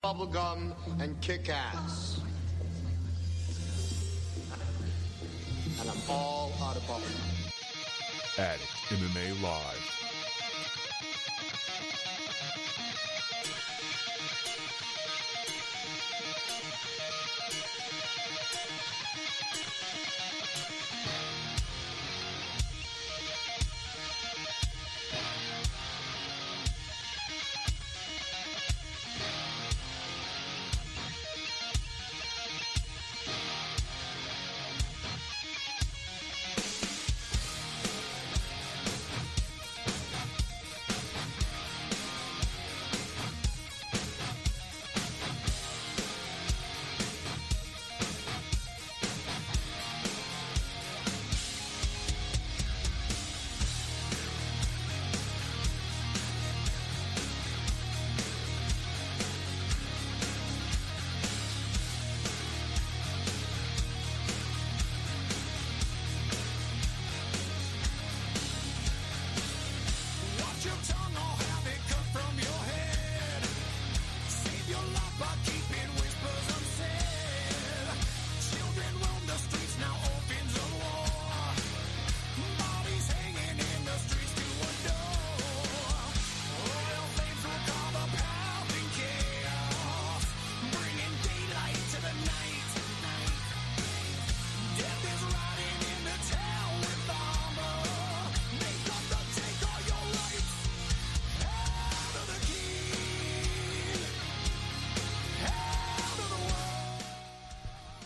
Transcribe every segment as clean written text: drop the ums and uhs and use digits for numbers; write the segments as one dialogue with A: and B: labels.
A: bubblegum and kick ass. And I'm all out of bubblegum.
B: Addict MMA Live.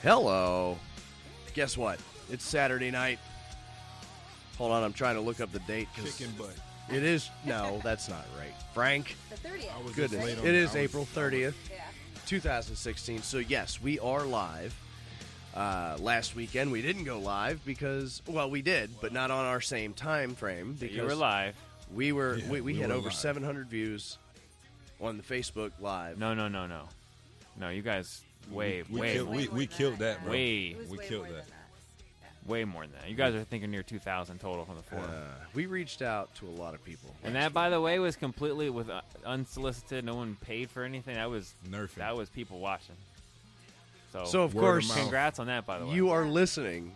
C: Hello. Guess what? It's Saturday night. Hold on, I'm trying to look up the date.
D: Chicken butt.
C: It is. No, that's not right. Frank?
E: The 30th.
C: Goodness. It is April 30th, 2016. So, yes, we are live. Last weekend, we didn't go live because, well, we did, but not on our same time frame. Because
F: you were live.
C: We were. We had over
D: live.
C: 700 views on the Facebook Live.
F: No, you guys way
D: We killed that, bro.
F: way
D: We killed that.
F: way more than that. You guys are thinking near 2,000 total from the forum.
C: We reached out to a lot of people.
F: And that, by the way, was completely with unsolicited. No one paid for anything. That was
D: Nerfing.
F: That was people watching.
C: So of
D: Word
C: course,
D: of mouth.
F: Congrats on that, by the way.
C: you are listening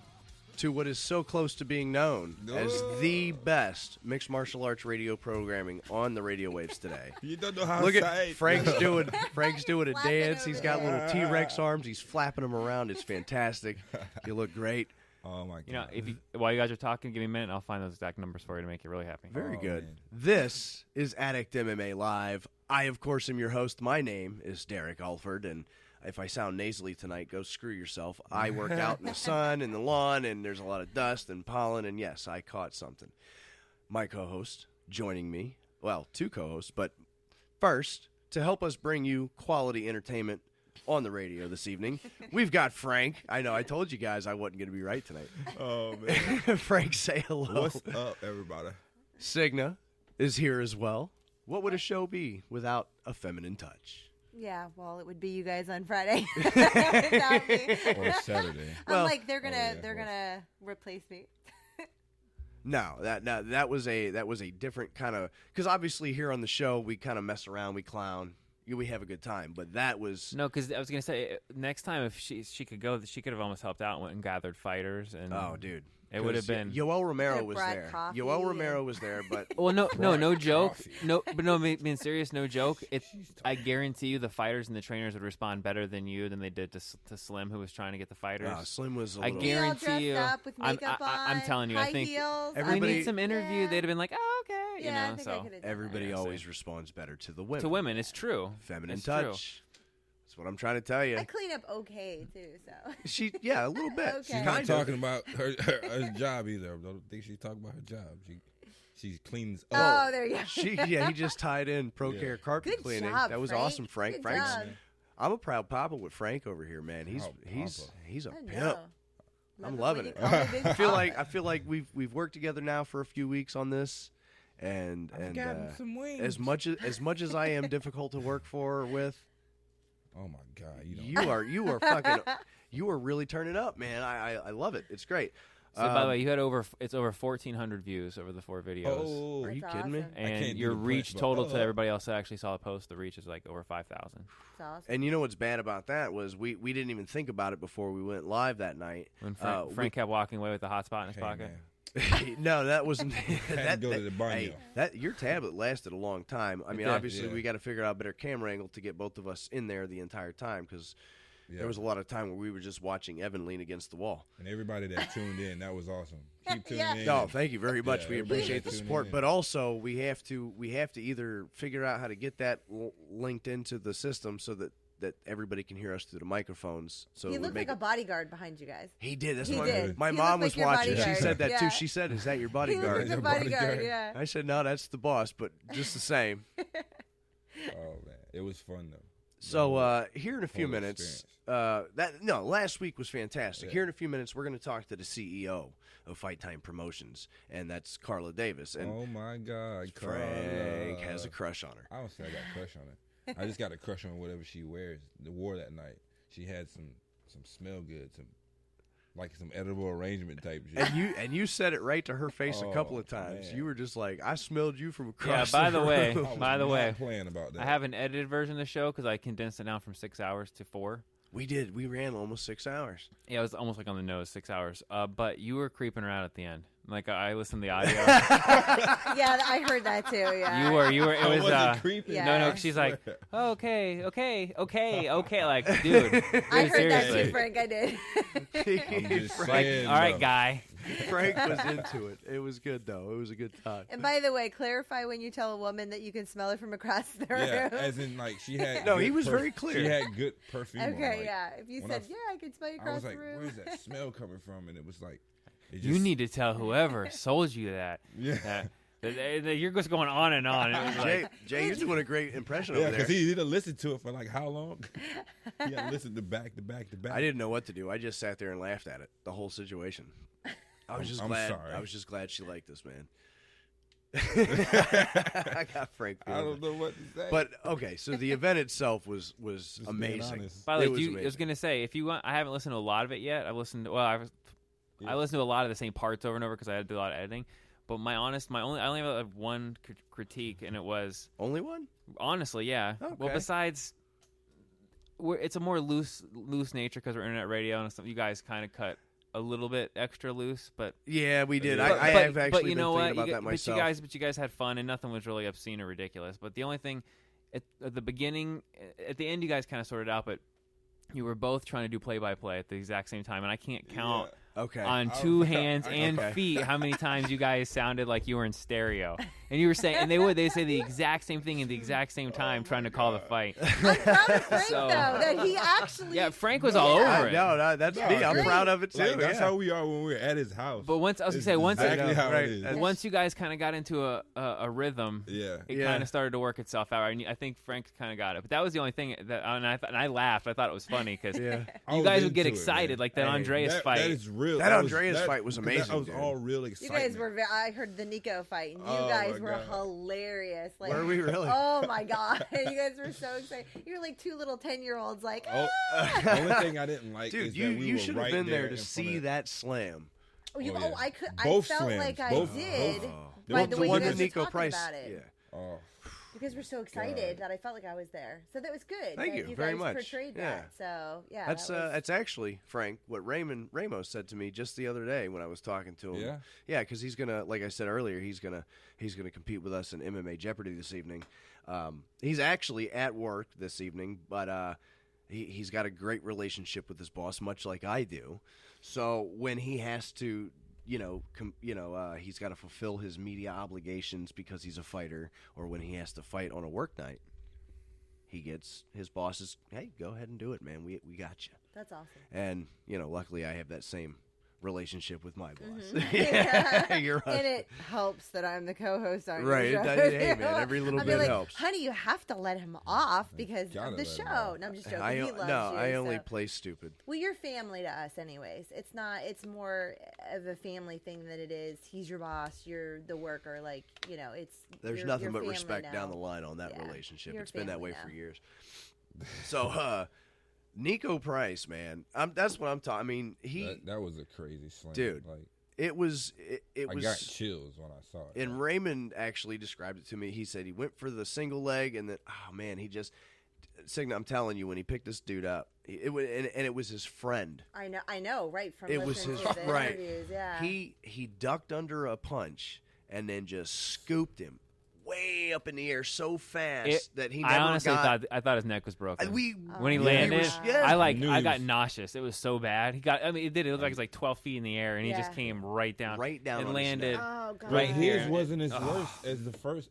C: to what is so close to being known as the best mixed martial arts radio programming on the radio waves today.
D: You don't know how
C: Look
D: to
C: at
D: say.
C: Frank's doing a
E: Flapping
C: dance.
E: over
C: He's got
E: there.
C: little T-Rex arms. He's flapping them around. It's fantastic. You look great.
D: Oh my god.
F: You know, while you guys are talking, give me a minute. I'll find those exact numbers for you to make you really happy.
C: Very
D: Oh,
C: good.
D: man.
C: This is Addict MMA Live. I, of course, am your host. My name is Derek Alford, and if I sound nasally tonight, go screw yourself. I work out in the sun and the lawn, and there's a lot of dust and pollen, and yes, I caught something. My co-host joining me, well, two co-hosts, but first, to help us bring you quality entertainment on the radio this evening, we've got Frank. I know, I told you guys I wasn't going to be right tonight.
D: Oh man.
C: Frank, say hello.
D: What's up, everybody?
C: Cigna is here as well. What would a show be without a feminine touch?
E: Yeah, well, it would be you guys on Friday without me.
D: Or Saturday.
C: Well-
E: I'm like they're
D: yeah,
E: gonna replace me.
C: No, that was a different kind of, because obviously here on the show we kind of mess around, we clown, we have a good time, but that was
F: No, because I was gonna say next time if she could go, she could have almost helped out and went and gathered fighters. And
C: oh, dude,
F: it would have been.
C: Yoel Romero
E: Could've
C: was
E: brought
C: there.
E: coffee
C: Yoel
E: and-
C: Romero was there, but
F: Well, no joke.
D: coffee.
F: No, but no, being serious, no joke. I guarantee you, the fighters and the trainers would respond better than you than they did to Slim, who was trying to get the fighters.
C: Slim was a
F: I
C: little.
E: We all
F: guarantee
E: dressed
F: you.
E: up with makeup
F: I'm
E: on,
F: telling you,
E: high
F: I think
E: heels.
F: I
C: Everybody-
F: need some interview.
E: Yeah.
F: They'd have been like, "Oh, okay,"
E: Yeah, I
F: you know.
E: think I
F: So
E: could've done
C: Everybody
F: Yeah,
C: always
F: see.
C: responds better to the women.
F: to women, it's true.
C: Feminine
F: It's
C: touch. That's what I'm trying to tell you.
E: I clean up okay too, so.
C: Yeah, a little bit.
E: Okay.
D: She's
C: Kind
D: not
C: of.
D: talking about her job either. I don't think she's talking about her job. She cleans up.
E: Oh, there you go.
C: He just tied in ProCare carpet
E: Good
C: cleaning.
E: job,
C: That was
E: Frank.
C: awesome, Frank.
E: Good
C: Frank's.
E: job.
C: I'm a proud papa with Frank over here, man. He's a
E: I
C: pimp.
E: know.
C: I'm
E: Love
C: loving
E: when
C: it.
E: you call me Big
C: I feel
E: Papa.
C: like we've worked together now for a few weeks on this, and
D: some wings.
C: as much as I am difficult to work for or with,
D: Oh my god,
C: you are fucking you are really turning up, man. I love it. It's great.
F: So by the way, you had over 1,400 views over the 4 videos.
D: Oh,
C: Are you
E: That's
C: kidding me?
E: awesome.
F: And
D: can't do
F: your
D: the print,
F: reach
D: but-
F: total to everybody else that actually saw the post, the reach is like over 5,000.
E: That's awesome.
C: And you know what's bad about that was we didn't even think about it before we went live that night.
F: When Frank kept walking away with the hotspot in his
D: hey,
F: pocket.
D: man.
C: No, that wasn't.
D: Had to go to the barn, yo.
C: That your tablet lasted a long time. I mean,
F: did,
C: obviously
D: yeah.
C: we got to figure out a better camera angle to get both of us in there the entire time because
D: Yeah.
C: there was a lot of time where we were just watching Evan lean against the wall.
D: And everybody that tuned in, that was awesome. Keep tuning
E: Yeah.
D: in.
C: No, thank you very much.
D: Yeah,
C: We
D: everybody
C: appreciate the
D: tuning
C: support,
D: in.
C: but also we have to either figure out how to get that linked into the system so that everybody can hear us through the microphones. So
E: He
C: it would
E: looked
C: make
E: like a bodyguard behind you guys.
C: He did. That's
E: He
C: what
E: did.
C: my
E: He
C: mom
E: looked
C: was
E: like your
C: watching. She
E: bodyguard.
C: said that
E: Yeah.
C: too. She said, "Is that your
E: He
C: bodyguard?"
E: looked like
D: Your
E: a bodyguard,
D: bodyguard.
E: yeah.
C: I said, "No, that's the boss," but just the same.
D: Oh, man. It was fun, though.
C: So here in a few
D: whole
C: minutes, last week was fantastic.
D: Yeah.
C: Here in a few minutes, we're going to talk to the CEO of Fight Time Promotions, and that's Carla Davis. And
D: Oh, my God.
C: Frank
D: Carla.
C: has a crush on her.
D: I don't say I got a crush on her. I just got a crush on whatever she wore that night. She had some smell good, some edible arrangement type shit.
C: And you said it right to her face a couple of
D: Oh,
C: times.
D: man.
C: You were just like, "I smelled you from
F: Yeah,
C: across."
F: by the way,
C: room."
D: I was
F: by the
D: not
F: way,
D: playing about that.
F: I have an edited version of the show because I condensed it down from 6 hours to 4.
C: we did. We ran almost 6 hours.
F: Yeah, it was almost like on the nose, 6 hours. But you were creeping her out at the end. Like I listened to the audio.
E: Yeah, I heard that too. Yeah.
F: you were. It
D: I
F: was.
D: wasn't creeping.
E: Yeah.
F: No, she's like, oh, okay. Like, dude,
E: I heard that
F: seriously.
E: too, Frank. I did.
D: I'm just
F: Like,
D: saying,
F: all right,
D: though.
F: guy.
C: Frank was into it. It was good though. It was a good time.
E: And by the way, clarify when you tell a woman that you can smell it from across the
D: Yeah,
E: room.
D: as in, like, she had.
C: No,
D: good
C: he was very clear.
D: She had good perfume. on,
E: Okay,
D: like,
E: yeah. If you
D: when
E: said,
D: I-
E: yeah, I can smell you
D: I
E: across
D: was
E: the
D: like,
E: room.
D: where's that smell coming from? And it was like, it
F: You
D: just-
F: need to tell whoever sold you that.
D: Yeah.
F: You're just going on and on. It was like,
C: Jay, you're doing a great impression
D: Yeah,
C: over there.
D: because he didn't listen to it for like how long? He had listened to back to back to back.
C: I didn't know what to do. I just sat there and laughed at it, the whole situation. I was just
D: I'm
C: glad.
D: sorry.
C: I was just glad she liked this, man. I got Frank.
D: I
C: feeling
D: don't
C: it.
D: know what to say.
C: But okay, so the event itself was
D: being
C: amazing.
D: honest.
F: by the
C: It
F: way,
C: was
F: I was
C: amazing.
F: gonna say if you want, I haven't listened to a lot of it yet. I've listened. I listened to a lot of the same parts over and over because I had to do a lot of editing. But I only have one critique, and it was
C: Only one?
F: honestly, yeah. Well,
C: Okay.
F: besides, it's a more loose nature because we're internet radio and stuff. You guys kind of cut a little bit extra loose, but
C: Yeah, we did.
D: But-
C: I have actually
F: but you
C: been
F: know
C: thinking
F: what?
C: about
F: You
C: that
F: gu-
C: myself.
F: but you guys had fun, and nothing was really obscene or ridiculous. But the only thing, at the beginning, at the end, you guys kind of sorted out, but you were both trying to do play-by-play at the exact same time, and I can't count
C: Okay.
F: on
D: I-
F: two
D: I-
F: hands and
C: okay.
F: feet how many times you guys sounded like you were in stereo, and you were saying, and they say the exact same thing at the exact same time, trying to call the fight.
E: I'm proud of Frank,
F: So-
E: though, that he actually.
F: Yeah, Frank was all
E: Yeah.
F: over it.
C: No, that's
D: No,
C: me. I'm
E: great.
C: proud of it too.
D: Like, that's
C: yeah.
D: how we are when we're at his house.
F: But once I was gonna
D: It's
F: say, once
D: exactly how
C: right.
D: it is.
C: That's-
F: once you guys kind of got into a rhythm,
D: Yeah.
F: it
C: Yeah.
F: kind of started to work itself out. And I think Frank kind of got it. But that was the only thing that, and I laughed. I thought it was funny because
C: Yeah.
D: I
F: you
D: was
F: guys would get
D: into it,
F: excited,
D: man.
F: like that
C: Hey,
F: Andreas fight.
D: That is real.
C: That
D: was-
C: Andreas fight was
D: that
C: amazing,
D: was
C: dude.
D: all real
E: You
D: excitement.
E: guys were. I heard the Nico fight, and you
D: Oh,
E: guys
D: my
E: were
D: God.
E: hilarious. Like,
C: Were we really?
E: Oh my god, you guys were so excited. You were like two little 10-year-olds, like.
D: Oh, the only thing I didn't like
C: Dude,
D: is
C: you
D: that we
C: you
D: were
C: should have
D: right
C: been there
D: in
C: to
D: front
C: see
D: of-
C: that slam.
E: Oh, you,
D: Oh, yeah.
E: I could.
D: Both
E: I felt
D: slams,
E: like I
D: both-
E: did
D: both.
E: by
D: The
E: the way
D: one
E: you
D: with
E: guys were
C: Nico
E: talking
C: Price.
E: about it.
C: Yeah.
D: Oh,
E: You guys were so excited that I felt like I was there. So that was good.
C: Thank
E: that
C: you
E: you
C: very
E: guys
C: much.
E: portrayed
C: Yeah.
E: that. So yeah,
C: That's
E: that was,
C: that's actually Frank what Ramos said to me just the other day when I was talking to him.
D: Yeah?
C: because he's gonna, like I said earlier, he's gonna compete with us in MMA Jeopardy this evening. He's actually at work this evening, but he's got a great relationship with his boss, much like I do. So when he has to, he's got to fulfill his media obligations because he's a fighter, or when he has to fight on a work night, he gets his boss's, hey, go ahead and do it, man. We got you.
E: that's awesome.
C: And, luckily I have that same relationship with my boss.
E: Yeah.
C: You're right.
E: And it helps that I'm the co-host on
C: Right.
E: your
C: It
E: show.
C: does- hey, man, every little
E: I'll be
C: bit
E: like,
C: helps.
E: honey, you have to let him off because
D: Gotta
E: of the
D: let him
E: show.
D: off.
E: No, I'm just joking.
C: I
E: He loves you.
C: I only
E: so.
C: play stupid.
E: Well, you're family to us, anyways. It's not. It's more of a family thing than it is. He's your boss. You're the worker. Like it's.
C: There's
E: you're
C: nothing but
E: family
C: respect
E: now.
C: down the line on that
E: Yeah,
C: relationship.
E: you're
C: It's been that way
E: family
C: for
E: now.
C: years. So, Nico Price, man, that's what I'm talking. I mean,
D: that was a crazy slam.
C: Dude.
D: Like,
C: It was. It
D: I
C: was.
D: got chills when I saw it.
C: And Raymond actually described it to me. He said he went for the single leg, and then Signa, I'm telling you, when he picked this dude up, it was his friend.
E: I know, right? From
C: It was
E: listening
C: his
E: to the
C: right.
E: interviews, yeah.
C: He ducked under a punch and then just scooped him way up in the air so fast that he never
F: I honestly
C: got.
F: I thought his neck was broken. When he
C: Yeah,
F: landed,
C: yeah.
F: I got nauseous. It was so bad. It looked like it was like 12 feet in the air, and he just
E: Yeah.
F: came right down
C: on
F: and
C: his
F: landed.
C: neck.
E: Oh god.
F: Right
D: his
F: here.
D: wasn't as worse as the first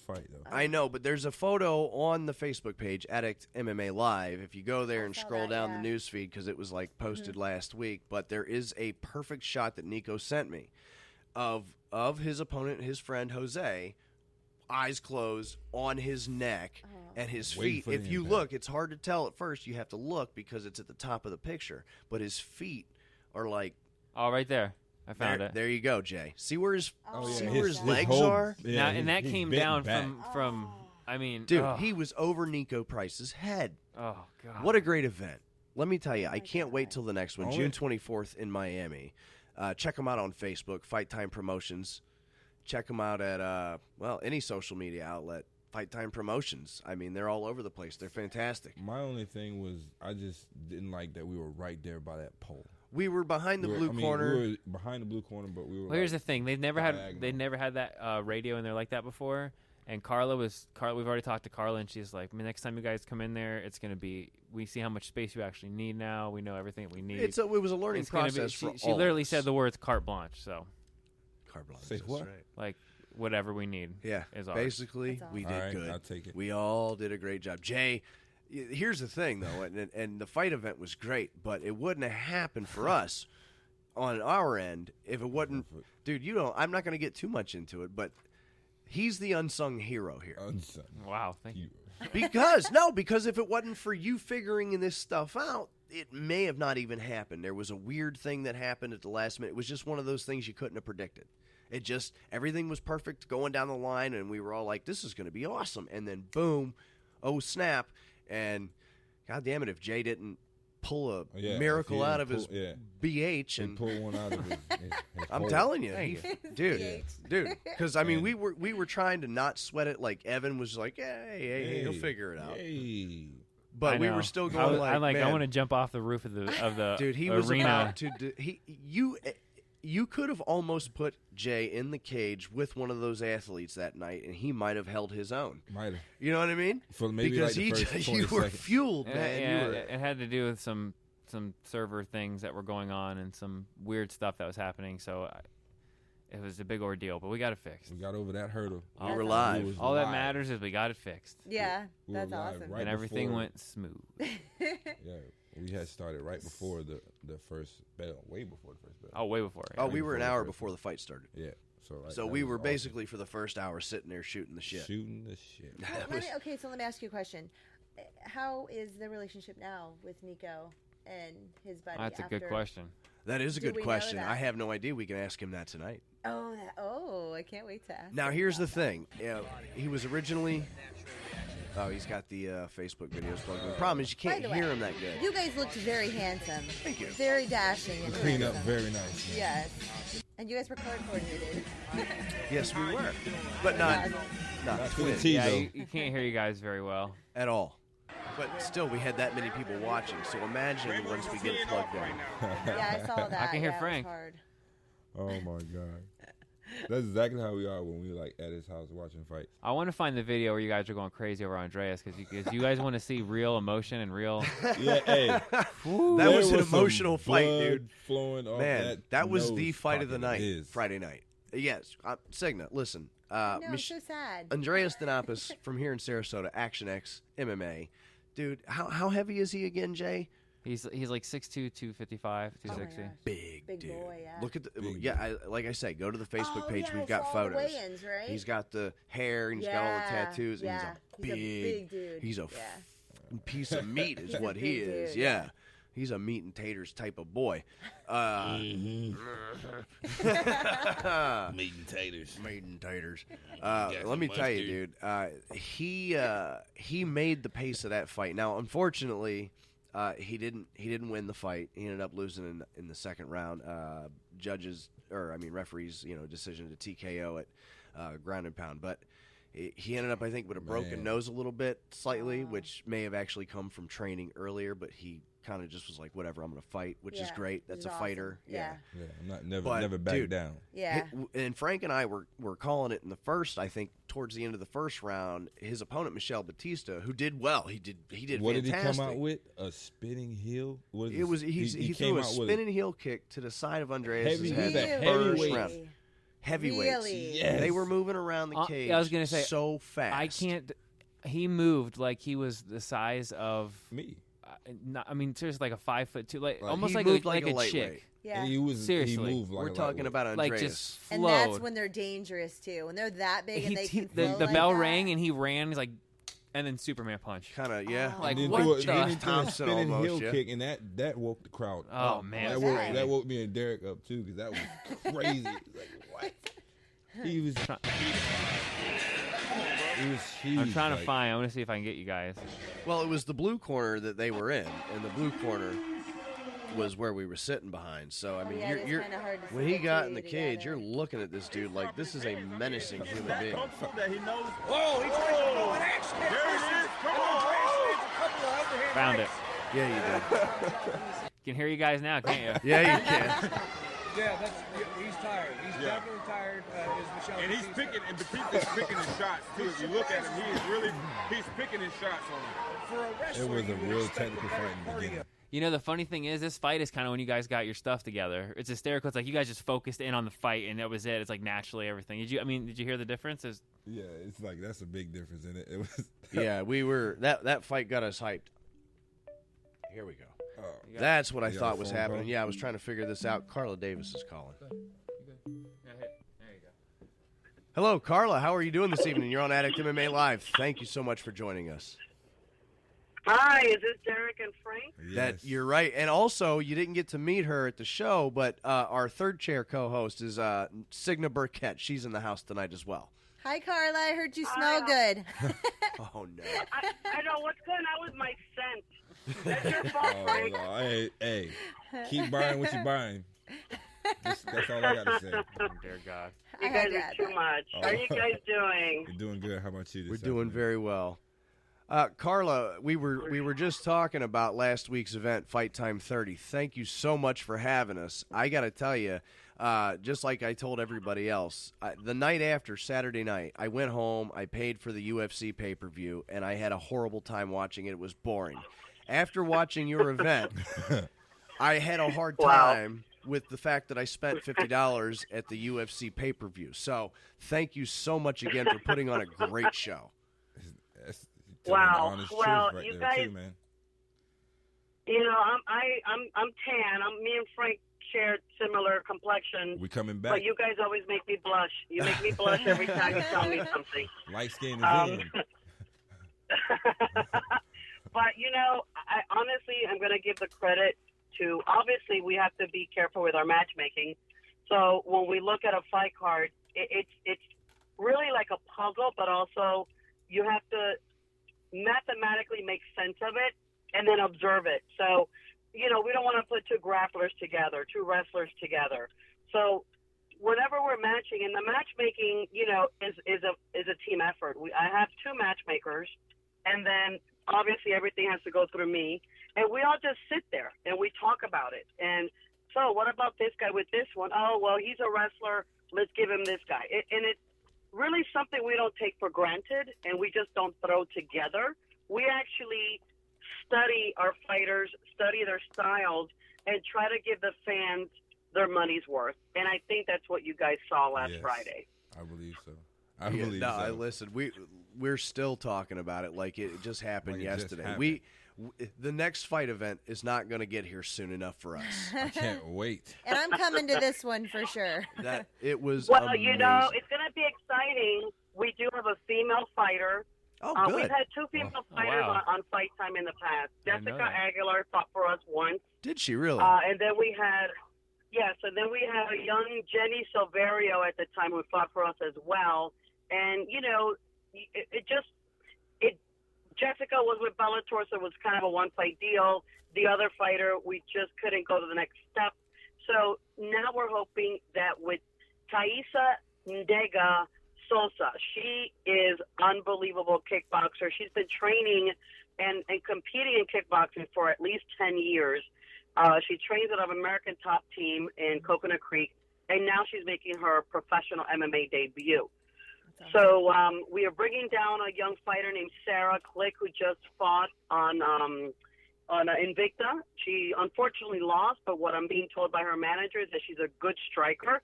D: fight though.
C: I know, but there's a photo on the Facebook page, Addict MMA Live. If you go there and
E: saw
C: scroll
E: that,
C: down
E: yeah.
C: the news feed, because it was like posted last week, but there is a perfect shot that Nico sent me of his opponent, his friend Jose, eyes closed on his neck and his
D: Waiting
C: feet.
D: for the
C: If you
D: impact.
C: look, it's hard to tell at first. You have to look because it's at the top of the picture, but his feet are like
F: Oh, right there. I found
C: there,
F: it.
C: there you go, Jay. See where his see
E: yeah,
C: where his
E: his
C: legs
D: whole-
C: are?
D: yeah,
F: now, and that
D: he's
F: came
D: bent
F: down
D: back.
F: from. I mean,
C: Dude,
F: oh,
C: he was over Nico Price's head.
F: oh god.
C: What a great event. Let me tell you, I
E: my
C: can't wait
E: God.
C: till the next one,
D: Oh,
C: June
D: yeah.
C: 24th in Miami. Check them out on Facebook, Fight Time Promotions. Check them out at, any social media outlet, Fight Time Promotions. I mean, they're all over the place. They're fantastic.
D: My only thing was I just didn't like that we were right there by that pole.
C: We were behind the
D: We were-
C: blue
D: I mean,
C: corner.
D: We were behind the blue corner, but we were.
F: Well, here's the
D: like,
F: thing: they've never had that radio in there like that before. And Carla. We've already talked to Carla, and she's like, "Next time you guys come in there, it's gonna be. We see how much space you actually need now. We know everything we need.
C: It was a learning
F: It's gonna be-
C: process for
F: she
C: all
F: literally
C: of us.
F: said the words carte blanche. So,
C: Carte blanche,
D: Say
C: that's
D: what?
C: right.
F: like, whatever we need.
C: Yeah,
F: is ours.
C: basically,
E: That's
C: we
E: awesome.
C: did
D: All right,
C: good.
D: I'll take it.
C: We all did a great job. Jay, here's the thing, though, and the fight event was great, but it wouldn't have happened for us on our end if it wasn't. Dude, I'm not going to get too much into it, but he's the unsung hero here.
D: Unsung.
F: Wow. Thank you.
C: Because if it wasn't for you figuring this stuff out, it may have not even happened. There was a weird thing that happened at the last minute. It was just one of those things you couldn't have predicted. It just, everything was perfect going down the line, and we were all like, this is going to be awesome. And then, boom, oh, snap. And, God damn it, if Jay didn't pull a
D: Yeah,
C: miracle
D: if he
C: out of his
D: didn't
C: BH
D: He
C: and
D: pulled one out of his
C: I'm
D: hole.
C: telling you,
F: Thank
C: dude, because I mean,
D: And-
C: we were trying to not sweat it. Like Evan was like, hey, he'll figure it out.
D: Hey.
C: But
F: I
C: we
F: know.
C: were still going
F: I'm like,
C: man,
F: I want to jump off the roof of the
C: dude. He was
F: arena.
C: about to. You could have almost put Jay in the cage with one of those athletes that night, and he might have held his own.
D: Might have.
C: You know what I mean?
D: For maybe
C: Because
D: like the first 20
C: you were
D: seconds.
C: fueled, man.
F: Yeah,
C: You were,
F: it had to do with some server things that were going on and some weird stuff that was happening. So it was a big ordeal, but we got it fixed.
D: We got over that hurdle.
C: we were
E: That's
C: live.
D: We was
F: All that
D: live.
F: matters is we got it fixed,
E: Yeah,
D: We were
E: that's
D: live
E: awesome.
D: right
F: and everything
D: before-
F: went smooth.
D: Yeah, we had started right before the first bell, way before the first bell.
F: Oh, way before.
C: Oh,
F: yeah.
C: we were an
D: before the
C: hour
D: first
C: before the fight started.
D: Yeah, so
C: So
D: that
C: we
D: was
C: were
D: awesome.
C: basically for the first hour sitting there shooting the shit.
D: shooting the shit.
E: So let me ask you a question. How is the relationship now with Nico and his buddy?
F: That's a good
E: after-
F: question.
C: That is a
E: Do
C: good
E: we know
C: question.
E: that?
C: I have no idea. We can ask him that tonight.
E: Oh, I can't wait to ask.
C: Now,
E: him
C: here's the
E: about
C: thing. He was originally. Oh, he's got the Facebook videos plugged in. The problem is you
E: By
C: can't
E: the way,
C: hear him that
E: that.
C: good.
E: You guys looked very handsome.
C: Thank you.
E: Very dashing and
D: Clean up
E: handsome.
D: very nice. man.
E: Yes. And you guys were color coordinated.
C: Yes, we were, but not
D: Not to the
C: twins
D: T
F: Yeah,
D: though.
F: you can't hear you guys very well.
C: at all. But still, we had that many people watching. So imagine once we get it plugged in.
E: Yeah, I saw that.
F: I can hear
E: Yeah, it was
F: Frank.
E: hard.
D: Oh my god. That's exactly how we are when we like at his house watching fights.
F: I want to find the video where you guys are going crazy over Andreas because you guys want to see real emotion and real.
D: Yeah, hey,
C: That
D: there
C: was an
D: some
C: emotional fight,
D: blood
C: dude.
D: Flowing off
C: Man, that was
D: nose
C: the fight of the
D: pocket
C: night,
D: is.
C: Friday night. Yes, Signa, listen.
E: No, I'm
C: Mich-
E: so sad.
C: Andreas Denapis from here in Sarasota, Action X MMA. Dude, how heavy is he again, Jay?
F: He's like 6'2", 255,
E: Oh my
F: 260.
E: gosh.
C: Big
E: Big
C: dude.
E: boy, yeah.
C: Look at the
D: Big
C: like I say, go to the Facebook
E: Oh,
C: page.
E: yeah,
C: We've
E: I
C: got
E: saw the
C: photos.
E: weigh-ins, right?
C: He's got the hair and he's got all the tattoos, and
E: yeah.
C: he's a big
E: dude.
C: He's a
E: yeah.
C: piece of meat is
E: He's a
C: what he
E: big
C: is.
E: dude,
C: Yeah. He's a meat and taters type of boy.
D: Meat and taters.
C: Meat and taters. Let me tell you, dude. He made the pace of that fight. Now, unfortunately, he didn't win the fight. He ended up losing in the second round. Referees, decision to TKO at ground and pound. But he ended up, I think, with a broken nose a little bit, slightly, which may have actually come from training earlier. But he kind of just was like, whatever, I'm going to fight, which is great. That's a
E: awesome.
C: fighter.
E: Yeah.
D: I'm never back down.
E: Yeah.
C: And Frank and I were calling it in the first, I think, towards the end of the first round. His opponent, Michel Batista, who did well. He did
D: What
C: fantastic.
D: did he come out with? A spinning heel?
C: He threw a spinning heel kick to the side of Andreas' head.
D: Heavyweight.
C: Round. Heavyweights.
E: Really?
D: Yes.
C: They were moving around the cage.
F: I was gonna say,
C: so fast.
F: I can't. He moved like he was the size of
D: Me.
F: Seriously, like a 5'2", like
D: Right.
F: almost
C: He
F: like
C: moved
F: like
C: like a
F: a
C: lightweight.
F: chick.
E: Yeah.
D: He
F: Seriously.
D: moved like
C: We're
D: a
C: talking
D: lightweight.
C: about Andreas.
F: Like just flowed.
E: And that's when they're dangerous too. When they're that big and they can
F: the
E: flow like
F: bell
E: that.
F: rang and he ran. He's like, and then Superman punch.
C: Kind of, yeah.
F: Like,
D: And then
F: what
D: threw
F: the-
D: then he threw a
C: Thompson
D: spinning
C: almost,
D: heel
C: yeah.
D: kick, and that woke the crowd.
F: Oh,
D: up.
F: man.
D: that woke me and Derek up too, because that was crazy. Like, what? He was huge.
F: I'm trying to
D: like,
F: find. I want to see if I can get you guys.
C: Well, it was the blue corner that they were in, and the blue corner was where we were sitting behind. So I mean,
E: Yeah, it's
C: you're
E: kinda hard to
C: when
E: see
C: he
E: the
C: got
E: two
C: in the cage,
E: together.
C: you're looking at this dude like this is a menacing human being.
G: That he knows. Oh, he tries to go in action. There it is. Come on.
F: Found it.
C: Yeah, you
F: Can hear you guys now, can't you?
C: did. Yeah, you can.
G: Yeah, he's tired. He's definitely tired. Is Michelle and he's picking, and Batista's picking his shots too. If you look at him, he's picking his shots on him. For a wrestler,
D: It was a real technical fight in the beginning.
F: You know, the funny thing is, this fight is kind of when you guys got your stuff together. It's hysterical. It's like you guys just focused in on the fight, and that was it. It's like naturally everything. Did you hear the difference?
D: Yeah, it's like that's a big difference in it. It was.
C: Yeah, we were that fight got us hyped. Here we go.
D: Oh.
C: That's what I
D: You got
C: thought
D: a
C: was
D: phone
C: happening.
D: call?
C: Yeah, I was trying to figure this out. Carla Davis is calling.
F: There you go.
C: Hello, Carla. How are you doing this evening? You're on Addict MMA Live. Thank you so much for joining us.
H: Hi, is this Derek and Frank?
C: That you're right, and also you didn't get to meet her at the show, but our third chair co-host is Signa Burkett. She's in the house tonight as well.
E: Hi, Carla. I heard you smell good.
C: Oh no!
H: I know what's going on with my scent. That's your fault,
D: Oh,
H: Frank.
D: no. Hey, keep buying what you're buying. That's all I gotta say.
F: Dear God.
H: You
E: I
H: guys
E: had
H: are
E: that.
H: too much. How are you guys doing?
D: You're doing good. How about you?
C: We're doing very well. Carla, we were just talking about last week's event, Fight Time 30. Thank you so much for having us. I got to tell you, just like I told everybody else, the night after, Saturday night, I went home, I paid for the UFC pay-per-view, and I had a horrible time watching it. It was boring. After watching your event, I had a hard time with the fact that I spent $50 at the UFC pay-per-view. So thank you so much again for putting on a great show.
D: That's
H: Wow.
D: honest
H: Well,
D: truth right
H: you
D: there
H: guys-
D: too, man.
H: You know, I'm tan. Me and Frank share similar complexion.
D: We coming back.
H: But you guys always make me blush. You make me blush every time you tell me something.
D: Light skin is
H: Um,
D: in.
H: But, you know, I honestly, I'm going to give the credit to, obviously, we have to be careful with our matchmaking. So when we look at a fight card, it's really like a puzzle, but also you have to mathematically make sense of it and then observe it. So, you know, we don't want to put two grapplers together, two wrestlers together. So whenever we're matching, and the matchmaking, you know, is a team effort. I have two matchmakers, and then obviously everything has to go through me, and we all just sit there and we talk about it. And so what about this guy with this one? Oh, well, he's a wrestler. Let's give him this guy. And it's really something we don't take for granted, and we just don't throw together. We actually study our fighters, study their styles, and try to give the fans their money's worth. And I think that's what you guys saw last
D: Yes.
H: Friday.
D: I believe so. I believe
C: no,
D: so.
C: I listen. We're still talking about it like it just happened
D: Like it just
C: yesterday.
D: happened.
C: The next fight event is not going to get here soon enough for us.
D: I can't wait.
E: And I'm coming to this one for sure.
C: That it was.
H: Well,
C: amazing.
H: you know, it's going to be exciting. We do have a female fighter.
C: Oh, good.
H: We've had two female fighters
F: wow.
H: on Fight Time in the past.
F: Didn't know
H: Jessica
F: that.
H: Aguilar fought for us once.
C: Did she really?
H: And then we had, and then we had a young Jenny Silverio at the time who fought for us as well. And, you know, Jessica was with Bellator, so it was kind of a one-fight deal. The other fighter, we just couldn't go to the next step. So now we're hoping that with Thaisa Ndega Sosa, she is unbelievable kickboxer. She's been training and competing in kickboxing for at least 10 years. She trains at an American Top Team in Coconut Creek, and now she's making her professional MMA debut. So we are bringing down a young fighter named Sarah Click, who just fought on Invicta. She unfortunately lost, but what I'm being told by her manager is that she's a good striker.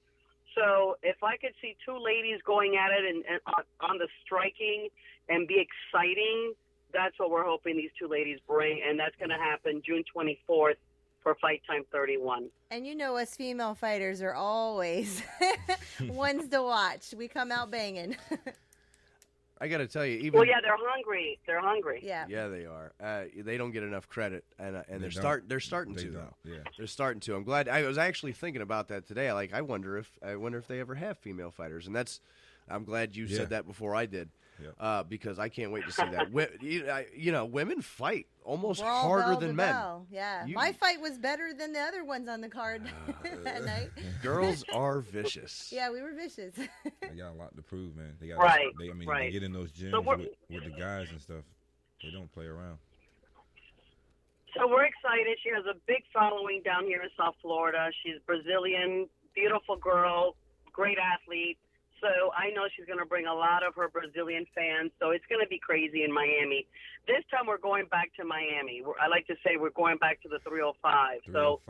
H: So if I could see two ladies going at it and on the striking and be exciting, that's what we're hoping these two ladies bring, and that's going to happen June 24th for Fight Time 31.
E: And you know us female fighters are always ones to watch. We come out banging.
C: I got to tell you, even
H: well, yeah, they're hungry. They're hungry.
E: Yeah,
C: they are. They don't get enough credit, and they're starting to though.
D: Yeah.
C: They're starting to. I'm glad. I was actually thinking about that today. Like, I wonder if they ever have female fighters, and I'm glad you said that before I did.
D: Yeah.
C: Because I can't wait to see that. Women fight almost
E: We're all
C: harder
E: bell
C: than
E: to
C: men.
E: bell. Yeah, my fight was better than the other ones on the card that night.
C: Girls are vicious.
E: Yeah, we were vicious.
D: They got a lot to prove, man. They got
H: Right.
D: They get in those gyms with the guys and stuff. They don't play around.
H: So we're excited. She has a big following down here in South Florida. She's Brazilian, beautiful girl, great athlete. So I know she's going to bring a lot of her Brazilian fans. So it's going to be crazy in Miami. This time we're going back to Miami. I like to say we're going back to the 305. So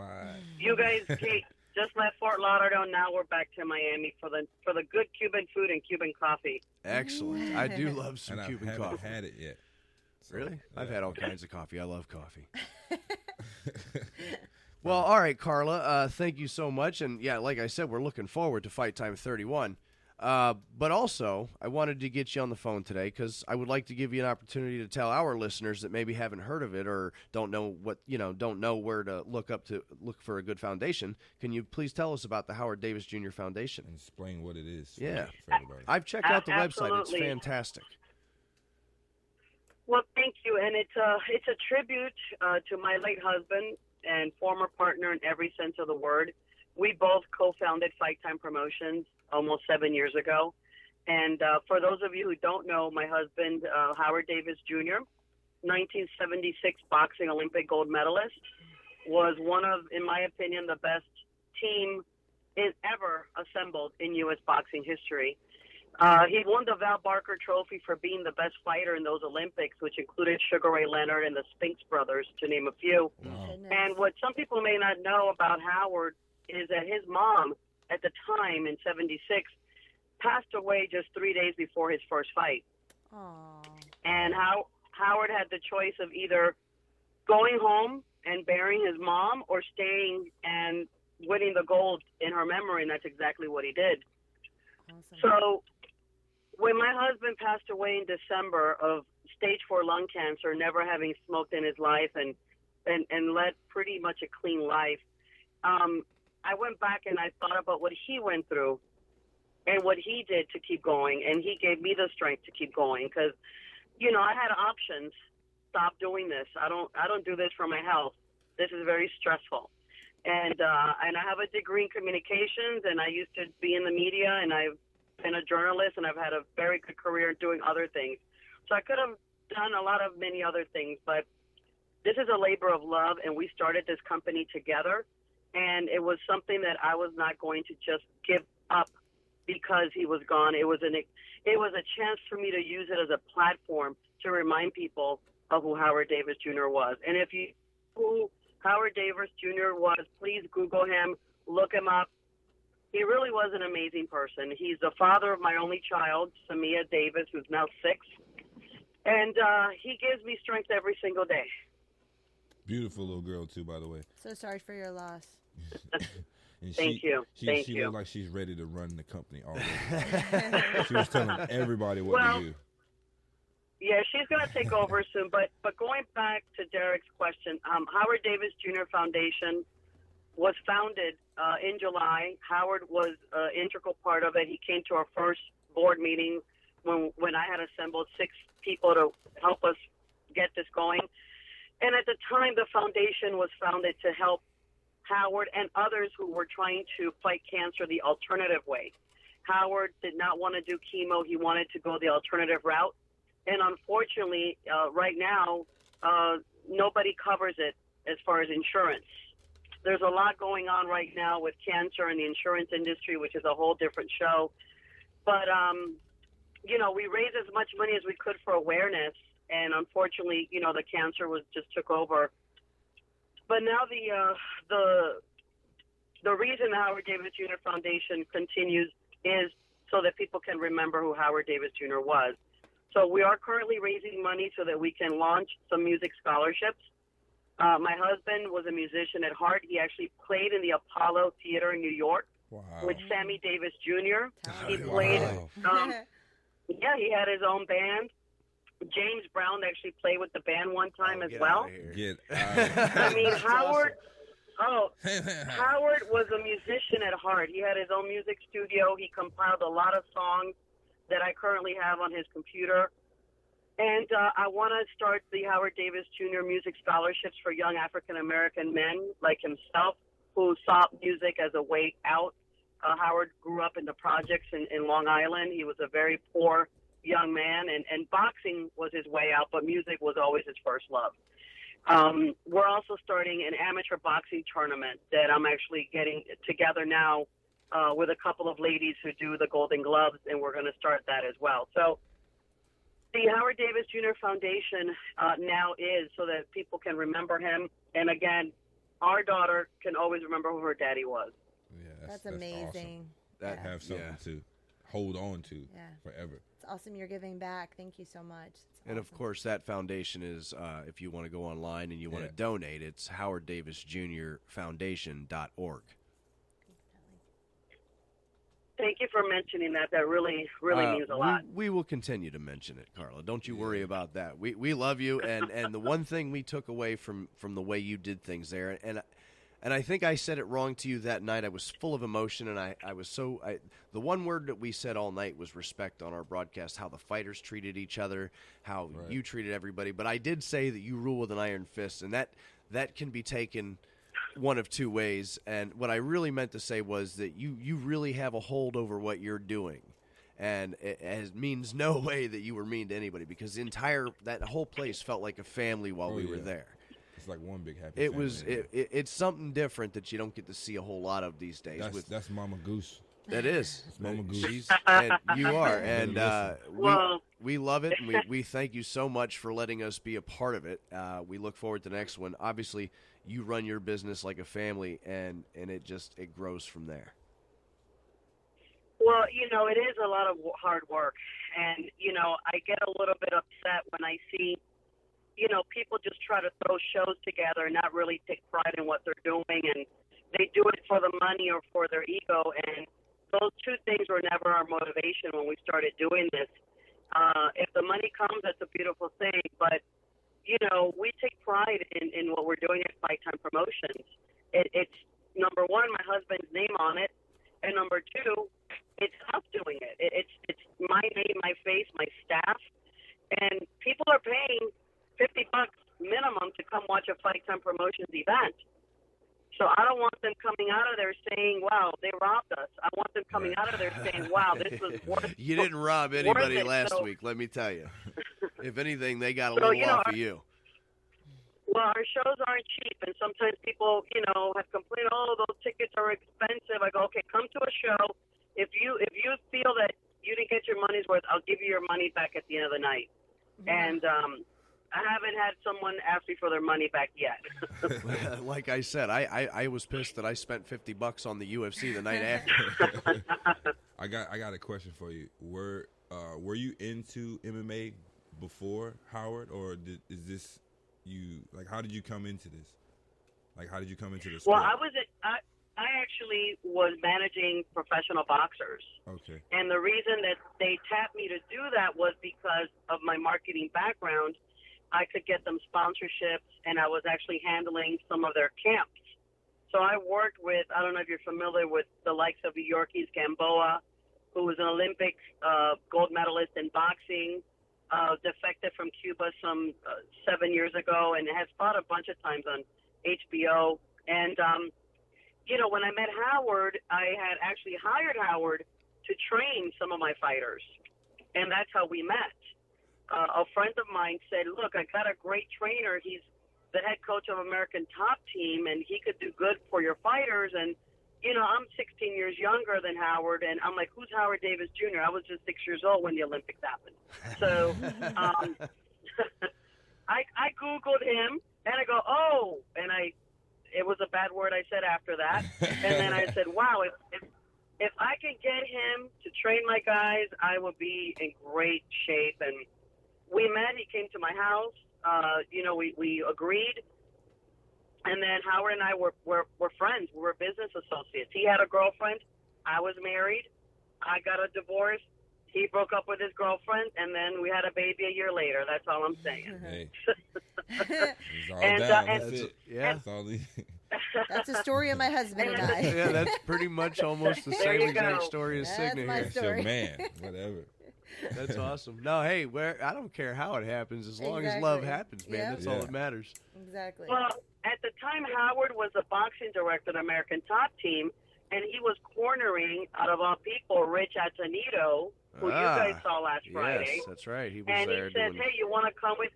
H: you guys just left Fort Lauderdale. Now we're back to Miami for the good Cuban food and Cuban coffee.
C: Excellent. I do love some Cuban coffee.
D: I haven't had it yet. So,
C: really?
D: Yeah.
C: I've had all kinds of coffee. I love coffee. Well, all right, Carla. Thank you so much. And yeah, like I said, we're looking forward to Fight Time 31. But also, I wanted to get you on the phone today because I would like to give you an opportunity to tell our listeners that maybe haven't heard of it or don't know where to look for a good foundation. Can you please tell us about the Howard Davis Jr. Foundation?
D: And explain what it is.
C: Yeah.
D: For everybody.
C: I've checked out the website. It's
H: Absolutely.
C: fantastic.
H: Well, thank you, and it's a tribute to my late husband and former partner in every sense of the word. We both co-founded Fight Time Promotions almost 7 years ago. And for those of you who don't know, my husband, Howard Davis Jr., 1976 boxing Olympic gold medalist, was one of, in my opinion, the best team ever assembled in U.S. boxing history. He won the Val Barker Trophy for being the best fighter in those Olympics, which included Sugar Ray Leonard and the Spinks brothers, to name a few.
D: Wow.
H: And what some people may not know about Howard is that his mom, at the time in 76, passed away just 3 days before his first fight.
E: Aww.
H: And Howard had the choice of either going home and burying his mom or staying and winning the gold in her memory, and that's exactly what he did.
E: Awesome.
H: So when my husband passed away in December of stage 4 lung cancer, never having smoked in his life and led pretty much a clean life, I went back and I thought about what he went through and what he did to keep going, and he gave me the strength to keep going because, I had options. Stop doing this. I don't do this for my health. This is very stressful. And I have a degree in communications, and I used to be in the media, and I've been a journalist, and I've had a very good career doing other things. So I could have done many other things, but this is a labor of love, and we started this company together. And it was something that I was not going to just give up because he was gone. It was a chance for me to use it as a platform to remind people of who Howard Davis Jr. was. And if you who Howard Davis Jr. was, please Google him, look him up. He really was an amazing person. He's the father of my only child, Samia Davis, who's now 6. And he gives me strength every single day.
D: Beautiful little girl, too, by the way.
E: So sorry for your loss.
D: And
H: Thank you.
D: She looks like she's ready to run the company already. She was telling everybody what to do.
H: Yeah, she's going to take over soon. But going back to Derek's question, Howard Davis Jr. Foundation was founded in July. Howard was an integral part of it. He came to our first board meeting when I had assembled 6 people to help us get this going. And at the time, the foundation was founded to help Howard and others who were trying to fight cancer the alternative way. Howard did not want to do chemo. He wanted to go the alternative route. And unfortunately, right now, nobody covers it as far as insurance. There's a lot going on right now with cancer in the insurance industry, which is a whole different show. But, we raised as much money as we could for awareness. And unfortunately, the cancer just took over. But now the reason the Howard Davis Jr. Foundation continues is so that people can remember who Howard Davis Jr. was. So we are currently raising money so that we can launch some music scholarships. My husband was a musician at heart. He actually played in the Apollo Theater in New York with Sammy Davis Jr. He played. He had his own band. James Brown actually played with the band one time as well. I mean, Howard. Howard was a musician at heart. He had his own music studio. He compiled a lot of songs that I currently have on his computer. And I want to start the Howard Davis Jr. Music Scholarships for young African-American men like himself who saw music as a way out. Howard grew up in the projects in Long Island. He was a very poor young man, and boxing was his way out, but music was always his first love. We're also starting an amateur boxing tournament that I'm actually getting together now with a couple of ladies who do the Golden Gloves, and we're going to start that as well. So the Howard Davis Jr. Foundation now is so that people can remember him. And again, our daughter can always remember who her daddy was.
D: Yeah,
E: that's amazing.
D: Awesome. Have something to hold on to forever.
E: It's awesome you're giving back. Thank you so much.
C: And of course, that foundation is, if you want to go online and you want to donate, it's howarddavisjrfoundation.org.
H: Thank you for mentioning that. That really means a lot.
C: We will continue to mention it, Carla. Don't you worry about that. We love you, and the one thing we took away from the way you did things there, and I think I said it wrong to you that night. I was full of emotion, and I was so the one word that we said all night was respect on our broadcast, how the fighters treated each other, how you treated everybody. But I did say that you rule with an iron fist, and that can be taken one of two ways. And what I really meant to say was that you really have a hold over what you're doing. And it means no way that you were mean to anybody, because that whole place felt like a family while we were there.
D: It's like one big happy family.
C: It's something different that you don't get to see a whole lot of these days.
D: That's Mama Goose.
C: That is.
D: It's Mama Goose.
C: And you are. And we love it, and we thank you so much for letting us be a part of it. We look forward to the next one. Obviously, you run your business like a family, and it grows from there.
H: Well, it is a lot of hard work. And, I get a little bit upset when I see people just try to throw shows together and not really take pride in what they're doing, and they do it for the money or for their ego, and those two things were never our motivation when we started doing this. If the money comes, that's a beautiful thing, but, we take pride in what we're doing at Fight Time Promotions. It's, number one, my husband's name on it, and number two, it's us doing it. It's my name, my face, my staff, and people are paying $50 minimum to come watch a Fight Time Promotions event. So I don't want them coming out of there saying, wow, they robbed us. I want them coming out of there saying, wow, this was worth
C: You didn't rob anybody last week, let me tell you. If anything, they got a little off of you.
H: Well, our shows aren't cheap, and sometimes people, have complained, oh, those tickets are expensive. I go, okay, come to a show. If you feel that you didn't get your money's worth, I'll give you your money back at the end of the night. And I haven't had someone ask me for their money back yet.
C: Like I said, I was pissed that I spent $50 on the UFC the night after.
D: I got a question for you. Were you into MMA before Howard, or is this you? Like, how did you come into this? Like, how did you come into this?
H: Well, I actually was managing professional boxers.
D: Okay.
H: And the reason that they tapped me to do that was because of my marketing background. I could get them sponsorships, and I was actually handling some of their camps. So I worked with, I don't know if you're familiar with the likes of Yorkis Gamboa, who was an Olympic gold medalist in boxing. defected from Cuba some 7 years ago and has fought a bunch of times on HBO. And, when I met Howard, I had actually hired Howard to train some of my fighters. And that's how we met. A friend of mine said, look, I got a great trainer. He's the head coach of American Top Team, and he could do good for your fighters. And, I'm 16 years younger than Howard, and I'm like, who's Howard Davis Jr.? I was just 6 years old when the Olympics happened. So I Googled him, and I go, oh, and it was a bad word I said after that. And then I said, wow, if I can get him to train my guys, I would be in great shape. And we met. He came to my house. We agreed. And then Howard and I were friends. We were business associates. He had a girlfriend. I was married. I got a divorce. He broke up with his girlfriend, and then we had a baby a year later. That's all I'm saying.
D: Hey. It's all
H: And,
D: down.
H: and-
D: That's it.
C: Yeah.
D: That's all the
E: That's the story of my husband and I.
C: Yeah, that's pretty much almost the
H: There
C: same
H: you
C: exact
H: go.
C: story as
E: That's
C: Signa
E: my
C: here.
D: that's your
E: story.
D: man. Whatever.
C: That's awesome. No, hey, I don't care how it happens, as long as love
E: Exactly.
C: happens, man.
E: Yeah.
C: That's all
D: Yeah.
C: that matters.
E: Exactly.
H: Well, at the time, Howard was the boxing director of the American Top Team, and he was cornering, out of all people, Rich Atenito, who you guys saw last Friday.
C: Yes, that's right. He was
H: And he
C: there
H: says,
C: doing.
H: hey, you want to come with,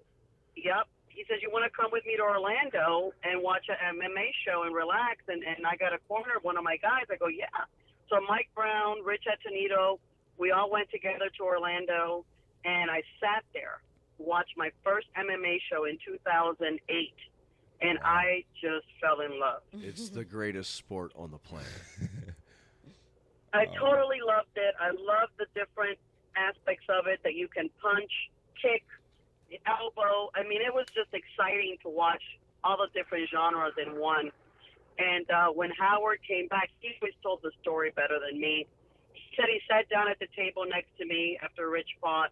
H: yep. He says, you want to come with me to Orlando and watch an MMA show and relax? And I got a corner of one of my guys. I go, yeah. So Mike Brown, Rich Atenito, we all went together to Orlando, and I sat there, watched my first MMA show in 2008, and I just fell in love.
C: It's the greatest sport on the planet.
H: I totally loved it. I loved the different aspects of it, that you can punch, kick, elbow. I mean, it was just exciting to watch all the different genres in one. And when Howard came back, he always told the story better than me. He said he sat down at the table next to me after Rich fought,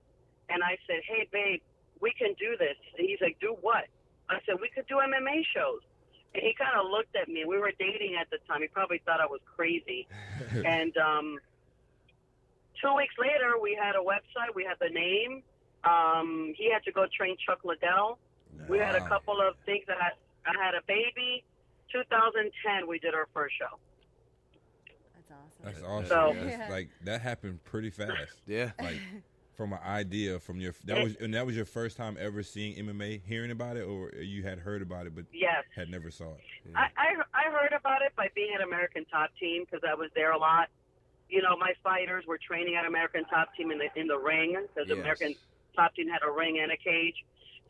H: and I said, hey, babe, we can do this. And he's like, do what? I said, we could do MMA shows. And he kind of looked at me. We were dating at the time. He probably thought I was crazy. And 2 weeks later, we had a website. We had the name. He had to go train Chuck Liddell. We had a couple of things. I had a baby. 2010, we did our first show.
E: That's awesome.
D: That's awesome.
H: So-
D: That's, like, that happened pretty fast.
C: Yeah.
D: Like, from an idea from your that was your first time ever seeing MMA, hearing about it, or you had heard about it but
H: Yes.
D: had never saw it.
H: I heard about it by being at American Top Team because I was there a lot. My fighters were training at American Top Team in the ring because
C: Yes.
H: American Top Team had a ring and a cage.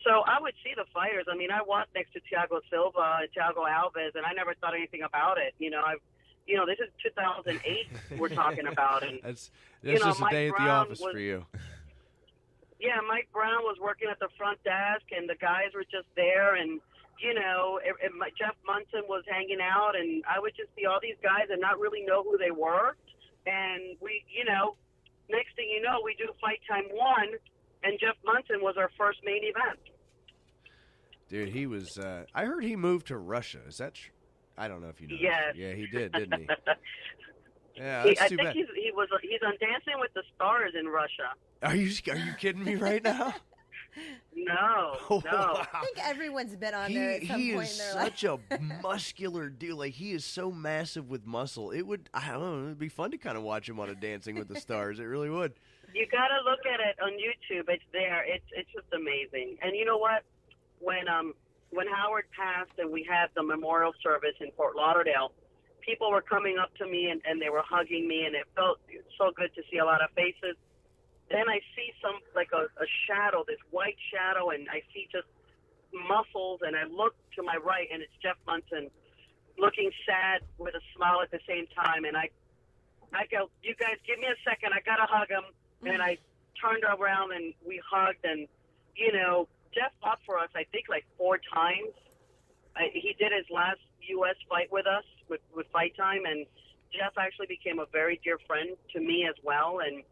H: So I would see the fighters. I mean, I walked next to Thiago Silva and Thiago Alves, and I never thought anything about it. This is 2008 we're talking about, and
C: That's
H: You know,
C: just a
H: Mike
C: day at the
H: Brown
C: office
H: was-
C: for you.
H: yeah, Mike Brown was working at the front desk, and the guys were just there, and Jeff Munson was hanging out, and I would just see all these guys and not really know who they were. And we, next thing you know, we do Fight Time 1, and Jeff Munson was our first main event.
C: Dude, he was. I heard he moved to Russia. Is that true? I don't know if you know.
H: Yes.
C: Yeah, he did, didn't he? Yeah,
H: I
C: that's too
H: think
C: bad.
H: he's on Dancing with the Stars in Russia.
C: Are you kidding me right now?
H: No, no.
C: Wow.
E: I think everyone's been on there at some
C: He
E: point
C: is
E: in their life.
C: such a muscular dude. Like, he is so massive with muscle. I don't know, it'd be fun to kind of watch him on a Dancing with the Stars. It really would.
H: You got to look at it on YouTube. It's there. It's just amazing. And you know what? When Howard passed and we had the memorial service in Fort Lauderdale, people were coming up to me and they were hugging me, and it felt so good to see a lot of faces. Then I see a shadow, this white shadow, and I see just muscles, and I look to my right, and it's Jeff Munson looking sad with a smile at the same time. And I go, you guys, give me a second. I got to hug him. And I turned around, and we hugged. And, Jeff fought for us, I think, 4 times. He did his last U.S. fight with us, with Fight Time. And Jeff actually became a very dear friend to me as well. And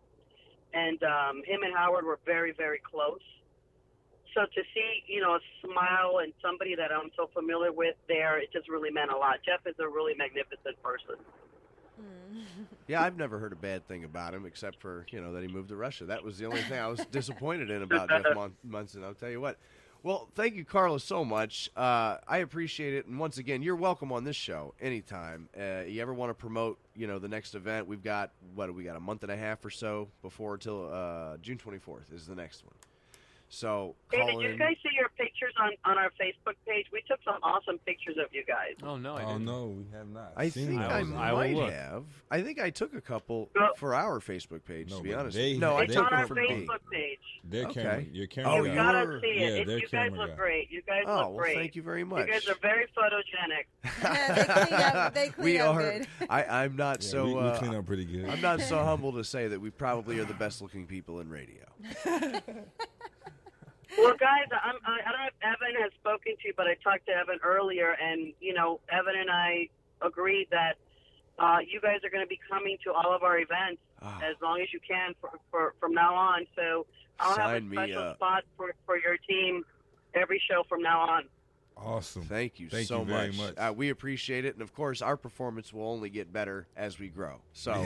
H: him and Howard were very, very close. So to see, a smile and somebody that I'm so familiar with there, it just really meant a lot. Jeff is a really magnificent person.
C: Yeah, I've never heard a bad thing about him except for, that he moved to Russia. That was the only thing I was disappointed in about Jeff Munson. I'll tell you what. Well, thank you, Carla, so much. I appreciate it. And once again, you're welcome on this show anytime. You ever want to promote, the next event? We've got, a month and a half or so before till June 24th is the next one. So,
H: hey, did you guys see your pictures on our Facebook page? We took some awesome pictures of you guys.
F: Oh, no, I didn't.
D: No, we have not.
C: I think I might have. I think I took a couple for our Facebook page, to be honest.
H: It's
C: took
H: on our
C: them for
H: Facebook page.
D: Your camera
H: You
D: guy.
H: gotta see it. You guys look great. You guys look great.
C: Thank you very much.
H: You guys are very photogenic.
E: They clean up good.
C: I'm not so.
D: We clean up pretty good.
C: I'm not so humble to say that we probably are the best looking people in radio.
H: Well, guys, I don't know if Evan has spoken to you, but I talked to Evan earlier, and, Evan and I agreed that you guys are going to be coming to all of our events as long as you can from now on. So I'll have a special spot for your team every show from now on.
D: Awesome.
C: Thank you so
D: very
C: much.
D: much.
C: We appreciate it. And, of course, our performance will only get better as we grow. So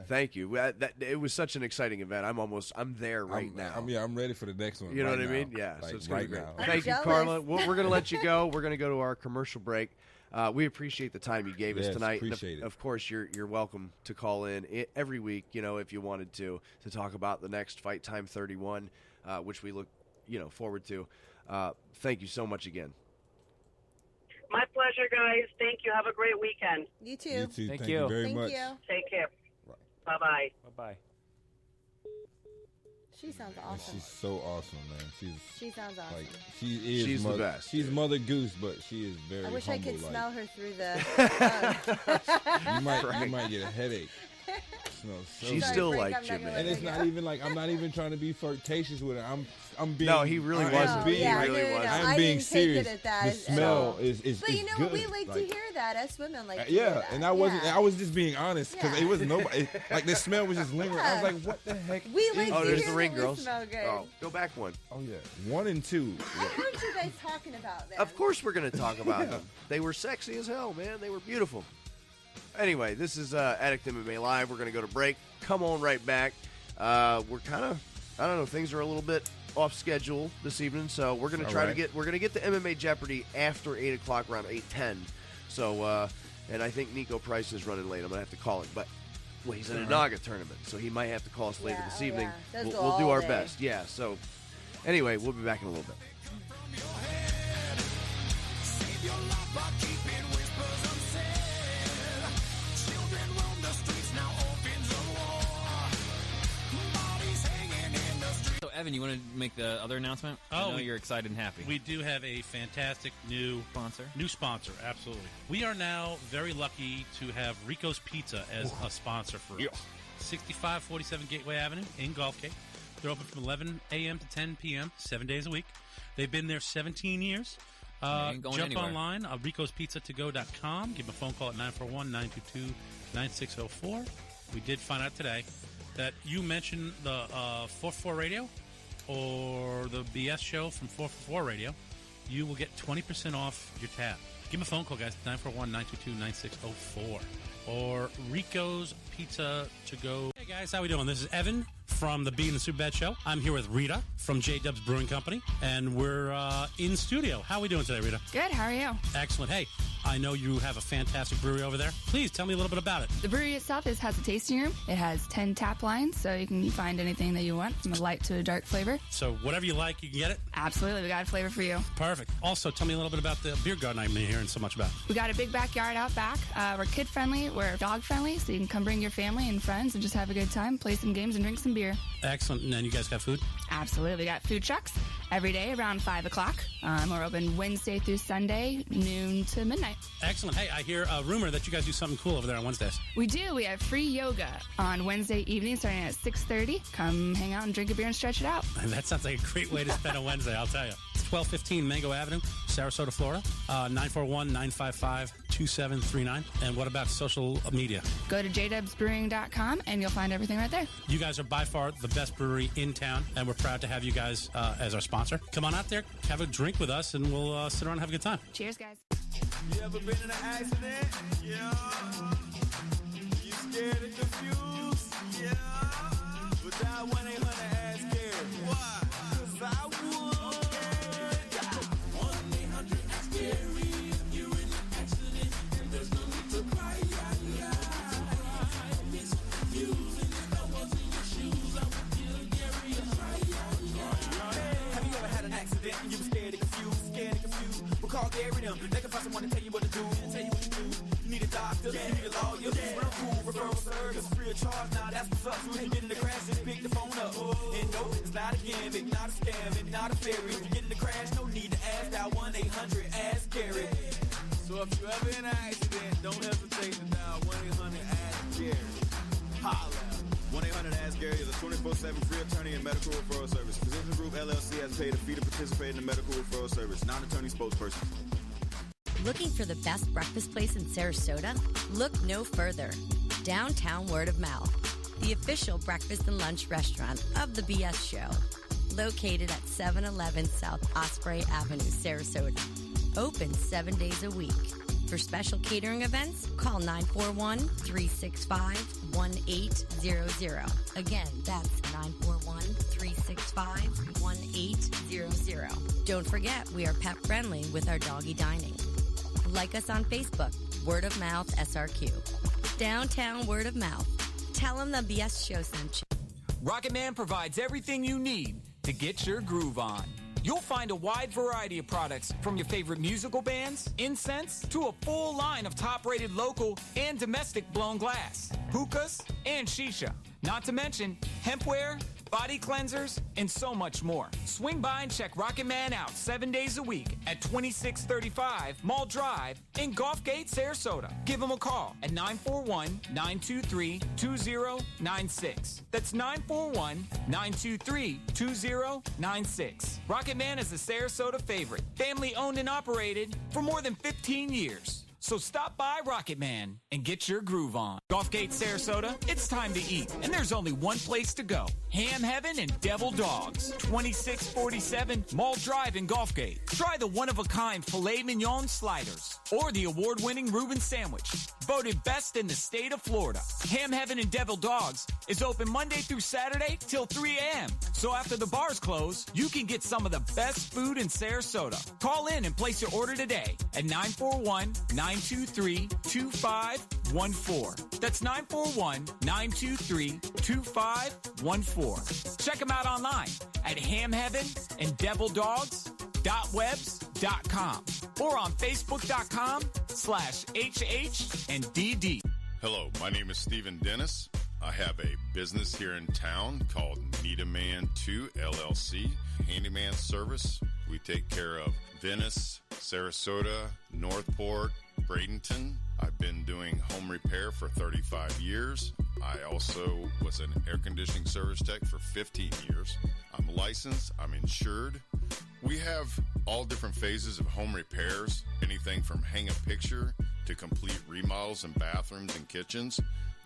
C: thank you. It was such an exciting event. I'm there right now.
D: I'm ready for the next one.
C: You know what I mean? Yeah. So it's right now. Thank you, Carla. We're going to let you go. We're going to go to our commercial break. We appreciate the time you gave us tonight.
D: Appreciate it.
C: Of course, you're welcome to call in every week, if you wanted to talk about the next Fight Time 31, which we look, forward to. Thank you so much again.
H: My pleasure, guys. Thank you. Have a great weekend.
E: You too.
D: You too.
F: Thank
D: you
F: you.
D: very
E: Thank
D: much.
E: you.
H: Take care. Bye-bye.
F: Bye-bye.
E: She sounds awesome.
D: She's so awesome, man.
E: She sounds awesome.
C: She's the best.
D: She's Mother Goose, but she is very
E: I wish
D: humble,
E: I could smell her through the
D: you might get a headache.
C: She's still like Jimmy.
D: And it's not even like I'm not even trying to be flirtatious with her. I'm being.
C: No, he really wasn't.
D: He
C: really was.
D: I'm being serious.
E: The
D: smell is
E: But you know
D: good.
E: what? We like to hear that. Us women like to
D: yeah,
E: hear that.
D: and I wasn't. I was just being honest because it was nobody. Like the smell was just lingering. I was
E: Yeah.
D: like, what the heck?
E: We like to
C: there's
E: hear
C: the ring
E: that
C: girls.
E: we smell good.
C: Oh, go back one.
D: Oh yeah, 1 and 2.
E: What aren't you guys talking about then?
C: Of course we're going to talk about them. They were sexy as hell, man. They were beautiful. Anyway, this is Addict MMA Live. We're going to go to break. Come on right back. We're kind of, I don't know, things are a little bit off schedule this evening, so we're going to try to get, we're going to get the MMA Jeopardy after 8 o'clock, around 8:10. So, and I think Nico Price is running late. I'm going to have to call it, but well, he's in a Naga tournament, so he might have to call us later this evening.
E: Yeah.
C: We'll do our best. Yeah, so anyway, we'll be back in a little bit.
I: So, Evan, you want to make the other announcement? I know you're excited and happy.
J: We do have a fantastic new sponsor, absolutely. We are now very lucky to have Rico's Pizza as a sponsor for us. 6547 Gateway Avenue in Gulf Cape. They're open from 11 a.m. to 10 p.m., 7 days a week. They've been there 17 years. Jump online, ricospizzatogo.com. Give them a phone call at 941-922-9604. We did find out today that you mentioned the 444 Radio or the BS show from 444 Radio. You will get 20% off your tab. Give them a phone call, guys, 941-922-9604. Or Rico's Pizza to Go. Hey, guys, how we doing? This is Evan from the Bee and the Superbad Show. I'm here with Rita from J-Dub's Brewing Company, and we're in studio. How are we doing today, Rita?
K: Good. How are you?
J: Excellent. Hey, I know you have a fantastic brewery over there. Please tell me a little bit about it.
K: The brewery itself has a tasting room. It has 10 tap lines, so you can find anything that you want, from a light to a dark flavor.
J: So whatever you like, you can get it?
K: Absolutely. We got a flavor for you.
J: Perfect. Also, tell me a little bit about the beer garden I've been hearing so much about.
K: We got a big backyard out back. We're kid-friendly. We're dog-friendly, so you can come bring your family and friends and just have a good time, play some games, and drink some beer.
J: Excellent. And then you guys got food?
K: Absolutely. We got food trucks every day around 5 o'clock. We're open Wednesday through Sunday, noon to midnight.
J: Excellent. Hey, I hear a rumor that you guys do something cool over there on Wednesdays.
K: We do. We have free yoga on Wednesday evening starting at 6:30. Come hang out and drink a beer and stretch it out.
J: That sounds like a great way to spend a Wednesday, I'll tell you. It's 1215 Mango Avenue, Sarasota, Florida, 941-955-2739. And what about social media?
K: Go to jdubsbrewing.com and you'll find everything right there.
J: You guys are by far the best brewery in town, and we're proud to have you guys as our sponsor. Come on out there, have a drink with us, and we'll sit around and have a good time.
K: Cheers, guys.
L: You ever been in an accident? Yeah. You scared and confused? Yeah. But that 1-800 ask Gary. Why? 'Cause I would. 1-800-ASK-GARY. If you're in an accident and there's no need to cry. It's confusing. If I was in your shoes, I would give Gary a try. Have you ever had an accident and you were scared and confused? Well, call Gary them. They can find someone to tell you what to do. You need a doctor, you need a lawyer. Real cool referral service, free of charge. Now that's what's up. So if you get in the crash, just pick the phone up. And no, it's not a gimmick, not a scam, and not a fairy. If you get in the crash, no need to ask. That 1-800-ASK-GARY. So if you ever in an accident, don't hesitate to dial 1-800-ASK-GARY. Holla. 1-800-ASK-GARY is a 24/7 free attorney and medical referral service. Physician Group LLC has paid a fee to participate in the medical referral service. Non-attorney spokesperson.
M: Looking for the best breakfast place in Sarasota? Look no further. Downtown Word of Mouth, the official breakfast and lunch restaurant of the BS Show. Located at 711 South Osprey Avenue, Sarasota. Open 7 days a week. For special catering events, call 941-365-1800. Again, that's 941-365-1800. Don't forget, we are pet friendly with our doggy dining. Like us on Facebook, Word of Mouth SRQ. Downtown Word of Mouth. Tell them the BS Show sent you.
N: Rocket Man provides everything you need to get your groove on. You'll find a wide variety of products from your favorite musical bands, incense, to a full line of top-rated local and domestic blown glass, hookahs, and shisha. Not to mention hempware, body cleansers, and so much more. Swing by and check Rocket Man out 7 days a week at 2635 Mall Drive in Gulfgate, Sarasota. Give him a call at 941-923-2096. That's 941-923-2096. Rocket Man is a Sarasota favorite, family owned and operated for more than 15 years. So stop by Rocket Man and get your groove on. Gulfgate, Sarasota, it's time to eat. And there's only one place to go. Ham Heaven and Devil Dogs. 2647 Mall Drive in Gulfgate. Try the one-of-a-kind filet mignon sliders. Or the award-winning Reuben sandwich. Voted best in the state of Florida. Ham Heaven and Devil Dogs is open Monday through Saturday till 3 a.m. So after the bars close, you can get some of the best food in Sarasota. Call in and place your order today at 941-923-2514. That's 941-923-2514. Check them out online at hamheavenanddevildogs.webs.com or on facebook.com/HH&DD.
O: Hello, my name is Stephen Dennis. I have a business here in town called Need a Man 2 LLC, handyman service. We take care of Venice, Sarasota, Northport, Bradenton. I've been doing home repair for 35 years. I also was an air conditioning service tech for 15 years. I'm licensed, I'm insured. We have all different phases of home repairs, anything from hang a picture to complete remodels in bathrooms and kitchens.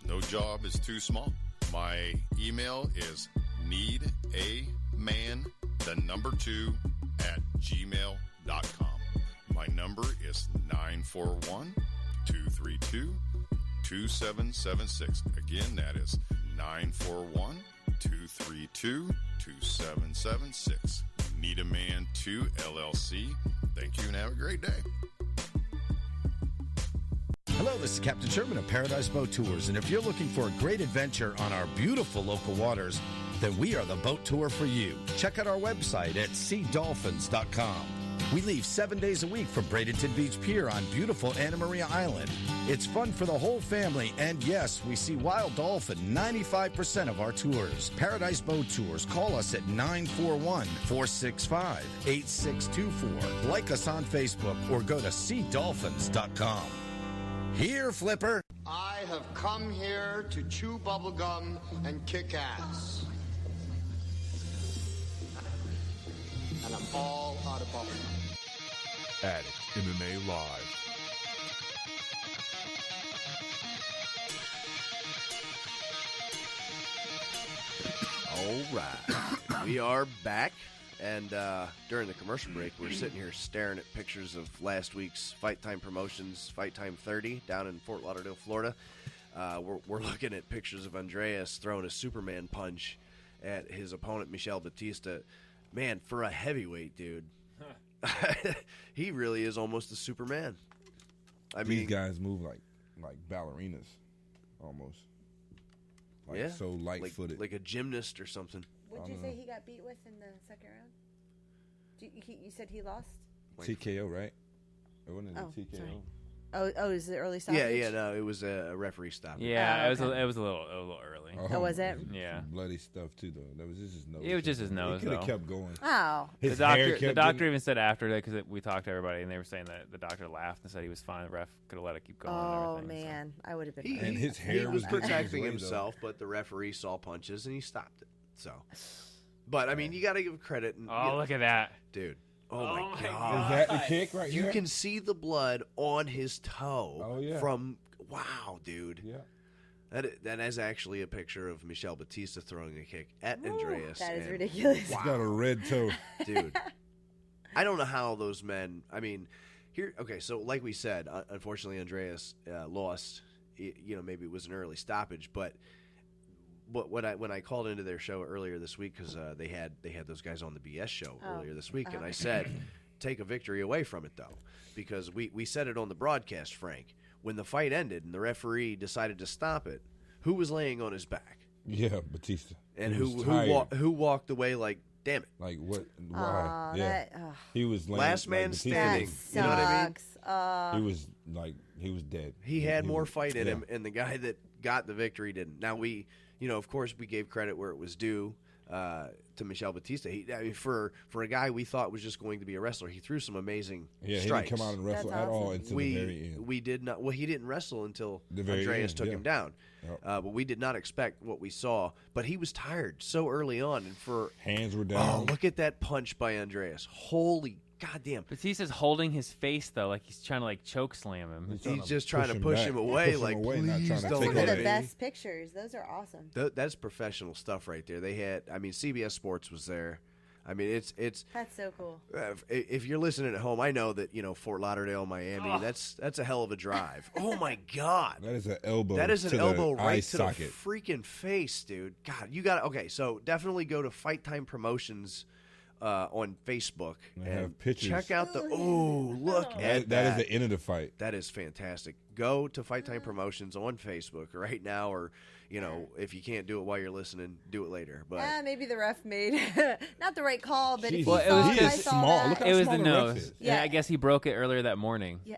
O: No job is too small. My email is needaman2@gmail.com. My number is 941-232-2776. Again, that is 941-232-2776. Need a Man 2 LLC. Thank you and have a great day.
P: Hello, this is Captain Sherman of Paradise Boat Tours, and if you're looking for a great adventure on our beautiful local waters, then we are the boat tour for you. Check out our website at seadolphins.com. We leave 7 days a week from Bradenton Beach Pier on beautiful Anna Maria Island. It's fun for the whole family, and yes, we see wild dolphin 95% of our tours. Paradise Boat Tours. Call us at 941-465-8624. Like us on Facebook or go to seadolphins.com. Here, Flipper.
A: I have come here to chew bubblegum and kick ass. And I'm all out of bubblegum.
B: Addict MMA Live.
C: All right. We are back. And during the commercial break, we're sitting here staring at pictures of last week's Fight Time Promotions, Fight Time 30, down in Fort Lauderdale, Florida. We're looking at pictures of Andreas throwing a Superman punch at his opponent, Michel Batista. Man, for a heavyweight, dude, he really is almost a Superman.
D: These guys move like ballerinas, almost. So light-footed.
C: Like a gymnast or something.
E: What did you say he got beat with in the second round? You said he lost?
D: TKO, right? Or wasn't it a TKO?
E: Sorry. Oh, is it early stoppage?
C: Yeah, no, it was a referee stoppage.
F: Yeah, it was a little early.
E: Oh, was it?
F: Yeah.
D: Bloody stuff too, though. That was just his nose.
F: It was just his nose.
D: He could have kept going.
E: Oh.
F: The doctor even said after that, because we talked to everybody, and they were saying that the doctor laughed and said he was fine. The ref could have let it keep going.
E: Oh,
F: and everything,
E: man. I would have been.
D: And his hair
C: he was protecting
D: way,
C: himself, but the referee saw punches and he stopped it. So, but I mean, you got to give credit. And,
F: look at that,
C: dude! Oh my God!
D: Is that the kick right
C: You
D: here?
C: can see the blood on his toe.
D: Oh yeah.
C: From wow, dude.
D: Yeah.
C: That is actually a picture of Michel Batista throwing a kick at Andreas.
E: That is ridiculous.
D: He's got a red toe,
C: dude. I don't know how those men. I mean, here. Okay, so like we said, unfortunately, Andreas lost. Maybe it was an early stoppage, but when I called into their show earlier this week, because they had those guys on the BS show earlier this week, and I said, take a victory away from it though, because we said it on the broadcast, Frank. When the fight ended and the referee decided to stop it, who was laying on his back?
D: Yeah, Batista.
C: And who walked away like, damn it.
D: Like what? Why? He was laying,
C: last man standing.
E: That
C: you know what I mean?
D: He was dead.
C: He had more fight in him, and the guy that got the victory didn't. Now of course, we gave credit where it was due to Michel Batista. For a guy we thought was just going to be a wrestler, he threw some amazing strikes.
D: He didn't come out and wrestle at all until the very end.
C: We did not. Well, he didn't wrestle until
D: Andreas
C: end, took him down. Yep. But we did not expect what we saw. But he was tired so early on, and
D: hands were down.
C: Oh, look at that punch by Andreas! Holy goddamn!
F: Batista's holding his face though, like he's trying to choke slam him.
C: He's just trying to push him away, please don't.
E: One of the best pictures. Those are awesome.
C: That's professional stuff right there. They had, CBS Sports was there. I mean, it's
E: that's so cool.
C: If you're listening at home, I know that Fort Lauderdale, Miami. That's a hell of a drive. Oh my God,
D: that is an elbow.
C: That is an elbow right to
D: socket.
C: The freaking face, dude. God, you got okay. So definitely go to Fight Time Promotions on Facebook and
D: have pictures.
C: Check out the look at
D: that is the end of the fight.
C: That is fantastic. Go to Fight Time Promotions on Facebook right now, or if you can't do it while you're listening, do it later. But
E: maybe the ref made not the right call, but if
F: he is
D: small. Look how
F: it was
D: small
F: the nose.
E: Yeah,
F: I guess he broke it earlier that morning.
E: Yeah.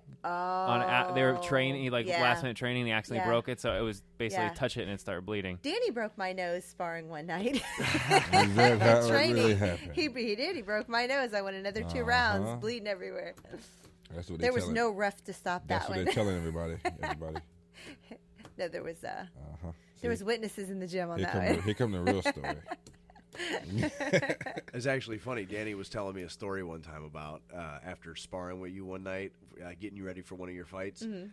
F: They were training, last minute training. He accidentally broke it, so it was basically touch it and it started bleeding.
E: Danny broke my nose sparring one night.
D: That
E: training.
D: Really happened?
E: He did. He broke my nose. I went another 2 rounds, bleeding everywhere.
D: That's what
E: there was no ref to stop that one.
D: That's what they're telling everybody.
E: No, there was there was witnesses in the gym on that one.
D: Here come the real story.
C: It's actually funny. Danny was telling me a story one time about after sparring with you one night, getting you ready for one of your fights, and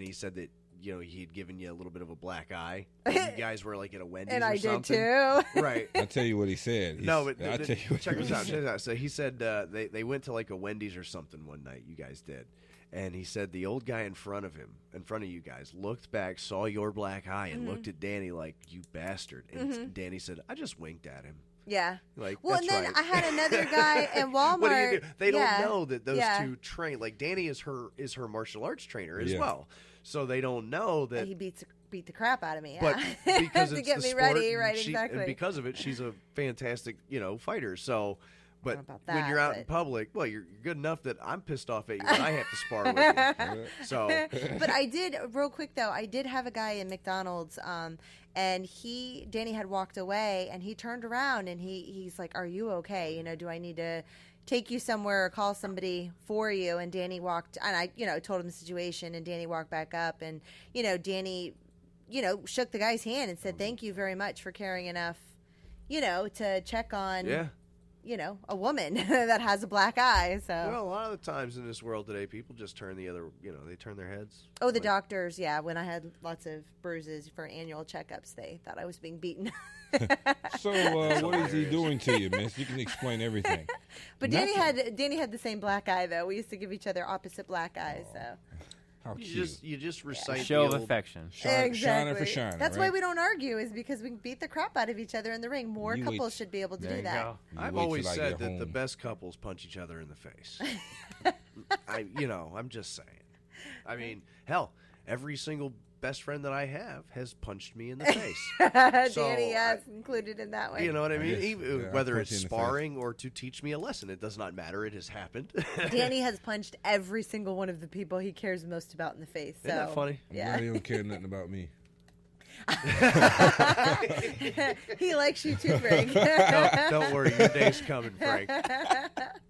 C: he said that he'd given you a little bit of a black eye. You guys were like at a Wendy's
E: and
C: or
E: I
C: something.
E: did too.
C: Right.
D: I'll tell you what he said.
C: Check this out. So he said they went to like a Wendy's or something one night. You guys did. And he said the old guy in front of you guys, looked back, saw your black eye, and looked at Danny like, you bastard. And Danny said, I just winked at him.
E: Yeah.
C: Like,
E: well,
C: that's
E: and then
C: right.
E: I had another guy in Walmart.
C: What do you do? They don't know that those two train. Like Danny is her martial arts trainer as well. So they don't know that
E: he beat the crap out of me.
C: But because
E: to
C: it's
E: get
C: the
E: me
C: sport,
E: ready, right? Exactly.
C: And because of it, she's a fantastic, fighter. So. But
E: when
C: you're out in public, well, you're good enough that I'm pissed off at you when I have to spar with you. So,
E: but I did real quick though. I did have a guy in McDonald's, and Danny had walked away, and he turned around and he's like, "Are you okay? Do I need to take you somewhere or call somebody for you?" And Danny walked, and I told him the situation, and Danny walked back up, and Danny, shook the guy's hand and said, "Thank you very much for caring enough, to check on."
C: Yeah.
E: a woman that has a black eye. So
C: Well, a lot of the times in this world today, people just turn the other, they turn their heads.
E: Oh, the doctors, yeah. When I had lots of bruises for annual checkups, they thought I was being beaten.
D: So, what is he doing to you, miss? You can explain everything.
E: But Danny had the same black eye, though. We used to give each other opposite black eyes. So
D: How cute.
C: You just recite
F: Show
C: the
F: of affection.
E: exactly.
D: Shining for shining.
E: That's
D: right?
E: why we don't argue, is because we can beat the crap out of each other in the ring. More
D: You
E: couples
D: wait-
E: should be able to
F: There
E: do
F: you
E: that.
F: go.
C: I've
D: wait
C: always
D: till I
C: said
D: get
C: that the
D: home.
C: best couples punch each other in the face. I'm just saying. I mean, hell, every single best friend that I have has punched me in the face. So,
E: Danny, yes, included in that one.
C: You know what I mean?
D: Yes.
C: Even,
D: Yeah,
C: whether
D: I'll
C: it's
D: punch you in the face.
C: sparring or to teach me a lesson, it does not matter. It has happened.
E: Danny has punched every single one of the people he cares most about in the face. So,
C: Isn't that funny?
E: Yeah.
D: He don't care nothing about me.
E: He likes you too, Frank.
C: Don't worry, your day's coming, Frank.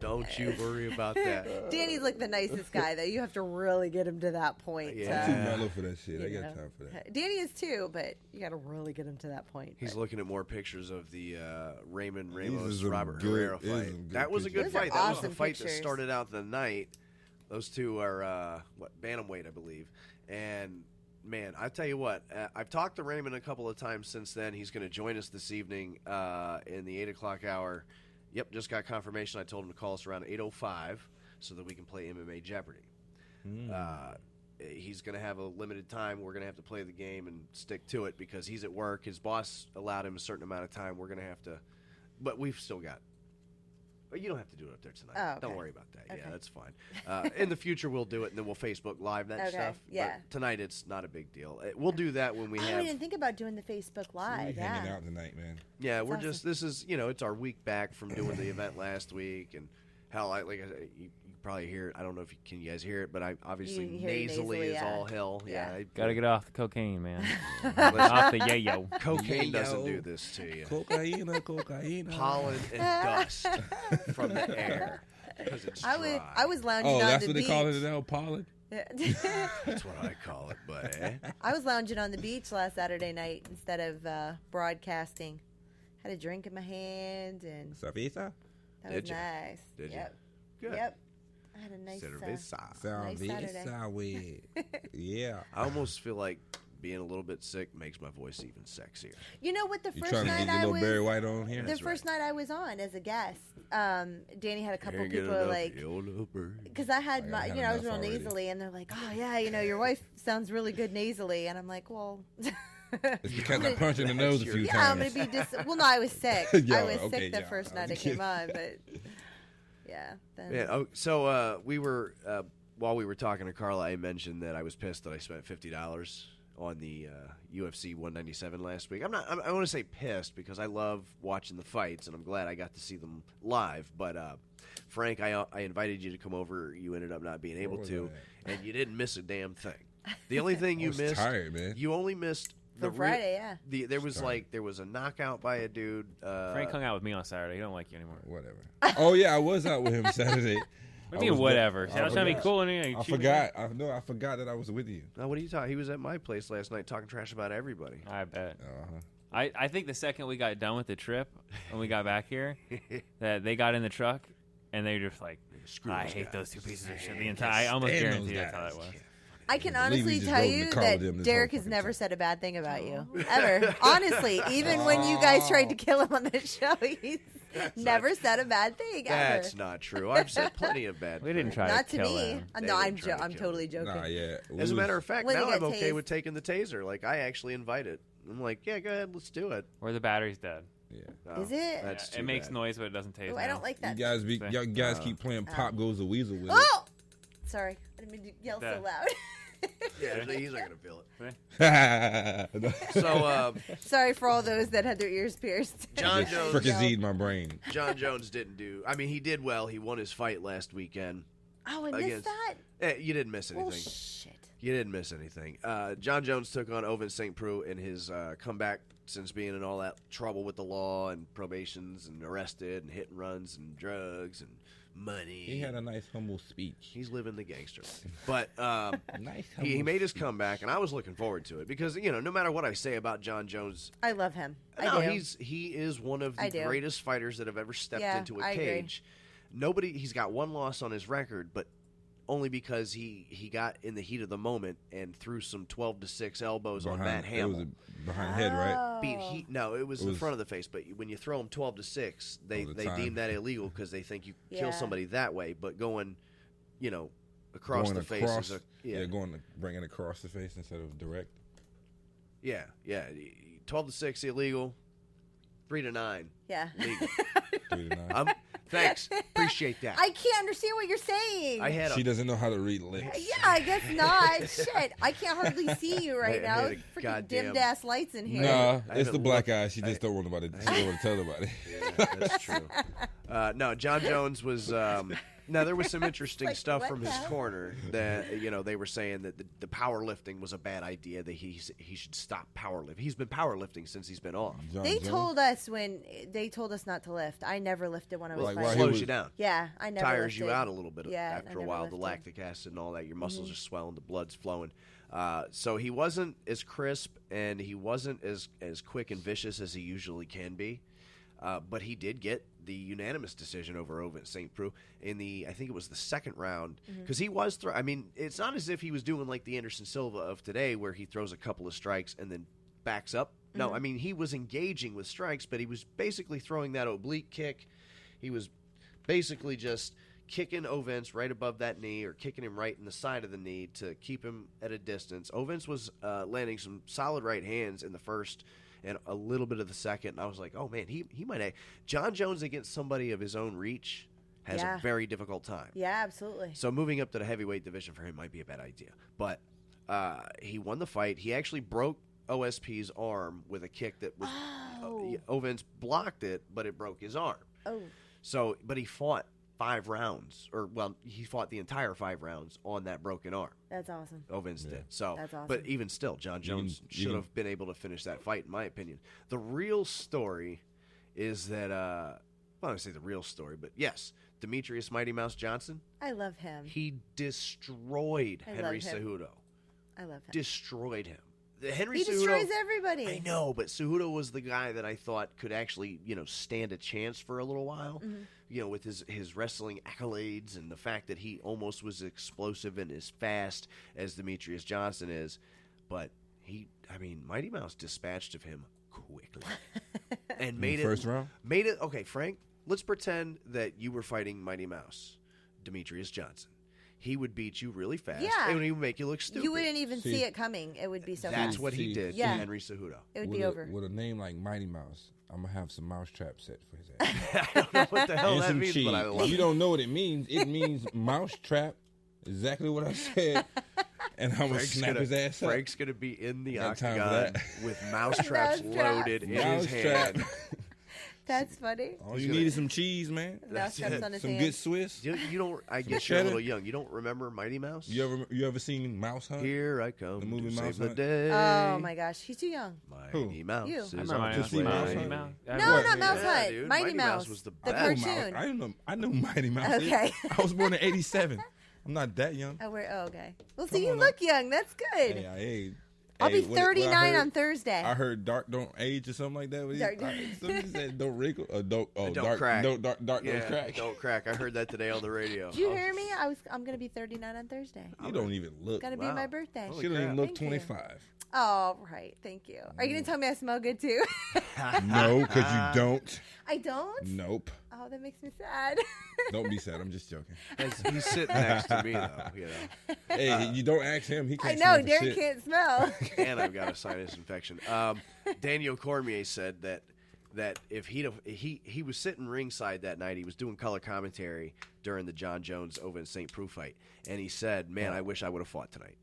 C: Don't you worry about that.
E: Danny's like the nicest guy, though. You have to really get him to that point.
C: Yeah.
D: I'm too mellow for that shit. I
E: you
D: got
E: know.
D: time for that.
E: Danny is too, but you got to really get him to that point.
C: He's looking at more pictures of the Raymond
D: These
C: Ramos
D: are some
C: Robert
D: good-
C: Herrera
D: these are
C: fight.
D: some good
C: That was a good
E: pictures. Those are
C: fight. That was
E: awesome
C: the fight that
E: pictures.
C: started out the night. Those two are bantamweight, I believe. And man, I tell you what, I've talked to Raymond a couple of times since then. He's going to join us this evening in the 8 o'clock hour. Yep, just got confirmation. I told him to call us around 8:05 so that we can play MMA Jeopardy. He's going to have a limited time. We're going to have to play the game and stick to it because he's at work. His boss allowed him a certain amount of time. We're going to have to, but we've still got. You don't have to do it up there tonight.
E: Oh, okay.
C: Don't worry about that.
E: Okay.
C: Yeah, that's fine. In the future, we'll do it, and then we'll Facebook Live that
E: Okay,
C: stuff.
E: yeah.
C: But tonight, it's not a big deal. We'll do that when we
E: Oh,
C: have.
E: I didn't think about doing the Facebook Live.
D: We hanging
E: Yeah.
D: out tonight, man.
C: Yeah,
E: That's
C: we're
E: awesome.
C: just. This is it's our week back from doing the event last week, and hell, like I said, you probably hear it. I don't know if can you guys hear it, but I obviously
E: You hear it
C: nasally
E: nasally,
C: is
E: yeah.
C: all hell.
E: Yeah.
F: Gotta get off the cocaine, man.
C: Listen,
F: Off the yayo.
C: cocaine
D: Yayo.
C: doesn't do this to you.
D: Cocaine.
C: Pollen and dust from the air. Because it's dry.
E: I was lounging
D: Oh,
E: on
D: that's
E: the
D: what
E: beach.
D: they call it now, pollen?
C: That's what I call it, but
E: I was lounging on the beach last Saturday night instead of broadcasting. Had a drink in my hand, and
D: Cerveza?
E: that
C: Did
E: was
C: ya?
E: nice.
C: Did ya?
E: Yep.
C: Good.
E: Yep. I had a nice
C: Cerveza.
E: nice Saturday.
D: Yeah.
C: I almost feel like being a little bit sick makes my voice even sexier.
E: You know what? The
D: You
E: first
D: trying to
E: night
D: get your
E: I
D: little
E: was
D: Barry White on here?
E: the
C: That's
E: first night I was on as a guest, Danny had a couple
C: Can't get
E: people
C: enough
E: like.
C: of your little bird.
E: Because I had my,
D: had
E: I was
D: enough
E: real
D: already.
E: nasally, and they're like, "Oh yeah, your wife sounds really good nasally," and I'm like, "Well,
D: It's because I punched in the nose a few
E: yeah, I'm
D: times.
E: gonna be well, no, I was sick.
D: Yo,
E: I was
D: okay,
E: sick the
D: yeah,
E: first
D: I
E: night
D: was
E: I came
D: kidding.
E: on, but yeah. Then,
C: Yeah. So we were while we were talking to Carla, I mentioned that I was pissed that I spent $50 on the UFC 197 last week. I want to say pissed because I love watching the fights and I'm glad I got to see them live. But Frank, I invited you to come over. You ended up not being able
D: was
C: to,
D: I
C: and you didn't miss a damn thing. The only thing
D: I
C: you
D: was
C: missed,
D: tired, man.
C: you only missed the
E: For Friday, yeah.
C: There was
D: Tired.
C: there was a knockout by a dude.
F: Frank hung out with me on Saturday. He don't like you anymore.
D: Whatever. Oh, yeah, I was out with him Saturday.
F: What do you mean, whatever? I was trying to be cool and
D: I forgot. I forgot that I was with you.
C: What are you talking? He was at my place last night talking trash about everybody.
F: I bet.
D: Uh-huh.
F: I think the second we got done with the trip, when we got back here, that they got in the truck and they were just like, I
C: those
F: hate
C: guys.
F: those two pieces of shit. The entire, I almost
D: stand
F: guarantee
D: those
F: that's how that
D: guys.
F: was.
E: I can
D: I believe
E: honestly
D: he just
E: tell
D: rode in
E: you
D: the car with him
E: that
D: this
E: Derek
D: whole
E: has never
D: fucking
E: said a bad thing about you ever. Honestly, even when you guys tried to kill him on the show, he's never said a bad thing ever.
C: That's not true. I've said plenty of bad.
F: We didn't
C: things.
F: try
E: Not
F: to
E: to
F: kill
E: me.
F: him.
C: They
E: No,
C: didn't try to
E: I'm
C: kill
E: totally joking.
D: Nah, yeah.
C: As a matter of fact,
E: When
C: now
E: they
C: I'm
E: got
C: okay
E: tased.
C: with taking the taser. Like I actually invite it. I'm like, yeah, go ahead, let's do it.
F: Or the battery's dead.
D: Yeah.
C: Oh,
E: Is it?
C: That's
F: Yeah,
C: too
F: it makes
C: bad.
F: noise, but it doesn't taste.
E: Ooh, I don't like that.
D: You guys keep playing Pop Goes the Weasel with it.
E: Oh! Sorry. I didn't mean to yell
F: Yeah.
E: so loud.
C: Yeah, he's not gonna feel it.
D: No.
C: So
E: Sorry for all those that had their ears pierced.
C: John
D: Just
C: Jones.
D: fricasseed my brain.
C: John Jones didn't do. I mean, he did well. He won his fight last weekend.
E: Oh, I missed
C: Against-
E: that?
C: You didn't miss anything.
E: Bullshit.
C: You didn't miss anything. John Jones took on Ovince St. Preux in his comeback since being in all that trouble with the law and probations and arrested and hit and runs and drugs and money.
D: He had a nice, humble speech.
C: He's living the gangster life. But
D: Nice,
C: he
D: humble
C: made his
D: speech.
C: comeback, and I was looking forward to it because, no matter what I say about John Jones,
E: I love him.
C: no,
E: I do.
C: he is one of
E: I
C: the
E: do.
C: greatest fighters that have ever stepped
E: Yeah,
C: into a
E: I agree.
C: cage. He's got one loss on his record, but only because he got in the heat of the moment and threw some 12-6 elbows on Matt Hamill.
D: It was behind the head, right?
C: It was the front of the face. But when you throw them 12-6, they deem that illegal because they think you kill
E: Yeah.
C: somebody that way. But going, across
D: Going
C: the face
D: across,
C: is
D: bringing across the face instead of direct.
C: Yeah. 12-6 illegal. 3-9
E: Yeah.
C: legal.
D: 3-9.
C: Thanks. Appreciate that.
E: I can't understand what you're saying.
C: She
D: doesn't know how to read lips.
E: Yeah, I guess not. Shit, I can't hardly see you right
C: I
E: now.
C: had a
E: Freaking
C: goddamn-
E: dimmed ass lights in here.
D: Nah,
C: I
D: it's
C: had
D: the
C: to
D: black
C: look-
D: eye. She just don't want nobody. She don't want to tell nobody.
C: Yeah, that's true. No, John Jones was. Now there was some interesting stuff from his corner that they were saying that the powerlifting was a bad idea. That he should stop powerlifting. He's been powerlifting since he's been off.
E: They told us not to lift. I never lifted when I was
C: Well,
E: fighting.
C: it slows you down.
E: Yeah, I never
C: tires you
E: lifted.
C: out a little bit
E: Yeah,
C: after
E: I
C: a
E: never
C: while.
E: lifted.
C: The lactic acid and all that, your muscles
E: Mhm.
C: are swelling, the blood's flowing. So he wasn't as crisp and he wasn't as quick and vicious as he usually can be. But he did get the unanimous decision over Ovince St. Preux in I think it was the second round, because he was it's not as if he was doing like the Anderson Silva of today where he throws a couple of strikes and then backs up. No,
E: Mhm.
C: he was engaging with strikes, but he was basically throwing that oblique kick. He was basically just kicking Ovince right above that knee or kicking him right in the side of the knee to keep him at a distance. Ovince was landing some solid right hands in the first and a little bit of the second. And I was like, oh, man, he might have. John Jones against somebody of his own reach has
E: Yeah.
C: a very difficult time.
E: Yeah, absolutely.
C: So moving up to the heavyweight division for him might be a bad idea. But he won the fight. He actually broke OSP's arm with a kick that was Ovince blocked it, but it broke his arm.
E: Oh.
C: So, but he fought 5 rounds, he fought the entire 5 rounds on that broken arm.
E: That's awesome.
C: Ovince did. So,
E: That's awesome.
C: but even still, John Jones
D: you
C: should
D: can-
C: have been able to finish that fight, in my opinion. The real story is that, I don't say the real story, but yes, Demetrius Mighty Mouse Johnson,
E: I love him.
C: he destroyed
E: I
C: Henry
E: love him.
C: Cejudo.
E: I love him.
C: Destroyed him. Henry
E: He
C: Cejudo,
E: destroys everybody.
C: I know, but Cejudo was the guy that I thought could actually, stand a chance for a little while.
E: Mhm.
C: With his wrestling accolades and the fact that he almost was explosive and as fast as Demetrius Johnson is. But Mighty Mouse dispatched of him quickly and
D: In
C: made
D: the
C: it
D: first round?
C: Made it okay, Frank. Let's pretend that you were fighting Mighty Mouse, Demetrius Johnson. He would beat you really fast.
E: Yeah.
C: And he would make you look stupid.
E: You wouldn't even see it coming. It would be so
C: That's
E: fast.
C: what he did
E: Yeah.
C: to Henry Cejudo.
E: It would
D: with
E: be
D: a,
E: over.
D: With a name like Mighty Mouse, I'm gonna have some mousetrap set for his ass.
C: I don't know what the hell
D: and
C: that
D: some
C: means,
D: cheese.
C: but I love
D: If you
C: it.
D: don't know what it means mousetrap. Exactly what I said. And I'm gonna snap his ass up.
C: Frank's gonna be in the
D: Got time for
C: octagon
D: that.
C: with mousetraps loaded in his hand.
E: That's funny.
D: All you need is some cheese, man.
E: Mousetraps on his
D: Some
E: hand.
D: good Swiss.
C: You don't. I
D: Some
C: guess you're a
D: cheddar.
C: little young. You don't remember Mighty Mouse?
D: You ever seen Mouse Hunt?
C: Here I come.
D: The movie
C: to
D: Mouse
C: save the
D: Hunt?
C: day.
E: Oh my gosh, he's too young.
C: Mighty Mouse.
E: You.
C: is
E: I
F: remember
C: on
F: Mighty
C: his
F: Mouse.
C: way.
F: Mighty Mouse.
E: No, not Mouse
C: Yeah,
E: Hunt.
C: dude.
E: Mighty
C: Mighty
E: Mouse.
C: Mouse was the
E: The
C: best.
E: cartoon.
D: I know Mighty Mouse.
E: Okay.
D: I was born in '87. I'm not that young.
E: Oh, okay. Well,
D: Come
E: see, you
D: on
E: look young. That's good.
D: Hey,
E: I'll be
D: what I
E: 39
D: heard-
E: on Thursday.
D: I heard dark don't age or something like that. Somebody said don't wrinkle or don't
C: Don't crack.
D: Dark
C: Yeah,
D: don't crack.
C: Don't crack. I heard that today on the radio.
E: Did you hear me? I'm gonna be 39 on Thursday.
D: You don't even look.
E: It's gonna be my birthday.
D: She don't even look
E: Thank you.
D: 25.
E: Oh, right. Thank you. Are you gonna tell me I smell good too?
D: No, because you don't.
E: I don't.
D: Nope.
E: Oh, that makes me sad.
D: Don't be sad. I'm just joking.
C: He's sitting next to me, though.
D: Hey, you don't ask him. He
E: I
D: can't.
E: know.
D: smell for
E: Darren
D: shit.
E: can't smell.
C: And I've got a sinus infection. Daniel Cormier said that if he was sitting ringside that night, he was doing color commentary during the John Jones Ovince St. Preux fight, and he said, "Man, I wish I would have fought tonight."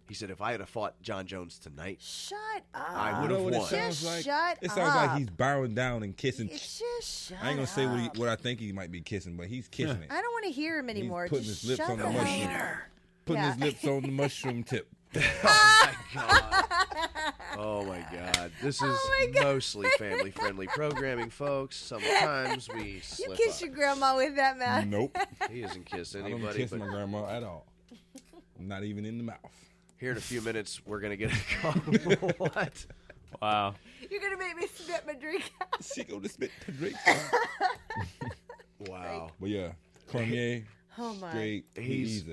C: He said, "If I had fought John Jones tonight,
E: Shut up.
C: I would
D: You know
C: have
D: what
C: won."
D: it sounds
E: Just
D: like?
E: shut
D: It sounds like
E: up.
D: he's bowing down and kissing.
E: It's just shut
D: I ain't gonna say
E: up.
D: what I think he might be kissing, but he's kissing it.
E: I don't want to hear him anymore.
D: He's putting
E: Just
D: his lips
E: shut
D: on the
E: the hell
D: mushroom.
E: up.
D: Putting
E: Yeah.
D: his lips on the mushroom tip.
C: Oh my god! Oh my God! This is mostly family-friendly programming, folks. Sometimes we slip
E: You kiss
C: up.
E: your grandma with that, Matt.
D: Nope.
C: He doesn't kiss
D: I
C: anybody.
D: don't kiss
C: but
D: my grandma at all. Not even in the mouth.
C: Here in a few minutes, we're gonna get a call. What?
F: Wow.
E: You're gonna make me spit my drink out.
D: She gonna spit the drink.
C: Wow.
D: But yeah, Cormier.
E: Oh my.
D: Straight.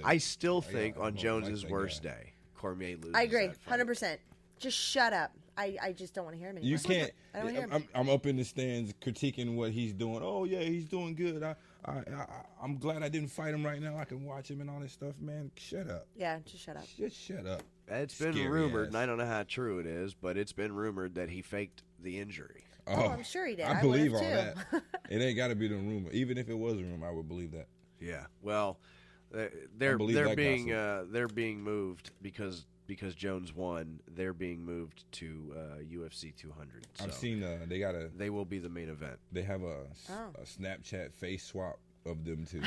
C: I still think on Jones's worst day, Cormier loses.
E: I agree,
C: that fight.
E: 100%. Just shut up. I just don't want to hear him anymore.
D: You can't.
E: I don't want to hear him.
D: I'm up in the stands critiquing what he's doing. Oh yeah, he's doing good. I'm glad I didn't fight him right now. I can watch him and all this stuff, man. Shut up.
E: Yeah, just shut up.
D: Just shut up.
C: It's been
D: Scary
C: rumored,
D: ass.
C: and I don't know how true it is, but it's been rumored that he faked the injury.
E: Oh, I'm sure he did.
D: I
E: I
D: believe
E: would've
D: all
E: too.
D: that. It ain't got to be the rumor. Even if it was a rumor, I would believe that.
C: Yeah. Well, they're
D: believe that
C: they're being moved because Jones won. They're being moved to UFC 200. So
D: I've seen
C: they will be the main event.
D: They have a Snapchat face swap of them two.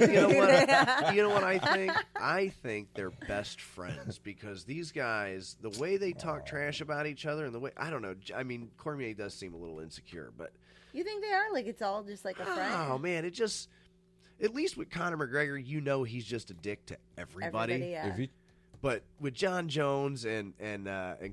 C: You know what? You know what I think? I think they're best friends because these guys, the way they talk trash about each other, and the way I don't know. I mean, Cormier does seem a little insecure, but
E: You think they are? Like it's all just like a friend?
C: oh man, it just. At least with Conor McGregor, you know he's just a dick to everybody.
E: Yeah.
C: But with John Jones and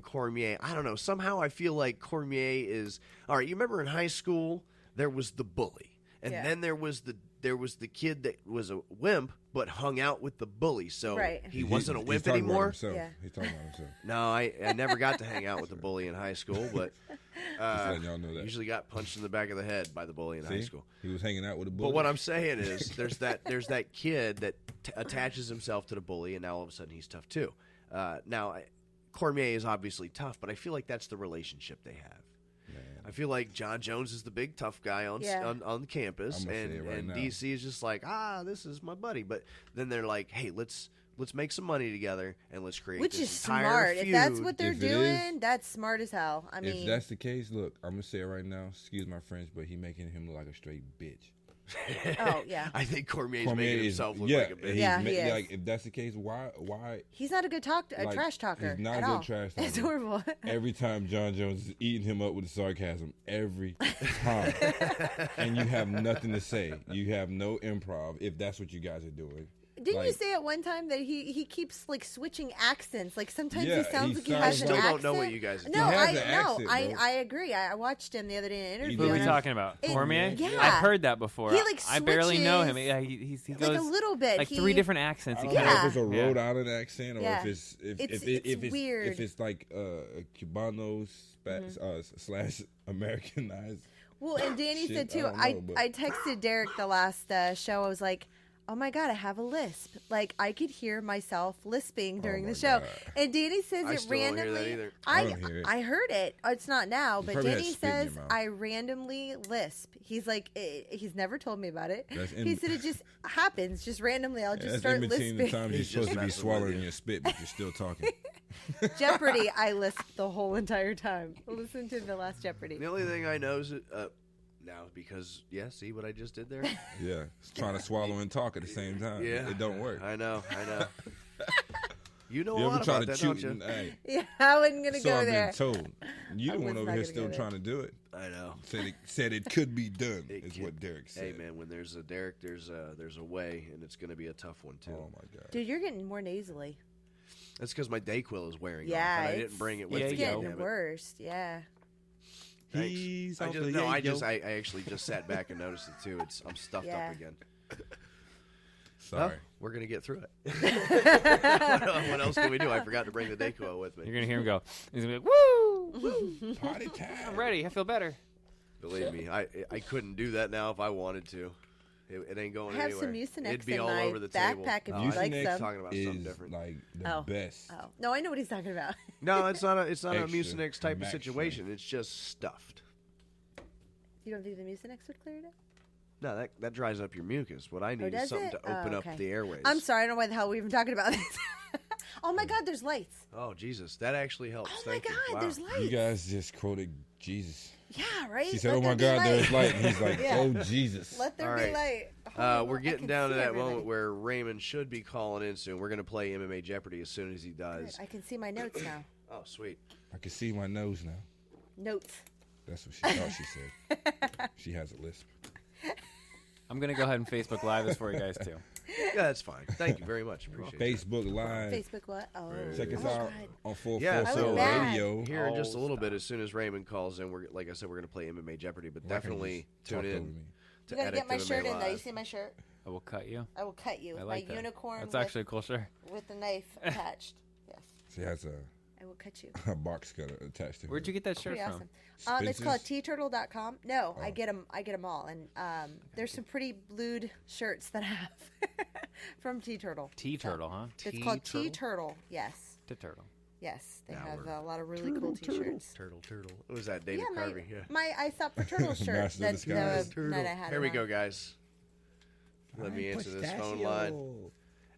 C: Cormier, I don't know. Somehow I feel like Cormier is all right. You remember in high school there was the bully, and then there was the kid that was a wimp but hung out with the bully. So he wasn't a wimp anymore.
D: He's talking about himself.
C: No, I never got to hang out with the bully in high school, but
D: Just letting y'all know that.
C: usually got punched in the back of the head by the bully in high school.
D: He was hanging out with the bully.
C: But what I'm saying is, there's that kid that attaches himself to the bully, and now all of a sudden he's tough too. Cormier is obviously tough, but I feel like that's the relationship they have. I feel like John Jones is the big tough guy on campus,
D: I'm gonna say
C: and
D: it right now.
C: DC is just like, this is my buddy. But then they're like, hey, let's make some money together and let's create
E: Which
C: this
E: is
C: entire
E: smart.
C: feud.
E: If that's what they're
D: If it
E: doing, that's smart as hell. I mean,
D: if that's the case, look, I'm gonna say it right now. Excuse my French, but he making him look like a straight bitch.
E: Oh yeah.
C: I think Cormier's making himself look
D: yeah,
C: like a bitch.
E: He is.
D: Like if that's the case, why?
E: He's not a good trash talker.
D: He's not
E: at
D: a good
E: all.
D: trash talker.
E: It's horrible.
D: Every time John Jones is eating him up with sarcasm, every time, and you have nothing to say. You have no improv. If that's what you guys are doing.
E: Didn't you say at one time that he keeps like switching accents? Like sometimes
D: Yeah,
E: he sounds
D: he
E: like he
D: sounds
E: has an
C: I still
E: accent.
C: don't know what you guys are
E: No,
C: doing.
D: He has an accent, bro.
E: I agree. I watched him the other day in an interview.
F: Who are we
E: and
F: talking about? Cormier?
E: Yeah.
F: I've heard that before.
E: He, like,
F: I barely know him.
E: switches,
F: Yeah, he
E: like,
F: goes
E: a little bit.
F: like
E: He-
F: 3 different accents.
D: I
F: He
D: don't know
F: kinda-
D: if it's a Rhode Island accent or
E: Yeah.
D: if it's
E: It's weird.
D: if it's like Cubano slash Americanized.
E: Well, and Danny
D: Shit,
E: said too.
D: I don't know, but-
E: I texted Derek the last show. I was like, "Oh my god, I have a lisp." Like I could hear myself lisping during the show.
D: God.
E: And Danny says
C: I
E: it
C: still don't hear that
E: randomly.
C: either.
D: I don't hear it.
E: I heard it. It's not now, but
D: probably had
E: Danny
D: spit in your
E: says
D: mouth.
E: I randomly lisp. He's like, he's never told me about it.
D: That's
E: He said it just happens, just randomly. I'll just
D: That's
E: start
D: in between
E: lisping.
D: the times you're
C: He's
D: supposed
C: just
D: to be
C: messing with
D: swallowing
C: you.
D: your spit, but you're still talking.
E: Jeopardy, I lisped the whole entire time. Listen to the last Jeopardy.
C: The only thing I know is now because see what I just did there.
D: Yeah, it's trying to swallow and talk at the same time.
C: Yeah,
D: It don't work.
C: I know. You know
D: You
C: a
D: ever
C: lot
D: try
C: about
D: to
C: that,
D: chew?
C: don't you?
D: Hey,
E: Yeah, I wasn't gonna
D: so
E: go
D: I've
E: there.
D: been told. You
E: I
D: the one
E: was
D: over
E: not
D: here
E: gonna
D: still
E: go
D: trying to do it.
C: I know.
D: Said it could be done.
C: It
D: Is
C: can-
D: what Derek said.
C: Hey man, when there's a Derek, there's a way, and it's going to be a tough one too.
D: Oh my god.
E: Dude, you're getting more nasally.
C: That's because my Dayquil is wearing
E: Yeah,
C: off, and I
E: it's-
C: didn't bring it with
E: It's
C: me.
E: getting
C: damn it.
E: worse. Yeah.
C: Thanks.
D: He's
C: I
D: off
C: just,
D: the
C: no, I
D: yayo.
C: actually just sat back and noticed it too. I'm stuffed
E: Yeah.
C: up again.
D: Sorry.
C: Well, we're gonna get through it. What else can we do? I forgot to bring the Dayquil with me.
F: You're gonna hear him go. He's gonna be like, "Woo, woo,
D: Party time.
F: I'm ready. I feel better."
C: Believe me, I couldn't do that now if I wanted to. It ain't going
E: I have
C: anywhere.
E: some Mucinex
C: It'd be
E: in
C: all
E: my
C: over the table.
E: backpack if
C: Oh,
E: you'd like
D: Mucinex
E: some.
C: talking about something
D: is
C: different.
D: like the best.
E: Oh. No, I know what he's talking about.
C: No, it's not a
D: Extra
C: Mucinex type of
D: max
C: situation. It's just stuffed.
E: You don't think the Mucinex would clear it up?
C: No, that dries up your mucus. What I need
E: does
C: is something
E: it?
C: to open
E: Oh,
C: up
E: okay.
C: the airways.
E: I'm sorry, I don't know why the hell we're even talking about this. Oh my God, there's lights.
C: Oh Jesus, that actually helps.
E: Oh my
C: Thank you.
E: God,
C: Wow.
E: there's lights.
D: You guys just quoted Jesus.
E: Yeah, right.
D: She said,
E: Let
D: "Oh my
E: there be
D: God, there's
E: light."
D: light." And he's like,
E: Yeah.
D: "Oh Jesus."
E: Let there
C: All
E: be
C: right.
E: light.
C: We're getting down to that moment where Raymond should be calling in soon. We're going to play MMA Jeopardy as soon as he does.
E: Good. I can see my notes now.
C: Oh, sweet.
D: I can see my nose now.
E: Notes.
D: That's what she thought she said. She has a lisp.
F: I'm going to go ahead and Facebook Live this for you guys, too.
C: Yeah, that's fine. Thank you very much. Appreciate it.
D: Facebook Live.
E: Facebook what? Oh.
D: Check us out on
C: 444
D: Radio.
C: Here in just a little bit, as soon as Raymond calls in, we're like I said, we're going to play MMA Jeopardy, but definitely tune in.
E: You got to get my shirt in, though. You see my shirt?
F: I will cut you.
E: I will cut you with
F: like
E: my
F: that.
E: unicorn.
F: That's actually a cool shirt.
E: With the knife attached. Yes.
D: She has
E: I will cut you.
D: a box cutter attached to her.
F: Where'd you get that shirt
E: Pretty
F: from?
E: awesome. It's called teaturtle.com. No, I get them all, and there's some pretty blued shirts that I have from Tea Turtle.
F: Tea Turtle, huh?
E: It's called Tea Turtle. Yes.
F: Tea Turtle.
E: Yes, they
C: Now
E: have
C: we're-
E: a lot of really cool T-shirts.
C: Turtle. What was that, David Carvey? Yeah.
E: I thought for turtle shirt
C: Master
E: that
C: Disguise.
E: I had.
C: Here we
E: it
C: go,
E: on.
C: guys. Let me answer this phone line.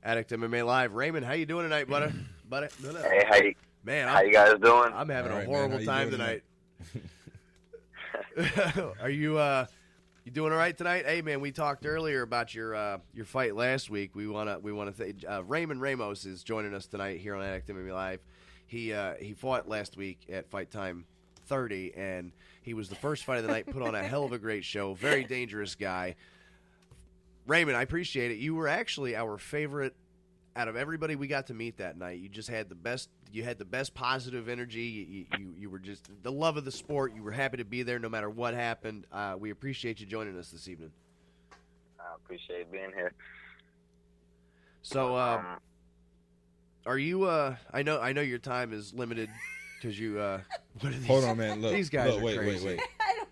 C: Addict MMA Live. Raymond, how you doing tonight, buddy?
Q: Hey, how you,
C: Man,
Q: how you guys doing?
C: I'm having
D: All
C: a
D: right,
C: horrible
D: man. How
C: time
D: you doing
C: tonight. Are you doing all right tonight? Hey, man, we talked earlier about your fight last week. We wanna thank Raymond Ramos is joining us tonight here on Addict MMA Live. He fought last week at Fight Time 30, and he was the first fight of the night. Put on a hell of a great show. Very dangerous guy. Raymond, I appreciate it. You were actually our favorite out of everybody we got to meet that night. You just had the best. You had the best positive energy. You were just the love of the sport. You were happy to be there no matter what happened. We appreciate you joining us this evening.
Q: I appreciate being here.
C: So, are you? I know your time is limited because you. What are these?
D: Hold on, man. Look,
C: these guys
D: look,
C: are crazy.
D: wait.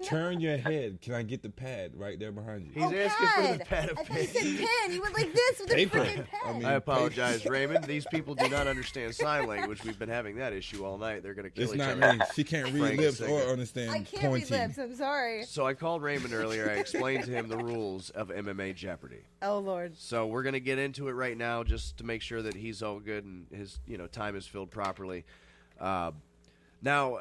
D: Turn your head. Can I get the pad right there behind you?
C: He's asking for the pad of
E: I thought you said pen. You went like this with a
D: Paper.
E: freaking pen.
C: I apologize, Raymond. These people do not understand sign language. We've been having that issue all night. They're going to kill
D: It's
C: each
D: not
C: other.
D: me. She can't read
C: Frank
D: lips
C: is
D: or
C: thinking.
D: understand
E: I can't
D: pointing.
E: read lips. I'm sorry.
C: So I called Raymond earlier. I explained to him the rules of MMA Jeopardy.
E: Oh Lord.
C: So we're going to get into it right now just to make sure that he's all good and his time is filled properly. Now,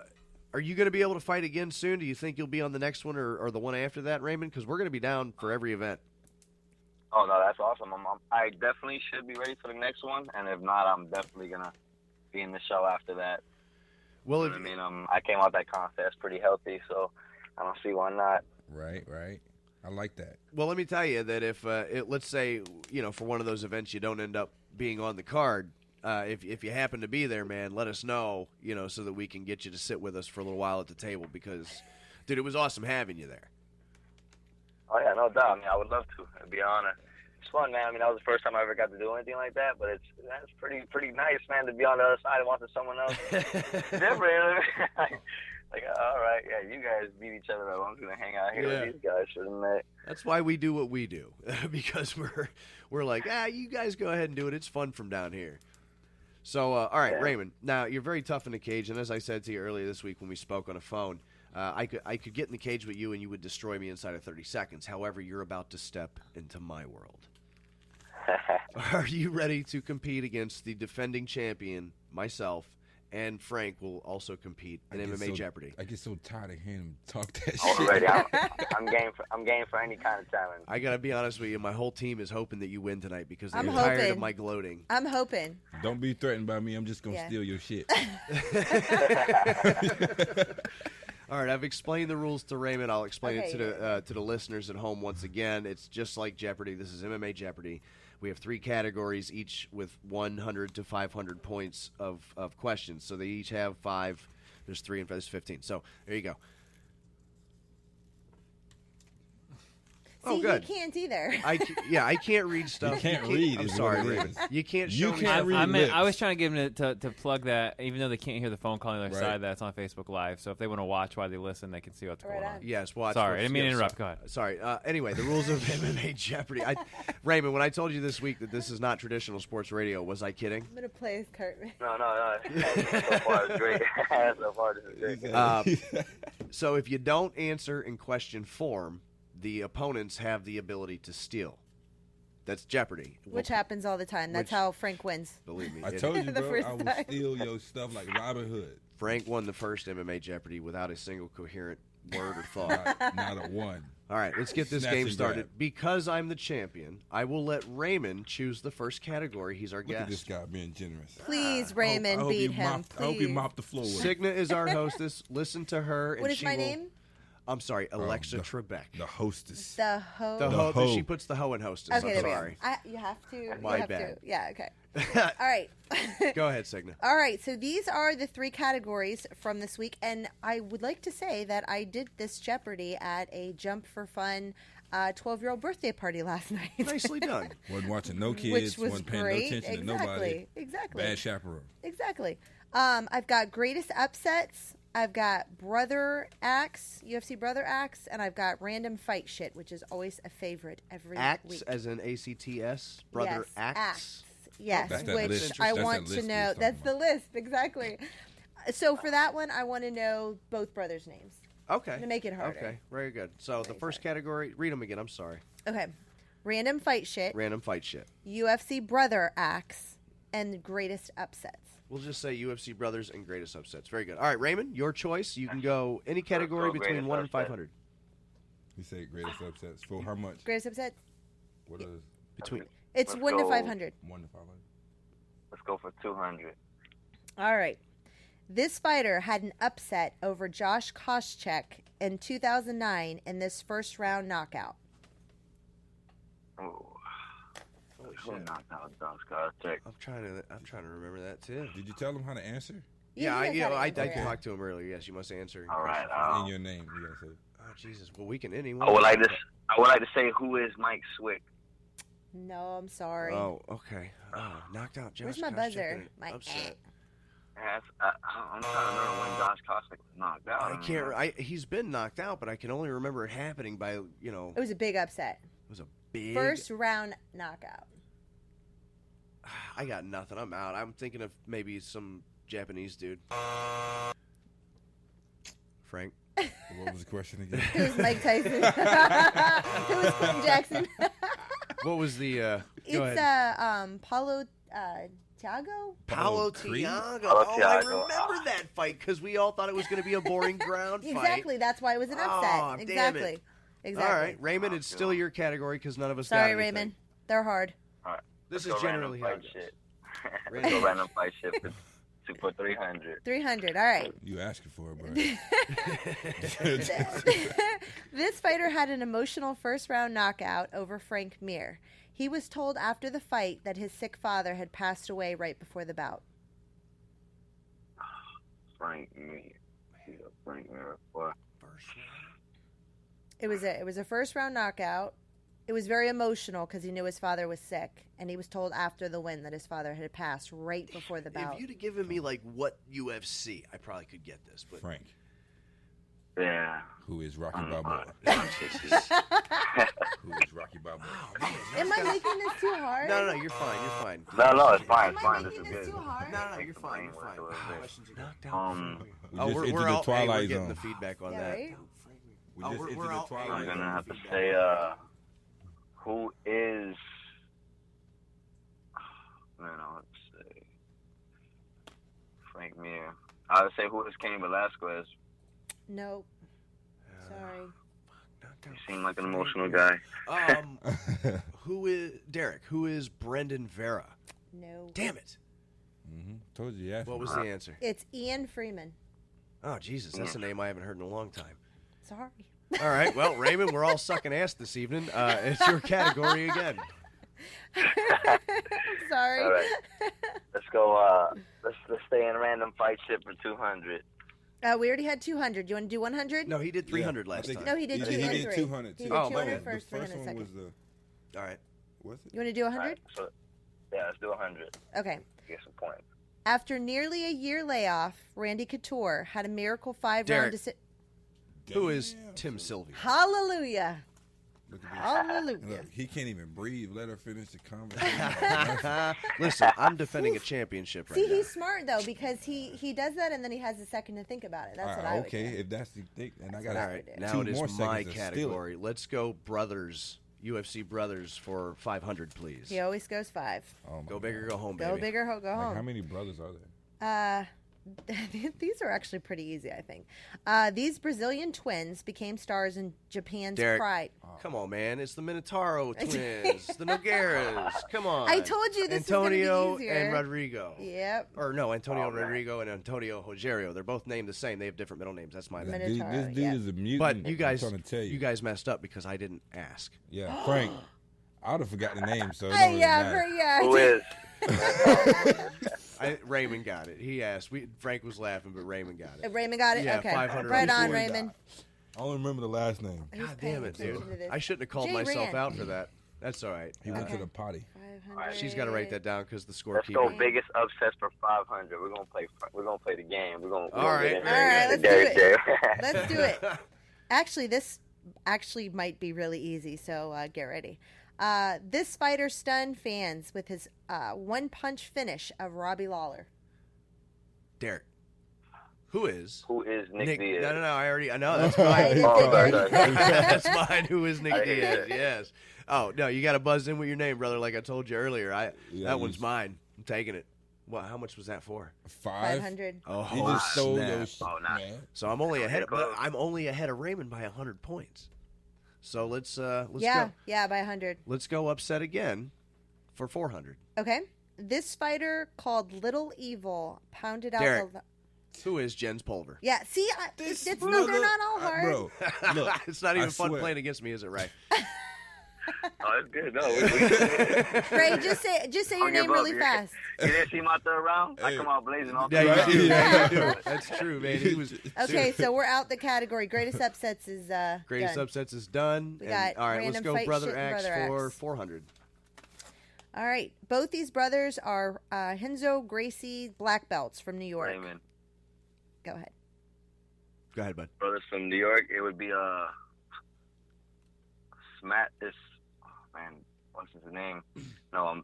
C: are you going to be able to fight again soon? Do you think you'll be on the next one or the one after that, Raymond? Because we're going to be down for every event.
Q: Oh no, that's awesome. I definitely should be ready for the next one, and if not, I'm definitely gonna be in the show after that.
C: Well,
Q: You know what I mean, I came out that contest pretty healthy, so I don't see why not.
D: Right. I like that.
C: Well, let me tell you that if let's say for one of those events you don't end up being on the card, if you happen to be there, man, let us know, so that we can get you to sit with us for a little while at the table because, dude, it was awesome having you there.
Q: Oh yeah, no doubt. I mean, I would love to. It'd be an honor. It's fun, man. I mean, that was the first time I ever got to do anything like that, but that's pretty nice, man, to be on the other side and watching someone else. Different. Like, all right, yeah, you guys beat each other up. I'm just gonna hang out here with these guys for the night.
C: That's why we do what we do because we're like, you guys go ahead and do it. It's fun from down here. So, all right, Raymond. Now you're very tough in the cage, and as I said to you earlier this week when we spoke on the phone, I could get in the cage with you and you would destroy me inside of 30 seconds. However, you're about to step into my world. Are you ready to compete against the defending champion, myself, and Frank will also compete in MMA Jeopardy?
D: I get so tired of hearing him talk that shit.
Q: Already, I'm game for any kind of challenge.
C: I gotta be honest with you, my whole team is hoping that you win tonight because they're
E: I'm
C: tired
E: hoping.
C: of my gloating.
E: I'm hoping.
D: Don't be threatened by me. I'm just gonna
E: Yeah.
D: steal your shit.
C: All right, I've explained the rules to Raymond. I'll explain it
E: Okay.
C: to the listeners at home once again. It's just like Jeopardy. This is MMA Jeopardy. We have 3 categories, each with 100 to 500 points of questions. So they each have 5. There's 3 and there's 15. So there you go.
E: See,
C: Oh, good.
E: he can't either.
C: I can't read stuff.
D: You can't read
C: I'm
D: is
C: sorry,
D: what it
C: Raymond.
D: is.
C: You can't
D: You
C: show me.
D: can't read lips.
F: I was trying to get them to plug that, even though they can't hear the phone call on the other
D: Right.
F: side. That's on Facebook Live. So if they want to watch while they listen, they can see what's going on.
C: Yes, watch.
F: Sorry, I didn't mean to
C: yes,
F: interrupt. Go ahead.
C: Sorry. Anyway, the rules of MMA Jeopardy. Raymond, when I told you this week that this is not traditional sports radio, was I kidding?
E: I'm gonna play with Cartman.
Q: No. So far, it's great. So far, this is great.
C: So if you don't answer in question form, the opponents have the ability to steal. That's Jeopardy.
E: Which happens all the time. That's
C: Which-
E: how Frank wins.
C: Believe me.
D: I told you,
E: The
D: bro.
E: first
D: I will
E: time.
D: steal your stuff like Robin Hood.
C: Frank won the first MMA Jeopardy without a single coherent word or thought.
D: Not a one.
C: All right, let's get this
D: Snatch
C: game
D: and
C: started.
D: grab.
C: Because I'm the champion, I will let Raymond choose the first category. He's our
D: Look
C: guest.
D: at this guy being generous.
E: Please, Raymond, beat him.
D: I hope he
E: please.
D: mopped the floor with it.
C: Signa is our hostess. Listen to her.
E: What
C: and
E: is
C: she
E: my
C: will-
E: name?
C: I'm sorry, Alexa Trebek.
D: The hostess.
E: The ho.
C: The
D: ho-
C: ho. She puts the ho in hostess.
E: Okay,
C: I'm
E: there we
C: sorry.
E: go. You have to.
C: My
E: you have
C: bad.
E: To. Yeah. Okay. All right.
C: Go ahead, Signa.
E: All right. So these are the 3 categories from this week, and I would like to say that I did this Jeopardy at a Jump for Fun 12-year-old birthday party last night.
C: Nicely done.
D: Wasn't watching no kids.
E: Which was
D: wasn't paying
E: great.
D: no attention to
E: Exactly.
D: nobody.
E: Exactly.
D: Bad chaperone.
E: Exactly. I've got greatest upsets. I've got brother acts, UFC brother acts, and I've got random fight shit, which is always a favorite every
C: Acts,
E: week.
C: as in ACTS, brother
E: Yes,
C: acts.
E: Yes,
D: That's that
E: which
D: list.
E: I
D: That's
E: want
D: that
E: to
D: list we
E: know.
D: was talking
E: That's the list, exactly. So for that one, I want to know both brothers' names.
C: Okay.
E: To make it harder.
C: Okay, very good. So the first category, read them again. I'm sorry.
E: Okay. Random fight shit,
C: Random fight shit.
E: UFC brother acts, and greatest upsets.
C: We'll just say UFC brothers and greatest upsets. Very good. All right, Raymond, your choice. You can go any category between
Q: greatest
C: 1 and
Q: upset.
C: 500.
D: He said greatest upsets. For how much?
E: Greatest upset?
D: What is
C: Between.
E: It's
Q: Let's
E: 1 to
Q: go.
E: 500.
D: 1 to 500?
Q: Let's go for 200.
E: All right. This fighter had an upset over Josh Koscheck in 2009 in this first round knockout.
Q: Oh. Who knocked out Josh Koscheck?
C: I'm trying to remember that too.
D: Did you tell him how to answer?
C: Yeah, I
E: Okay.
C: talked to him earlier. Yes, you must answer.
Q: All right.
D: In your name, you gotta say.
C: Oh Jesus. Well, we can anyone.
Q: I would like to say who is Mike Swick.
E: No, I'm sorry.
C: Oh, okay. Oh, knocked out Josh.
E: Where's my
C: Koscheck
E: buzzer?
C: in an
E: My
C: upset.
Q: I'm trying to remember when Josh Koscheck was knocked out.
C: I can't. He's been knocked out, but I can only remember it happening by
E: It was a big upset.
C: It was a big
E: First round knockout.
C: I got nothing. I'm out. I'm thinking of maybe some Japanese dude. Frank.
D: What was the question again?
E: It was Mike Tyson. It was Quentin Jackson.
C: What was the? Go
E: It's
C: ahead.
E: Paulo Thiago.
C: Paulo
D: Creed?
C: Thiago.
Q: Paulo
C: Oh, I
Q: Thiago.
C: remember that fight because we all thought it was going to be a boring ground fight.
E: Exactly. That's why it was an upset.
C: Oh, damn
E: exactly.
C: it.
E: Exactly.
C: All right, Raymond. It's still your category because none of us got
E: Sorry,
C: anything.
E: Raymond. They're hard.
Q: All right.
C: This
Q: Let's
C: is
Q: go
C: generally how
Q: random
C: it
Q: fight
C: goes.
Q: shit. Let's go random fight shit for 300.
E: 300. All right.
D: You asking for it, bro.
E: This fighter had an emotional first round knockout over Frank Mir. He was told after the fight that his sick father had passed away right before the bout.
Q: Frank Mir. Frank Mir. Boy.
E: It was a first round knockout. It was very emotional because he knew his father was sick, and he was told after the win that his father had passed right before the bout.
C: If you'd have given me like what UFC, I probably could get this. But
D: Frank.
Q: Yeah.
D: Who is Rocky Balboa?
Q: Who
D: Who is Rocky Balboa?
E: Am I making this too hard?
C: No, you're fine. You're fine.
Q: No, it's fine.
E: Am
Q: It's
E: I
Q: fine. This
E: making
Q: is
E: this
Q: good.
E: too hard?
C: No, you're fine. You're fine. Knocked out.
D: We
C: Oh,
D: just
C: we're
D: entered
C: all
D: the
C: hey, we're
D: Twilight
C: getting
D: Zone.
C: the feedback on
E: Yeah,
C: that.
E: right?
D: We
C: Oh,
D: just
C: we're
D: entered the
C: all-
D: Twilight
Q: I'm
D: Zone.
Q: gonna have to say, who is? Man, let's say Frank Mir. I would say who is Cain Velasquez.
E: Nope. Sorry.
Q: You seem like an emotional guy.
C: Who is Derek? Who is Brendan Vera?
E: No.
C: Damn it!
D: Told you, yeah.
C: What was the answer?
E: It's Ian Freeman.
C: Oh Jesus, that's a name I haven't heard in a long time.
E: Sorry.
C: All right, well, Raymond, we're all sucking ass this evening. It's your category again.
E: Sorry.
Q: All right. Let's go. Let's stay in random fight shit for 200.
E: We already had 200. Do you want to do 100?
C: No, he did 300 last time.
E: No, he did 200.
D: He did 200
E: He
D: too.
E: did 200
D: the
E: first, 300
D: first one
E: second.
D: was the.
C: All right.
D: Was it?
E: You want to do 100?
Q: Right, so, yeah, let's do 100.
E: Okay.
Q: Get some points.
E: After nearly a year layoff, Randy Couture had a miracle 5-round
C: Derek.
E: decision.
C: Who is Tim Sylvia?
E: Hallelujah.
D: Look at this.
E: Hallelujah.
D: Look, he can't even breathe. Let her finish the conversation.
C: Listen, I'm defending a championship right
E: See,
C: now.
E: he's smart, though, because he does that and then he has a second to think about it. That's what I would
D: okay,
E: do.
D: if that's the thing, and I got
C: All right, now
D: two
C: it is
D: more
C: my
D: seconds to steal it.
C: category. Let's go brothers, UFC brothers for 500, please.
E: He always goes 5.
D: Oh my
C: Go big or go home, baby.
E: Go big or go
D: Like,
E: home.
D: how many brothers are there?
E: These are actually pretty easy, I think. These Brazilian twins became stars in Japan's
C: Derek,
E: Pride.
C: come on, man. It's the Minotauro twins, the Nogueiras. Come on.
E: I told you this
C: Antonio
E: was going to be easier.
C: and Rodrigo.
E: Yep.
C: Or no, Antonio Rodrigo and Antonio Rogerio. They're both named the same. They have different middle names. That's my bad.
D: This dude is a mutant.
C: But you guys,
D: I'm trying to tell you.
C: you guys messed up because I didn't ask.
D: Yeah, Frank. I would have forgotten the name, so it don't really
E: Yeah,
D: matter.
E: yeah.
Q: Who is?
C: Raymond got it. He asked. Frank was laughing, but Raymond got it.
E: Raymond got it?
C: Yeah,
E: Okay.
C: 500
E: Right on,
C: before he
E: Raymond.
D: I only remember the last name.
C: God damn it, dude. I shouldn't have called
E: Jay
C: myself
E: ran.
C: out for that. That's all right.
D: He went to the potty.
C: She's got to write that down because the
Q: Let's
C: scorekeeper.
Q: go biggest upsets for 500. We're gonna play. We're gonna play the game. We're gonna.
C: All right.
Q: Get in
E: All right, let's do
Q: Derek
E: it.
Q: J.
E: Let's do it. Actually, this actually might be really easy, so get ready. This fighter stunned fans with his one-punch finish of Robbie Lawler.
C: Derek. Who is
Q: Nick Diaz?
C: No. I know. That's mine. That's mine. Who is Nick
Q: I hate
C: Diaz?
Q: that.
C: Yes. Oh no, you got to buzz in with your name, brother. Like I told you earlier. That one's
D: he's-
C: mine. I'm taking it. What? How much was that for?
E: 500.
C: Oh,
D: He just stole
C: snap.
D: your shit, man.
C: So I'm only ahead. But I'm only ahead of Raymond by 100 points. So let's go.
E: Yeah, by 100.
C: Let's go upset again for 400.
E: Okay. This fighter called Little Evil pounded out
C: Derek.
E: the.
C: Who is Jens Pulver?
E: Yeah, see, they're not all hard.
D: Bro, look,
C: It's not even
D: I
C: fun
D: swear.
C: playing against me, is it, Ray?
Q: Oh, it's good. No,
E: Ray, just say your name really fast.
Q: You didn't see him out there around? I come out blazing all
C: Yeah,
Q: the
C: you do.
Q: time.
C: Yeah, you do. That's true, man. He was
E: Okay, so we're out the category. Greatest upsets is
C: greatest
E: done.
C: upsets is done.
E: We
C: And-
E: got
C: all right, let's
E: random
C: go
E: fight
C: Brother
E: shit and
C: Axe
E: Brother
C: for
E: Axe.
C: 400.
E: All right, both these brothers are Henzo Gracie black belts from New York.
Q: Raymond.
E: Go ahead.
C: Go ahead, bud.
Q: Brothers from New York, it would be Matt. This man, what's his name? No, I'm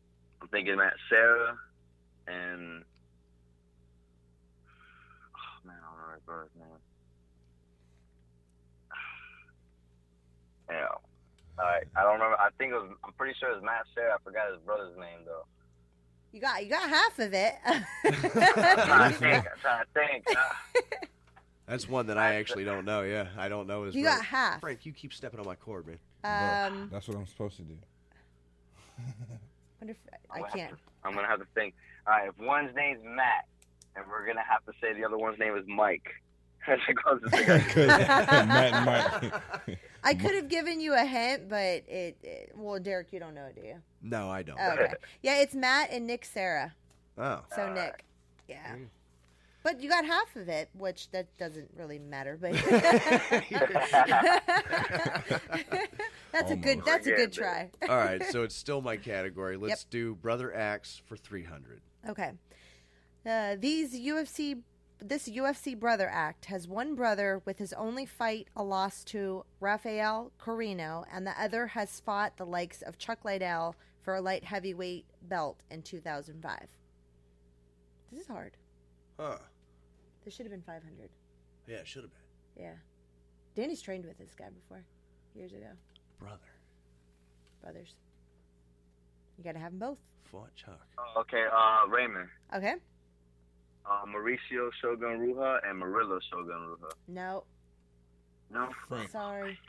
Q: thinking Matt Sarah and man, I don't know his brother's name. Yeah. All right, I don't remember. I think it was. I'm pretty sure it was Matt Sarah. I forgot his brother's name though.
E: You got half of it.
Q: I'm trying to think.
C: That's one that I actually don't know. Yeah, I don't know his
E: You
C: brother.
E: got half.
C: Frank, you keep stepping on my cord, man.
D: That's what I'm supposed to do.
E: Wonder if I can't.
Q: I'm gonna have to think. All right, if one's name's Matt, and we're gonna have to say the other one's name is Mike. That's the closest thing I can.
D: Matt and Mike.
E: I could have given you a hint, but well, Derek, you don't know, do you?
C: No, I don't.
E: Oh, okay. Yeah, it's Matt and Nick Sarah.
C: Oh.
E: So Nick. Yeah. But you got half of it, which that doesn't really matter, but that's a good try.
C: All right, so it's still my category. Let's do Brother Axe for 300.
E: Okay. This UFC Brother Act has one brother with his only fight a loss to Rafael Corino, and the other has fought the likes of Chuck Liddell for a light heavyweight belt in 2005. This is hard.
C: Huh.
E: This should have been 500.
C: Yeah, it should have been.
E: Yeah. Danny's trained with this guy before, years ago. Brothers. You got to have them both.
C: Fought Chuck.
Q: Okay, Raymond.
E: Okay.
Q: Mauricio Shogun Ruha and Murillo Shogun Ruha.
E: No.
Q: No?
D: Frank.
E: Sorry.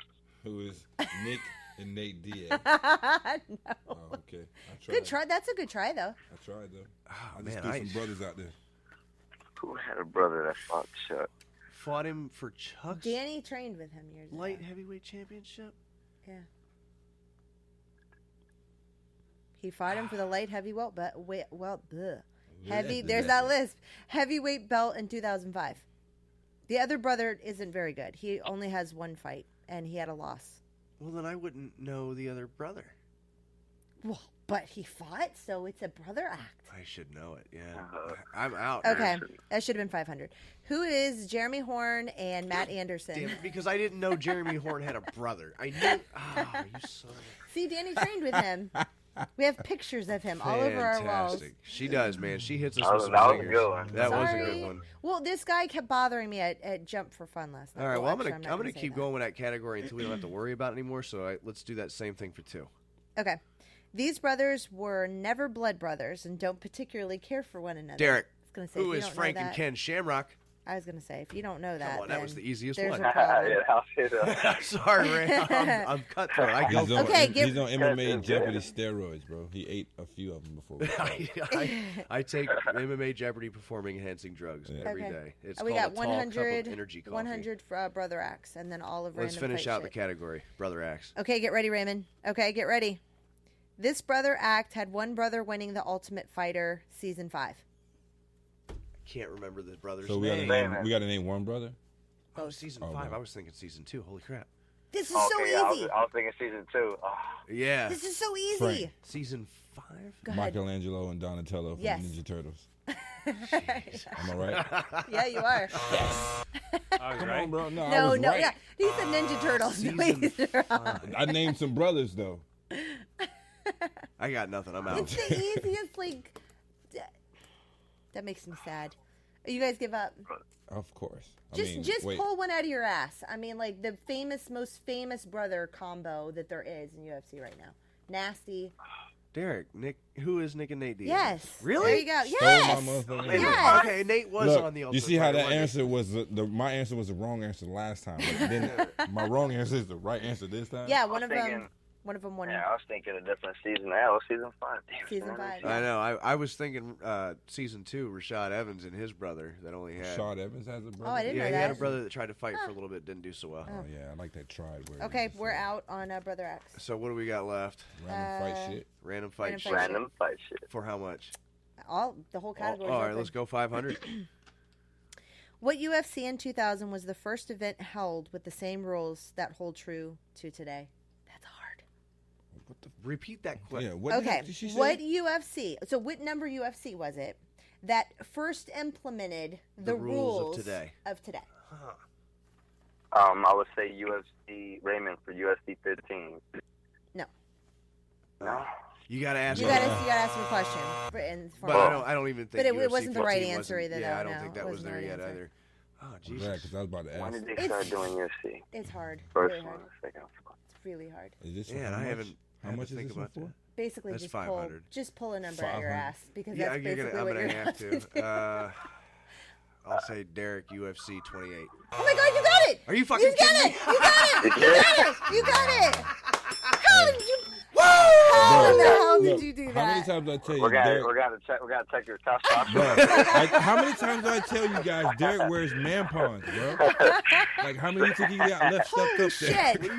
D: Who is Nick and Nate Diaz.
E: No.
D: Oh, okay. I tried.
E: Good try. That's a good try, though.
D: I tried, though.
C: Oh,
D: I
C: man,
D: just threw some brothers out there.
Q: Who had a brother that fought Chuck?
C: Fought him for Chuck's
E: Danny trained with him years ago.
C: light heavyweight championship?
E: Yeah. He fought him for the light heavyweight there's that list. Heavyweight belt in 2005. The other brother isn't very good. He only has one fight, and he had a loss.
C: Well, then I wouldn't know the other brother.
E: Well, but he fought, so it's a brother act.
C: I should know it, yeah. I'm out.
E: Okay,
C: man.
E: that should have been 500. Who is Jeremy Horn and Matt Anderson?
C: Damn it, because I didn't know Jeremy Horn had a brother. I knew. Oh, you son of a...
E: See, Danny trained with him. We have pictures of him all over our walls.
C: Fantastic. She does, man. She hits us
Q: That
C: with
Q: was-
C: some
Q: that was a
C: zingers.
Q: good one.
C: That was a
E: Sorry.
C: good one.
E: Well, this guy kept bothering me at Jump for Fun last night.
C: All right, well, I'm
E: actually,
C: gonna
E: say
C: keep
E: that.
C: going with that category until we don't have to worry about it anymore. So let's do that same thing for 2.
E: Okay. These brothers were never blood brothers and don't particularly care for one another.
C: Derek.
E: going to say,
C: Who
E: if you
C: is
E: don't know
C: Frank and
E: that-
C: Ken Shamrock?
E: I was going to say, if you don't know that,
C: Come on, that
E: then
C: was the easiest
E: there's
C: one.
E: a problem.
C: Sorry, Ray. I'm cutthroat. I go
D: He's on,
E: Okay,
D: he's on MMA Jeopardy steroids, bro. He ate a few of them before.
C: I take MMA Jeopardy performing enhancing drugs every day. It's
E: we
C: called
E: got
C: a tall cup of
E: 100,
C: energy coffee.
E: 100 for Brother Axe, and then all of
C: Let's
E: random
C: finish
E: fight
C: out the
E: shit.
C: category. Brother Axe.
E: Okay, get ready, Raymond. Okay, get ready. This Brother Act had one brother winning the Ultimate Fighter Season 5.
C: I can't remember the brother's
D: So we
C: name.
D: got to name one brother.
C: Oh, season 5. I was thinking season 2. Holy crap.
E: This is
Q: Okay,
E: so
Q: I
E: easy.
Q: was thinking season 2. Oh.
C: Yeah.
E: This is so easy.
D: Frank.
C: Season 5?
E: Go ahead.
D: Michelangelo and Donatello from
E: Yes.
D: Ninja Turtles. Am I right?
E: Yeah, you are.
D: Come on, bro. No, I
E: No,
D: was right.
E: yeah. He said Ninja Turtles. Please.
D: I named some brothers though.
C: I got nothing. I'm out.
E: It's the easiest, like... That makes me sad. You guys give up?
D: Of course.
E: Just
D: wait.
E: pull one out of your ass. I mean, like the most famous brother combo that there is in UFC right now. Nasty.
C: Derek, Nick, who is Nick and Nate Diaz?
E: Yes.
C: Really?
E: There you go.
D: Stole
E: Yes.
D: my motherfucking
E: Yes.
C: Okay, Nate was
D: Look,
C: on the Ultimate
D: you see how
C: Fighter,
D: that
C: wasn't
D: answer was my answer was the wrong answer last time. But then my wrong answer is the right answer this time.
E: Yeah, one of them won.
Q: Yeah, I was thinking a different season. That was season 5. Damn,
E: Season
Q: man.
E: 5.
C: I know. I was thinking season 2, Rashad Evans and his brother that only had.
D: Rashad Evans has a brother.
E: Oh, I didn't
C: yeah,
E: know
C: he
E: that.
C: had a brother that tried to fight for a little bit, didn't do so well.
D: Oh yeah, I like that tried word.
E: Okay, we're out on Brother X.
C: So what do we got left?
D: Random fight shit.
C: Random fight shit.
Q: Random fight shit.
C: For how much?
E: The whole category.
C: All right, let's go 500.
E: What UFC in 2000 was the first event held with the same rules that hold true to today?
C: Repeat that question.
D: Yeah, what
E: Okay,
D: did she say?
E: what UFC? So what number UFC was it that first implemented the
C: rules of today?
Q: I would say UFC Raymond for UFC 15.
E: No.
Q: No.
C: You gotta ask.
E: You gotta ask me a question.
C: But I don't even think.
E: But it
C: UFC
E: wasn't the right
C: 15
E: answer
C: wasn't-
E: either.
C: Yeah,
E: though,
C: I don't
E: no,
C: think
E: it
C: that was
E: wasn't the
C: there
E: right
C: yet
E: answer.
C: either. Oh
D: Yeah,
C: Jesus!
D: because I was about to
Q: When
D: ask.
Q: did they start doing UFC?
E: It's hard.
Q: First
E: really
Q: one,
E: hard.
Q: second one.
E: It's really hard.
D: Is this
C: Yeah,
D: for
C: and
D: how
C: I
D: much?
C: haven't.
D: How
C: had
D: much
C: to
D: is
C: think
D: this one
C: about
D: for?
C: that.
E: Basically,
C: That's
E: just
C: 500.
E: pull a number out of your
D: 500.
E: ass because
C: Yeah,
E: that's
C: you're
E: basically
C: gonna, I'm
E: what
C: gonna
E: you're
C: have to. I'll say Derek UFC 28.
E: Oh my God, you got it!
C: Are you fucking
E: You got
C: kidding
E: it!
C: me?
E: You got it! You got it! You got it! How did you? How in the hell did you do
D: How many
E: that?
D: times did I tell you?
Q: We're
D: Derek,
Q: gonna check your
D: bro,
Q: testosterone.
D: how many times do I tell you guys Derek wears man pawns, bro? Like how many you think he got left stuffed
E: Holy
D: up there?
E: shit! Dude,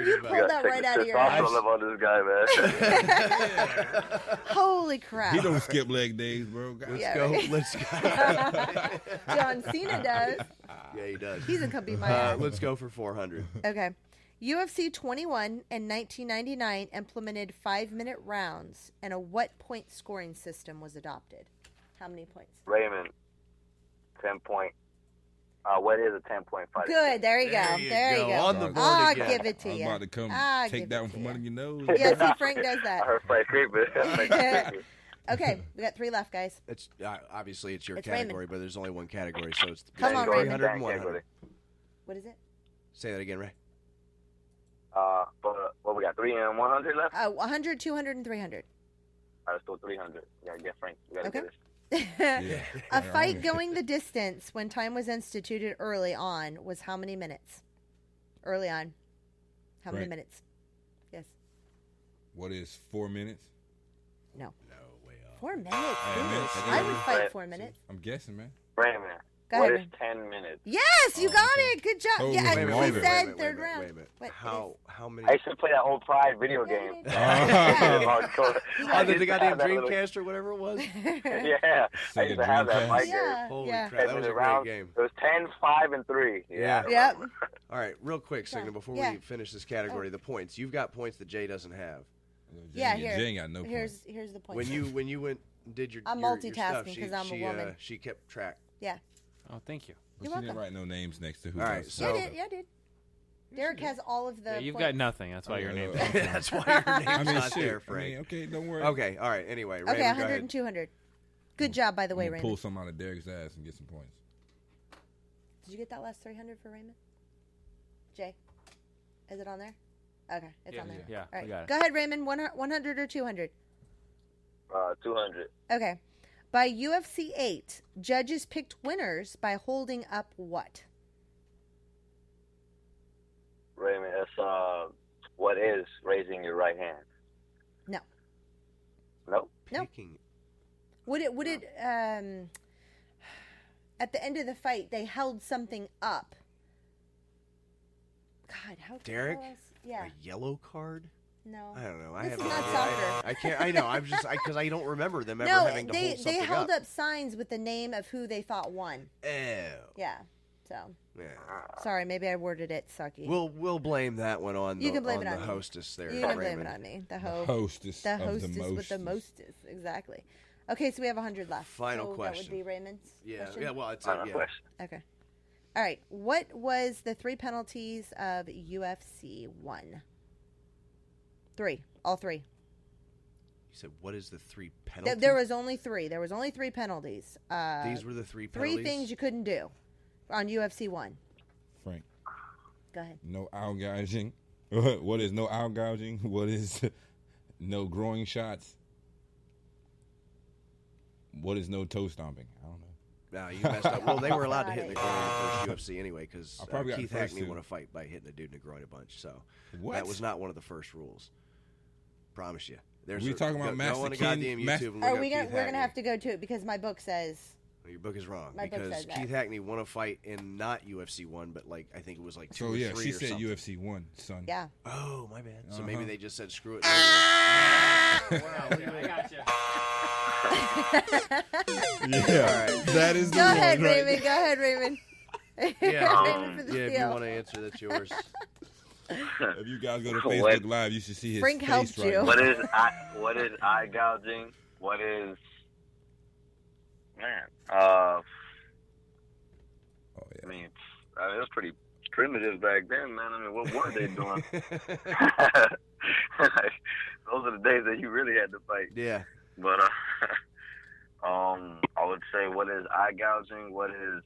E: you pulled that right out of your
Q: testosterone
E: ass.
Q: level on this guy, man.
E: Holy crap!
D: He don't skip leg days, bro. God.
E: Yeah,
C: Go.
E: right.
C: Let's go.
E: John Cena does.
C: Yeah, he does.
E: He's gonna come beat my ass.
C: Let's go for 400.
E: Okay. UFC 21 in 1999 implemented 5-minute rounds, and a what point scoring system was adopted? How many points?
Q: Raymond, 10 point. What is a 10-point fight?
E: Good. There you go. There you go.
C: On the board
E: I'll
C: again.
E: give it to
D: I was
E: you.
D: about to come
E: I'll
D: take
E: give
D: that
E: it
D: one
E: to
D: from
E: you.
D: under your nose.
E: Yeah, see, Frank does
Q: I
E: that.
Q: heard Frank creeping.
E: Okay, we got 3 left, guys.
C: It's obviously it's your
E: It's
C: category,
E: Raymond.
C: but there's only one category, so it's
E: Come on, Raymond.
C: 300 and 100.
E: What is it?
C: Say that again, Ray.
Q: But what we got? 3 and 100 left.
E: 100, 200, and 300.
Q: Let's go 300. We gotta get Frank. We gotta
E: Okay.
Q: get this.
E: A fight going the distance when time was instituted early on was how many minutes? Early on. How many
D: Frank.
E: minutes? Yes.
D: What is 4 minutes?
E: No.
C: No, way off.
E: 4 minutes.
D: Hey,
E: dude.
D: man,
E: I would fight
Q: Right.
E: 4 minutes.
D: I'm guessing, man.
Q: Raymond,
E: Go
Q: what
E: ahead.
Q: is 10 minutes?
E: Yes, you
D: Oh,
E: got
D: okay.
E: it. Good job.
D: Oh,
E: Yeah,
D: wait,
E: and
D: wait,
E: we
D: wait, wait,
E: said
C: wait,
E: third
C: wait,
E: round.
C: wait a minute.
E: What?
C: How many?
Q: I used to play that old Pride video
E: Yeah,
Q: game.
E: you did.
C: Oh, the goddamn
Q: that little-
C: Dreamcast or whatever it was?
Q: Yeah, I used to have that
D: Dreamcast.
Q: mic game.
E: Yeah,
C: Holy
E: yeah.
C: crap, that was a great
Q: round.
C: game.
Q: It was 10, 5, and 3.
C: Yeah.
E: Yep.
C: All right, real quick, Signa, before
E: Yeah.
C: we finish this category, the points. You've got points that Jay doesn't have.
E: Yeah,
D: Jay
E: here.
D: ain't got no points.
E: Here's the point.
C: When you went and did your
E: I'm
C: your
E: multitasking
C: stuff,
E: 'cause I'm a woman.
C: She kept track.
E: Yeah.
F: Oh, thank you.
D: But
E: You're
D: she didn't
E: welcome.
D: write no names next to who.
C: All right,
D: does.
C: so-
E: Yeah, I did. Derek has all of the
F: Yeah, you've
E: points.
F: got nothing. That's why your name's not
C: That's why your name's
D: I mean,
C: not
D: shit.
C: there,
D: I
C: Frank.
D: mean, okay, don't worry.
C: Okay, all right. Anyway,
E: Okay,
C: Raymond, go
E: 100
C: ahead.
E: and 200. Good job, by the way,
D: I'm gonna
E: Raymond.
D: pull some out of Derek's ass and get some points.
E: Did you get that last 300 for Raymond? Jay? Is it on there? Okay, it's
F: Yeah,
E: on there.
F: yeah,
E: All
F: we got it.
E: Go ahead, Raymond. 100 or 200?
Q: 200.
E: Okay. By UFC 8, judges picked winners by holding up what?
Q: Raymond, that's what is raising your right hand?
E: No.
Q: No?
C: Picking.
E: Would it at the end of the fight, they held something up. God, how
C: Derek?
E: Yeah.
C: A yellow card?
E: No.
C: I don't know.
E: This
C: have
E: is
C: no
E: not
C: idea.
E: soccer.
C: I can't. I know. I'm just because I don't remember them ever
E: No,
C: having to hold something
E: they held
C: up.
E: up signs with the name of who they thought won.
C: Oh.
E: Yeah. So.
C: Yeah.
E: Sorry, maybe I worded it sucky.
C: We'll blame that one on
E: You
C: the,
E: can blame
C: on
E: it
C: the
E: on me.
C: hostess there.
E: You can blame
C: Raymond.
E: it on me. The
D: hostess
E: The
D: of the
E: hostess with the mostest. Exactly. Okay, so we have 100 left.
C: Final
E: so
C: question.
E: That would be Raymond's question?
C: Yeah, well, it's
Q: Final
C: yeah.
Q: question.
E: Okay. All right. What was the 3 penalties of UFC 1? 3. All 3.
C: You said what is the 3 penalties?
E: There was only 3. There was only 3 penalties.
C: These were the 3 penalties.
E: 3 things you couldn't do on UFC 1.
D: Frank.
E: Go ahead.
D: No eye gouging. What is no eye gouging? What is no groin shots? What is no toe stomping? I don't know.
C: No, you messed up. Well, they were allowed to hit in the groin in the first UFC anyway because
D: I probably got
C: Keith
D: the first
C: Hackney
D: two.
C: won a fight by hitting a dude in the groin a bunch. So
D: What?
C: that was not one of the first rules. Promise you. There's
D: We talking about
C: go
D: Master
C: on to
D: Ken-
C: goddamn
D: Mas-
C: YouTube and
E: Are
C: look
E: we
C: up
E: gonna,
C: Keith
E: we're going to
C: Hackney.
E: have to go to it because my book says.
C: Your book is wrong
E: My book
C: because
E: says that.
C: Keith Hackney won a fight in not UFC 1, but like I think it was like 2
D: So
C: or
D: yeah,
C: 3
D: she
C: or
D: said
C: something.
D: UFC 1, son.
E: Yeah.
C: Oh, my bad. So
D: Uh-huh.
C: maybe they just said screw it.
F: I got you.
D: Yeah,
C: All right.
D: that is the
E: Go
D: one,
E: ahead,
D: right?
E: Raymond. Go ahead, Raymond.
C: Yeah,
E: Raymond for the
C: yeah. If
E: steal.
C: you want to answer, that's yours.
D: If you guys go to
Q: What?
D: Facebook Live, you should see his
E: Frank
D: face
E: helped
D: right
E: you.
D: now.
Q: What is eye gouging? What is man?
D: Oh yeah.
Q: I mean, it was pretty primitive back then, man. I mean, what were they doing? Like, those are the days that you really had to fight.
C: Yeah.
Q: But I would say what is eye gouging? What is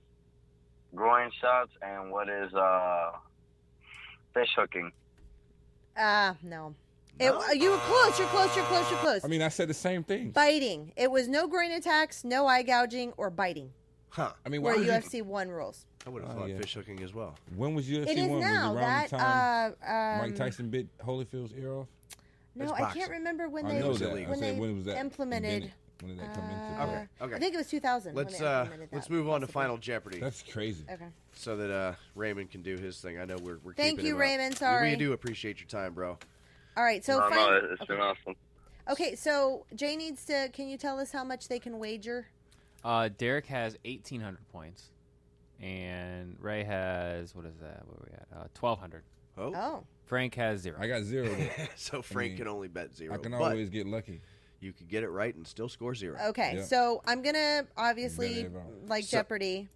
Q: groin shots? And what is fish hooking?
E: No. You were close. You're close. You're close. You're close.
D: I mean, I said the same thing.
E: Biting. It was no groin attacks, no eye gouging, or biting.
C: Huh.
D: I mean,
E: Were
D: why would you?
E: UFC 1 rules.
C: I would have
D: Oh,
C: thought
D: yeah.
C: fish hooking as well.
D: When was UFC
E: It is
D: 1?
E: now.
D: Was it around the time
E: That
D: Mike Tyson bit Holyfield's ear off?
E: no,
C: That's
E: I
C: boxing.
E: can't remember when
D: I
E: they
D: know that.
C: illegal.
D: I
E: when
D: said,
E: they
D: when was that
E: implemented.
D: invented? When did that come into?
C: Okay.
E: I think it was 2000. when
C: Let's
E: they implemented
C: let's
E: that,
C: move on to
E: possibly.
C: Final Jeopardy.
D: That's crazy.
E: Okay.
C: So that Raymond can do his thing. I know we're
E: Thank
C: keeping
E: you,
C: him up.
E: Raymond. Sorry.
C: We do appreciate your time, bro.
E: All right. So
Q: No,
E: Frank.
Q: it's been awesome.
E: Okay. So Jay needs to. Can you tell us how much they can wager?
F: Derek has 1,800 points, and Ray has what is that? Where are we at? 1,200.
E: Oh.
F: Frank has 0.
D: I got 0.
C: So Frank can only bet 0.
D: I can
C: but
D: always get lucky.
C: You could get it right and still score 0.
E: Okay.
D: Yeah.
E: So I'm gonna obviously
D: Bet it wrong.
E: like
C: So-
E: Jeopardy.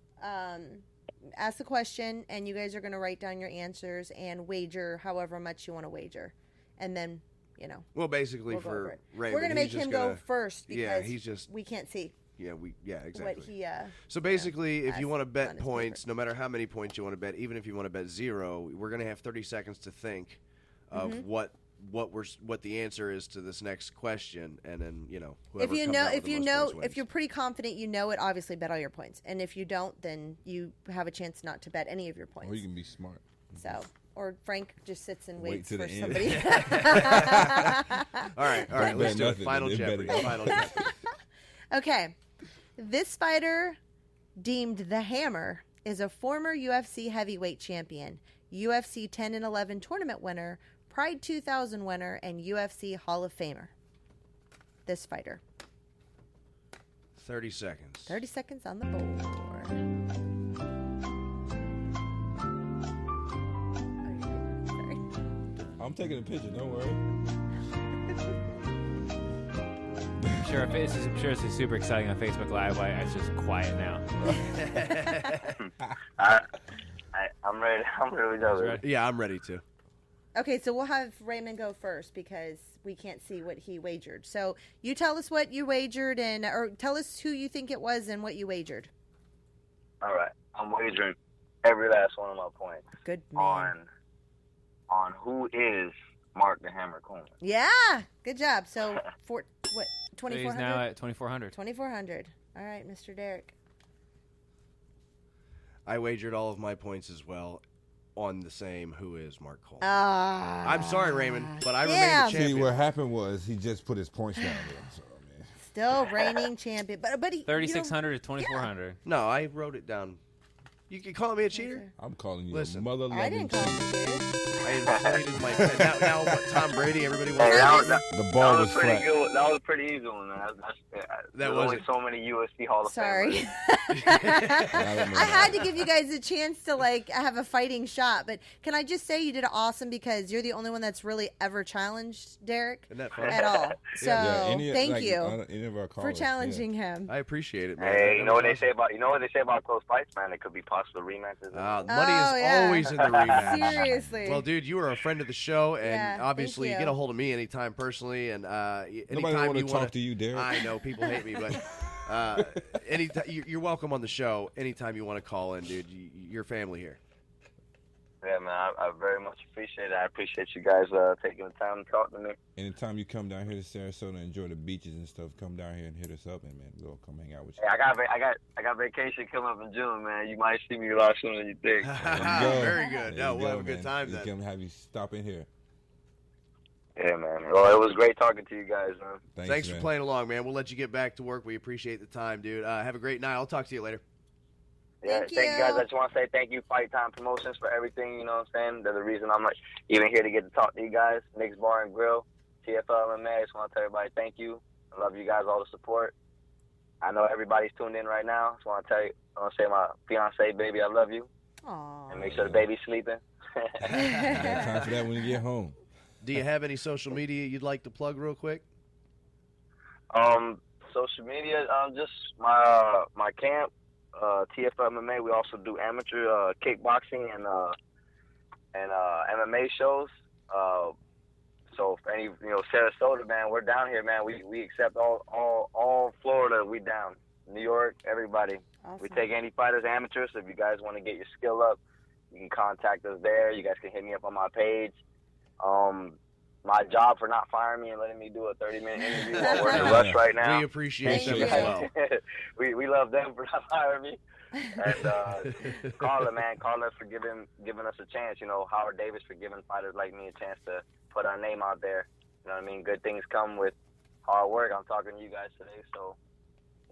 E: Ask the question, and you guys are gonna write down your answers and wager however much you want to wager, and then
C: Well, basically
E: we'll go over
C: for
E: it.
C: Raymond,
E: We're gonna make
C: he's just
E: him
C: gonna,
E: go first because
C: Yeah, he's just
E: we can't see
C: exactly.
E: what he.
C: So basically, if you want to
E: on
C: bet
E: his
C: points, no matter how many points you want to bet, even if you want to bet 0, we're going to have 30 seconds to think of
E: Mm-hmm.
C: what the answer is to this next question, and then
E: If
C: whoever
E: you
C: comes
E: know,
C: out with
E: if
C: the
E: you
C: most
E: know,
C: points wins.
E: if you're pretty confident you know it, obviously bet all your points, and if you don't, then you have a chance not to bet any of your points.
D: Or you can be smart.
E: So, or Frank just sits and
D: Wait
E: waits
D: to
E: for
D: the end.
E: somebody.
C: all right, let's
D: Bet
C: do it.
D: nothing,
C: Final
D: they bet
C: Jeopardy.
D: it.
C: Final Jeopardy.
E: Okay. This fighter, deemed the Hammer, is a former UFC heavyweight champion, UFC 10 and 11 tournament winner, Pride 2000 winner, and UFC Hall of Famer. This fighter.
C: 30 seconds.
E: 30 seconds on the board.
D: I'm taking a picture. Don't worry.
F: I'm sure this is super exciting on Facebook Live. Why it's just quiet now.
Q: I'm ready. I'm ready to go.
C: Yeah, I'm ready to.
E: Okay, so we'll have Raymond go first because we can't see what he wagered. So you tell us what you wagered or tell us who you think it was and what you wagered.
Q: All right. I'm wagering every last one of my points
E: Good man.
Q: on who is Mark the Hammer Coleman.
E: Yeah, good job. So,
F: So he's
E: 2,400?
F: now at 2,400.
E: 2,400. All right, Mr. Derek.
C: I wagered all of my points as well on the same who is Mark Coleman.
E: I'm
C: sorry, Raymond, but I remain the champion.
D: See, what happened was he just put his points down there. So, man.
E: Still reigning champion. But he,
F: 3,600 to 2,400.
C: No, I wrote it down. You can call me a cheater?
D: I'm calling you
C: Listen,
D: a mother-loving
E: I didn't call him a cheater.
C: I inflated my now what, Tom Brady, everybody
Q: Hey,
C: wants
D: the ball was
Q: pretty
D: flat.
Q: good. That was a pretty easy one, man. There's only
C: wasn't-
Q: so many UFC Hall of
E: Sorry.
Q: Famers.
E: I had to give you guys a chance to have a fighting shot, but can I just say you did awesome because you're the only one that's really ever challenged Derek
C: Isn't that fun?
E: at all. So thank you
D: Any of our
E: for
D: callers,
E: challenging him.
C: I appreciate it, man.
Q: Hey, you know what they say about close fights, man? It could be possible rematches.
C: Money is always in the rematch.
E: Seriously.
C: Well, dude, you are a friend of the show, and
E: Yeah,
C: obviously
E: thank
C: you
E: you.
C: get a hold of me anytime personally, and anytime
D: wanna
C: you
D: talk
C: want
D: to you, Derek.
C: I know people hate me, but anytime you're welcome on the show. Anytime you want to call in, dude, you're family here.
Q: Yeah, man, I very much appreciate it. I appreciate you guys taking the time to talk to me.
D: Anytime you come down here to Sarasota and enjoy the beaches and stuff, come down here and hit us up, and man, we'll come hang out with you.
Q: Hey, I got vacation coming up in June, man. You might see me a lot sooner than you think.
C: Very good.
D: There
C: No,
D: you
C: we'll
D: go,
C: have a good
D: man.
C: time
D: We
C: then.
D: can have you stop in here.
Q: Yeah, man. Well, it was great talking to you guys, man.
C: Thanks for playing along, man. We'll let you get back to work. We appreciate the time, dude. Have a great night. I'll talk to you later.
Q: Yeah, thank you guys. I just want to say thank you, Fight Time Promotions, for everything. You know what I'm saying? They're the reason I'm even here to get to talk to you guys. Nick's Bar and Grill, TFL MMA. I just want to tell everybody thank you. I love you guys, all the support. I know everybody's tuned in right now. Just want to tell you, I want to say my fiance, baby, I love you.
E: Aww.
Q: And make sure the baby's sleeping.
D: You got time for that when you get home.
C: Do you have any social media you'd like to plug real quick?
Q: Social media, just my camp, TFL MMA. We also do amateur kickboxing and MMA shows. So for any, Sarasota, man, we're down here, man. We accept all Florida. We down. New York, everybody.
E: Awesome.
Q: We take any fighters, amateurs. So if you guys want to get your skill up, you can contact us there. You guys can hit me up on my page. My job for not firing me and letting me do a 30-minute interview while we're in a rush right now.
C: We appreciate them as well.
Q: we love them for not firing me. And Carla, man, Carla for giving us a chance. Howard Davis for giving fighters like me a chance to put our name out there. You know what I mean? Good things come with hard work. I'm talking to you guys today, so.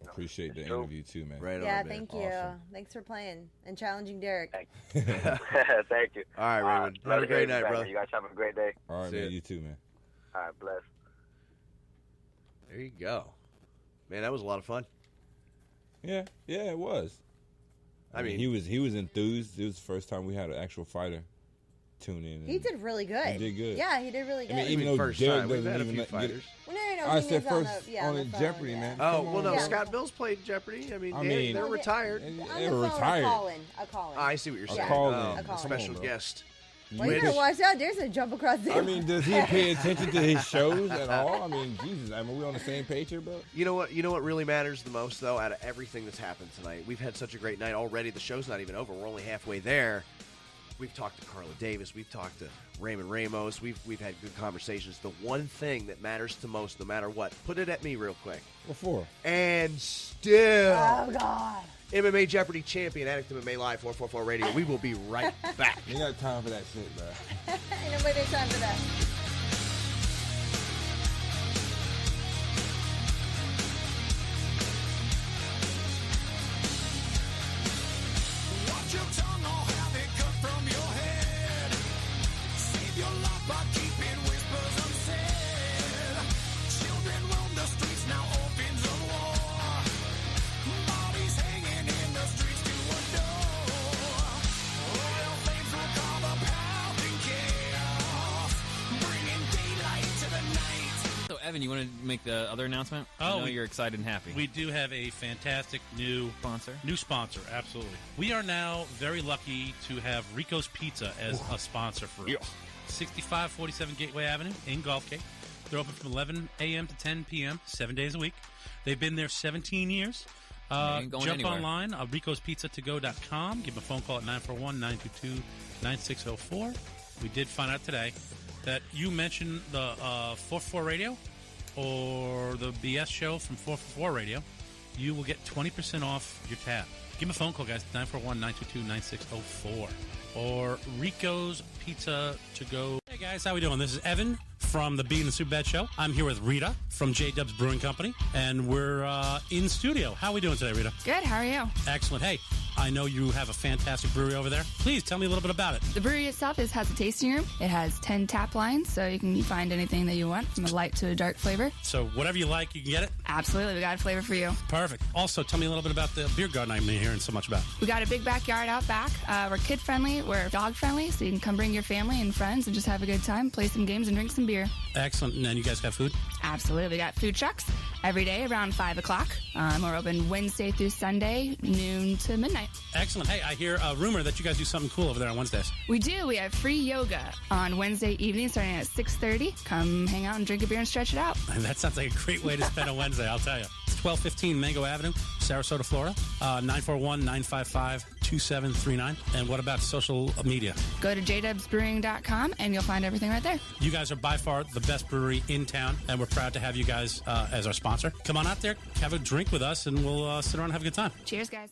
D: Appreciate the interview too, man.
C: Right
E: Yeah,
C: on, man.
E: thank you. Thanks for playing and challenging Derek.
Q: Thank you.
C: All right, Raymond. Have a great night, brother.
Q: You guys have a great day.
D: All right,
C: See
D: man.
C: ya.
D: You too, man.
Q: All right, bless.
C: There you go. Man, that was a lot of fun.
D: Yeah, it was.
C: I mean,
D: he was enthused. It was the first time we had an actual fighter tune in.
E: He did really good.
D: He did good.
E: Yeah, he did really good.
D: I mean, even though
C: first
D: Derek
C: time. We've
D: doesn't
C: had a
D: even
C: few
D: get
C: fighters.
E: Well, no,
D: I
E: he
D: said
E: was on
D: first
E: the- yeah,
D: on
E: the
D: the
E: phone,
D: Jeopardy,
E: yeah.
D: man.
C: Oh,
D: Come
C: well,
D: on,
C: no,
D: man.
C: Scott Bill's played Jeopardy. I mean,
D: I
C: they
D: mean-
C: they're retired.
E: On
D: They
E: the
D: were
E: phone,
D: retired.
E: A call-in.
C: I see what you're saying.
D: call-in.
C: Oh,
D: A call-in.
C: special
D: Come on, bro.
C: guest.
E: Well, you better watch out. There's a jump across there.
D: I mean, does he pay attention to his shows at all? I mean, Jesus, I mean, we on the same page here, bro?
C: You know what really matters the most, though, out of everything that's happened tonight? We've had such a great night already. The show's not even over. We're only halfway there. We've talked to Carla Davis. We've talked to Raymond Ramos. We've had good conversations. The one thing that matters the most, no matter what, put it at me real quick.
D: What for?
C: And still,
E: Oh, God.
C: MMA Jeopardy champion, Addict MMA Live, 444 Radio. We will be right back.
D: You got time for that shit, bro.
E: Ain't nobody got time for that.
L: Watch your tongue or have it cut from your head. Save your life by keeping whispers unsaid. Children roam the streets, now orphans of war. Bodies hanging in the streets to adore. Oil flames will cover pounding chaos, bringing daylight to the night.
I: So, Evan, you want to make the other announcement? I know you're excited and happy.
J: We do have a fantastic new sponsor, absolutely. We are now very lucky to have Rico's Pizza as a sponsor for us. 6547 Gateway Avenue in Gulfgate. They're open from 11 a.m. to 10 p.m., 7 days a week. They've been there 17 years.
I: ain't going
J: Jump
I: anywhere.
C: online,
J: ricospizzatogo.com. Give them a phone call at 941-922-9604. We did find out today that you mentioned the 444 Radio or the BS show from 444 Radio. you will get 20% off your tab. Give them a phone call, guys, 941-922-9604. Or Rico's Pizza to Go. Hey, guys, how we doing? This is Evan from the Bean and Soup Bad Show. I'm here with Rita from J-Dub's Brewing Company, and we're in studio. How are we doing today, Rita?
K: Good, how are you?
J: Excellent. Hey, I know you have a fantastic brewery over there. Please tell me a little bit about it.
K: The brewery itself has a tasting room. It has 10 tap lines, so you can find anything that you want, from a light to a dark flavor.
J: So whatever you like, you can get it?
K: Absolutely, we got a flavor for you.
J: Perfect. Also, tell me a little bit about the beer garden I'm hearing so much about.
K: We got a big backyard out back. We're kid-friendly, we're dog-friendly, so you can come bring your family and friends and just have a good time, play some games, and drink some beer.
J: Excellent. And then you guys got food?
K: Absolutely. We got food trucks every day around 5 o'clock. We're open Wednesday through Sunday, noon to midnight.
J: Excellent. Hey, I hear a rumor that you guys do something cool over there on Wednesdays.
K: We do. We have free yoga on Wednesday evening starting at 6:30. Come hang out and drink a beer and stretch it out.
J: That sounds like a great way to spend a Wednesday, I'll tell you. It's 1215 Mango Avenue, Sarasota, Florida, 941-955-2739. And what about social media?
K: Go to jdubsbrewing.com and you'll find everything right there.
J: You guys are by far the best brewery in town, and we're proud to have you guys as our sponsor. Come on out there, have a drink with us, and we'll sit around and have a good time.
K: Cheers, guys.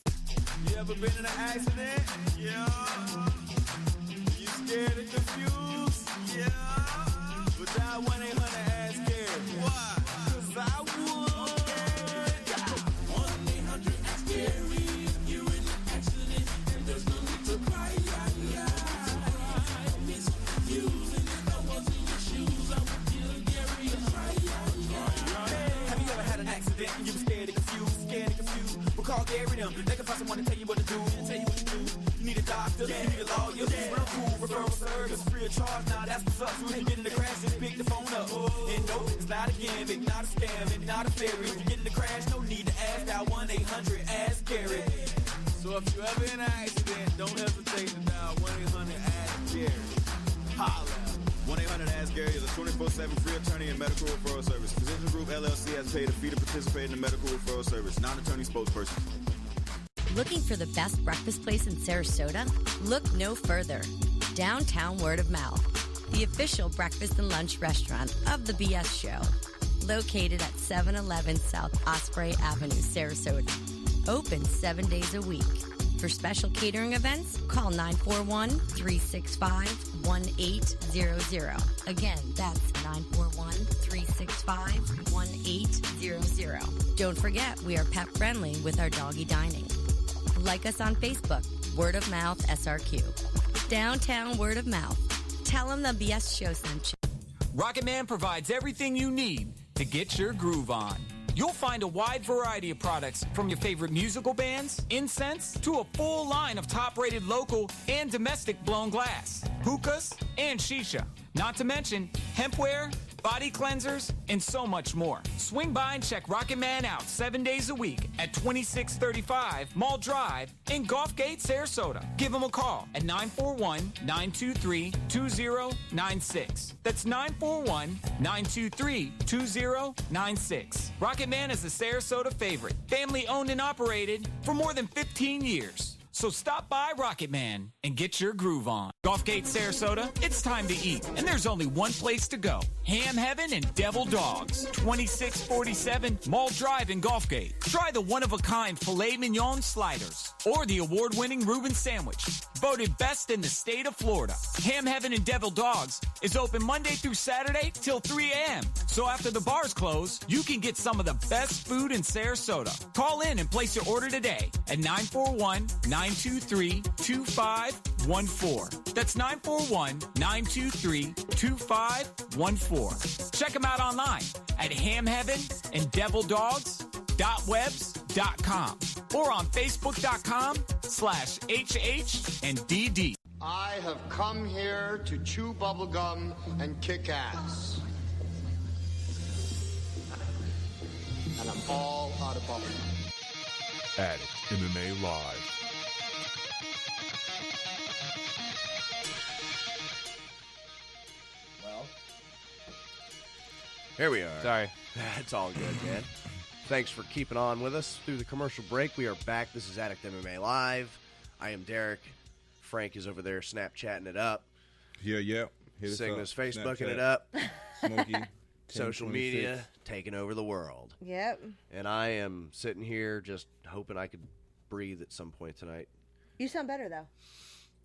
L: You ever been in an accident? Yeah. You scared and confused? Yeah. But that 1-800 ask Gary. Why? 'Cause I would. 1-800-ASK-GARY. You're in an accident and there's no need to cry. Miss confused, and if I was in your shoes, I would give Gary a try. Have you ever had an accident and you were scared and confused? Well, call Gary them. They can find someone to tell you what to do. You need a doctor, you need a lawyer, real cool, referral service, free of charge. Now that's what's up. So if you get in the crash, just pick the phone up. And no, it's not a gimmick, not a scam, and not a fairy. If you get in the crash, no need to ask. That 1-800-ASK-GARY. So if you ever in an accident, don't hesitate to dial 1-800-ASK-GARY. Holla. 1-800-ASK-GARY is a 24/7 free attorney and medical referral service. Physician Group LLC has paid a fee to participate in the medical referral service. Non-attorney spokesperson.
M: Looking for the best breakfast place in Sarasota? Look no further. Downtown Word of Mouth, the official breakfast and lunch restaurant of the BS Show. Located at 711 South Osprey Avenue, Sarasota. Open 7 days a week. For special catering events, call 941-365-1800. Again, that's 941-365-1800. Don't forget, we are pet friendly with our doggy dining. Like us on Facebook, Word of Mouth SRQ. Downtown Word of Mouth. Tell them the BS Show sent you.
N: Rocket Man provides everything you need to get your groove on. You'll find a wide variety of products from your favorite musical bands, incense, to a full line of top-rated local and domestic blown glass, hookahs, and shisha. Not to mention hempware, body cleansers, and so much more. Swing by and check Rocket Man out 7 days a week at 2635 Mall Drive in Gulfgate, Sarasota. Give him a call at 941-923-2096. That's 941-923-2096. Rocket Man is a Sarasota favorite, family owned and operated for more than 15 years. So stop by Rocket Man and get your groove on. Gulfgate, Sarasota, it's time to eat. And there's only one place to go. Ham Heaven and Devil Dogs, 2647 Mall Drive in Gulfgate. Try the one-of-a-kind filet mignon sliders or the award-winning Reuben sandwich, voted best in the state of Florida. Ham Heaven and Devil Dogs is open Monday through Saturday till 3 a.m. So after the bars close, you can get some of the best food in Sarasota. Call in and place your order today at 941-923-2514. That's 941-923-2514. Check them out online at hamheavenanddevildogs.webs.com or on facebook.com/HH&DD.
A: I have come here to chew bubblegum and kick ass. And I'm all out of bubblegum.
B: Addict MMA Live.
C: Well, here we are.
F: Sorry.
C: It's all good, man. Thanks for keeping on with us through the commercial break. We are back. This is Addict MMA Live. I am Derek. Frank is over there Snapchatting it up.
D: Yeah.
C: Singing his Facebooking it up.
D: Smokey.
C: Social
D: 10,
C: media taking over the world.
E: Yep.
C: And I am sitting here just hoping I could breathe at some point tonight.
E: You sound better though.